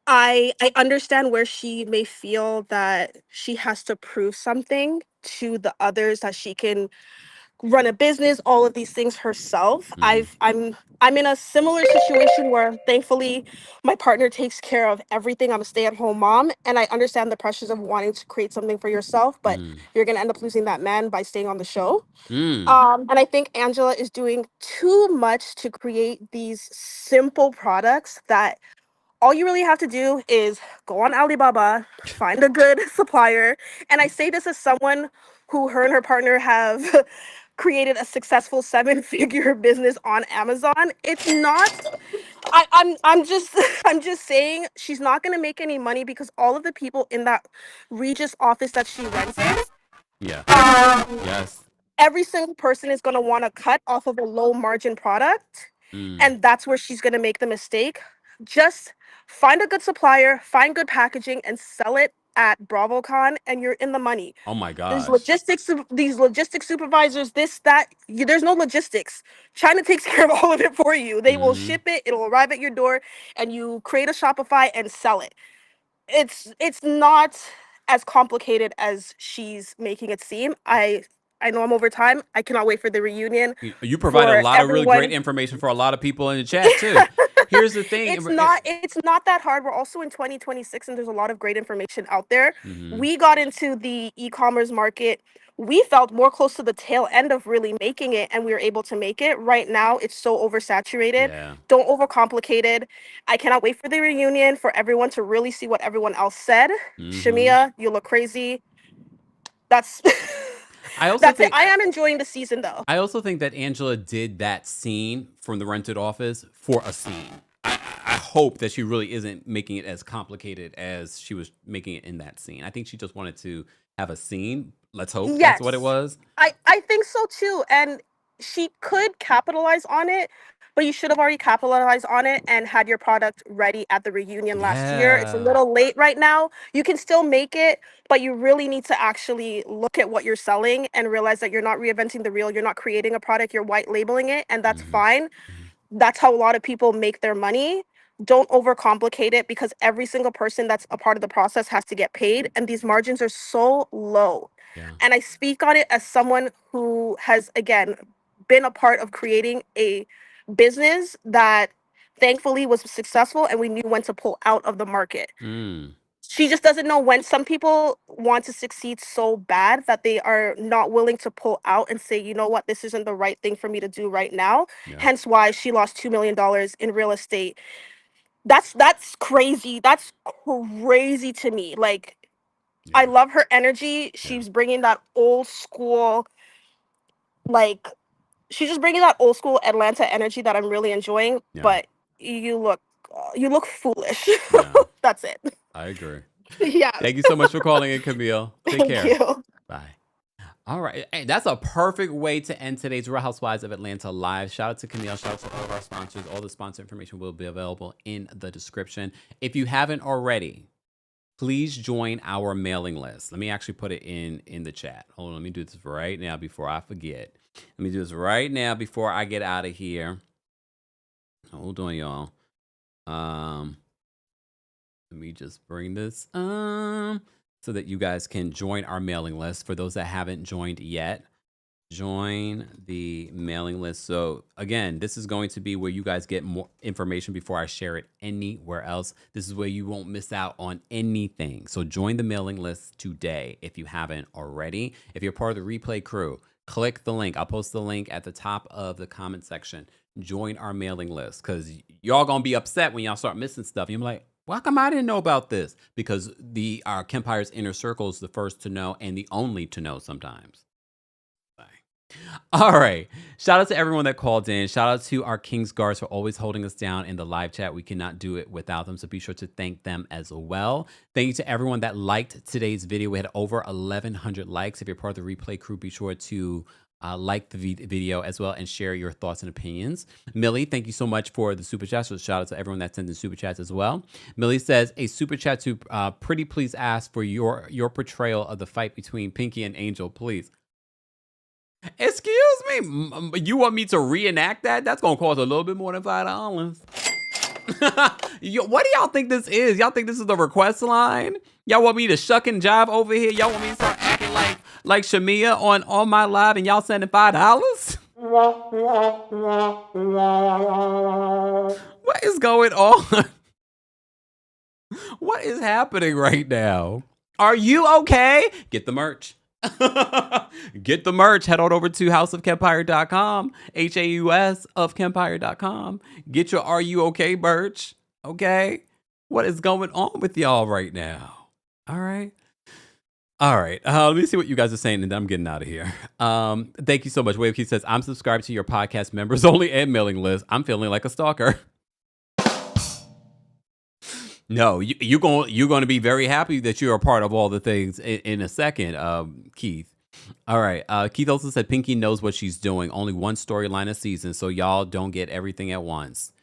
I understand where she may feel that she has to prove something to the others, that she can run a business, all of these things herself. I'm in a similar situation where thankfully my partner takes care of everything. I'm a stay-at-home mom, and I understand the pressures of wanting to create something for yourself, but you're gonna end up losing that man by staying on the show. And I think Angela is doing too much to create these simple products that all you really have to do is go on Alibaba, find a good supplier. And I say this as someone who, her and her partner have created a successful 7-figure business on Amazon. It's not, I'm just I'm just saying she's not gonna make any money because all of the people in that Regis office that she rented, Yeah. um, Yes. every single person is gonna want to cut off of a low margin product, and that's where she's going to make the mistake. Just find a good supplier, find good packaging, and sell it at BravoCon, and you're in the money. Oh my There's gosh. these logistics supervisors, this, that. There's no logistics. China takes care of all of it for you. They will ship it, it'll arrive at your door, and you create a Shopify and sell it. It's not as complicated as she's making it seem. I know I'm over time. I cannot wait for the reunion You provided a for lot of really great everyone. information for a lot of people in the chat too. Here's the thing. It's not that hard. We're also in 2026 and there's a lot of great information out there. We got into the e-commerce market. We felt more close to the tail end of really making it, and we were able to make it. Right now it's so oversaturated. Yeah. Don't overcomplicate it. I cannot wait for the reunion, for everyone to really see what everyone else said. Shamia, you look crazy. That's I also that's it. think I am enjoying the season though. I also think that Angela did that scene from the rented office for a scene. I hope that she really isn't making it as complicated as she was making it in that scene. I think she just wanted to have a scene. Let's hope that's what it Yes, was. I think so too. And she could capitalize on it, but you should have already capitalized on it and had your product ready at the reunion last year. It's a Yeah. little late right now. You can still make it, but you really need to actually look at what you're selling and realize that you're not reinventing the wheel. You're not creating a product, you're white labeling it, and that's fine. That's how a lot of people make their money. Don't overcomplicate it because every single person that's a part of the process has to get paid, and these margins are so low. Yeah. And I speak on it as someone who has, again, been a part of creating a business that thankfully was successful and we knew when to pull out of the market. she just doesn't know when. Some people want to succeed so bad that they are not willing to pull out and say, you know what, this isn't the right thing for me to do right now. Yeah. Hence why she lost $2 million in real estate. That's crazy. That's crazy to me. Like, Yeah. I love her energy. She's bringing that old school, like, she's just bringing that old school Atlanta energy that I'm really enjoying. Yeah. But you look foolish. Yeah. That's it. I agree. Yeah. Thank you so much for calling in, Camille. Take care. Thank you. Bye. All right. Hey, that's a perfect way to end today's Real Housewives of Atlanta live. Shout out to Camille. Shout out to all of our sponsors. All the sponsor information will be available in the description. If you haven't already, please join our mailing list. Let me actually put it in the chat. Hold on. Let me do this right now before I forget. Let me do this right now before I get out of here. Hold on, y'all. Let me just bring this so that you guys can join our mailing list. For those that haven't joined yet, join the mailing list. So again, this is going to be where you guys get more information before I share it anywhere else. This is where you won't miss out on anything. So join the mailing list today if you haven't already. If you're part of the replay crew, click the link. I'll post the link at the top of the comment section. Join our mailing list, because y'all gonna be upset when y'all start missing stuff. You're like, why come I didn't know about this? Because our Kempire's inner circle is the first to know and the only to know sometimes. All right. Shout out to everyone that called in. Shout out to our Kings Guards for always holding us down in the live chat. We cannot do it without them, so be sure to thank them as well. Thank you to everyone that liked today's video. We had over 1,100 likes. If you're part of the replay crew, be sure to like the video as well and share your thoughts and opinions. Millie, thank you so much for the super chat. So shout out to everyone that sent in super chats as well. Millie says, a super chat to Pretty please ask for your portrayal of the fight between Pinky and Angel, please. Excuse me, you want me to reenact that? That's gonna cost a little bit more than $5. What do y'all think this is? Y'all think this is the request line? Y'all want me to shuck and jive over here? Y'all want me to start acting like Shamia on my live and y'all sending $5? What is going on? What is happening right now? Are you okay? Get the merch. Get the merch. Head on over to houseofkempire.com, HAUS of Kempire.com. Get your Are You Okay merch. Okay? What is going on with y'all right now? All right. Let me see what you guys are saying, and then I'm getting out of here. Thank you so much. Wavekey says, I'm subscribed to your podcast members only and mailing list. I'm feeling like a stalker. No, you're going to be very happy that you're a part of all the things in a second, Keith. All right. Keith also said Pinky knows what she's doing. Only one storyline a season, so y'all don't get everything at once.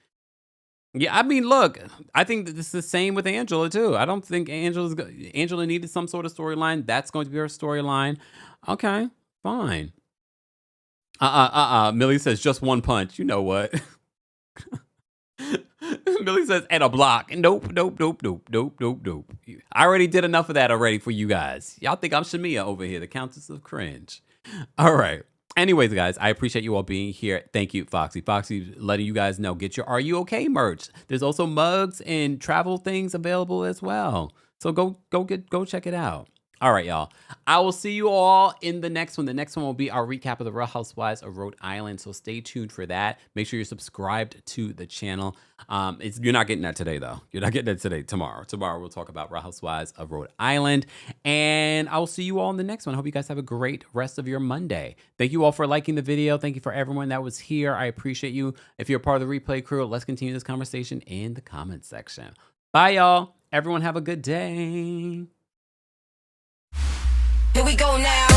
Yeah, I mean, look, I think that this is the same with Angela, too. I don't think Angela needed some sort of storyline. That's going to be her storyline. Okay, fine. Millie says just one punch. You know what? Millie says, and a block. Nope. I already did enough of that already for you guys. Y'all think I'm Shamia over here, the Countess of Cringe. All right. Anyways, guys, I appreciate you all being here. Thank you, Foxy. Foxy letting you guys know, get your Are You Okay merch. There's also mugs and travel things available as well. So go check it out. All right, y'all. I will see you all in the next one. The next one will be our recap of the Real Housewives of Rhode Island. So stay tuned for that. Make sure you're subscribed to the channel. You're not getting that today, though. You're not getting that today. Tomorrow we'll talk about Real Housewives of Rhode Island. And I will see you all in the next one. I hope you guys have a great rest of your Monday. Thank you all for liking the video. Thank you for everyone that was here. I appreciate you. If you're part of the replay crew, let's continue this conversation in the comments section. Bye, y'all. Everyone have a good day. Here we go now.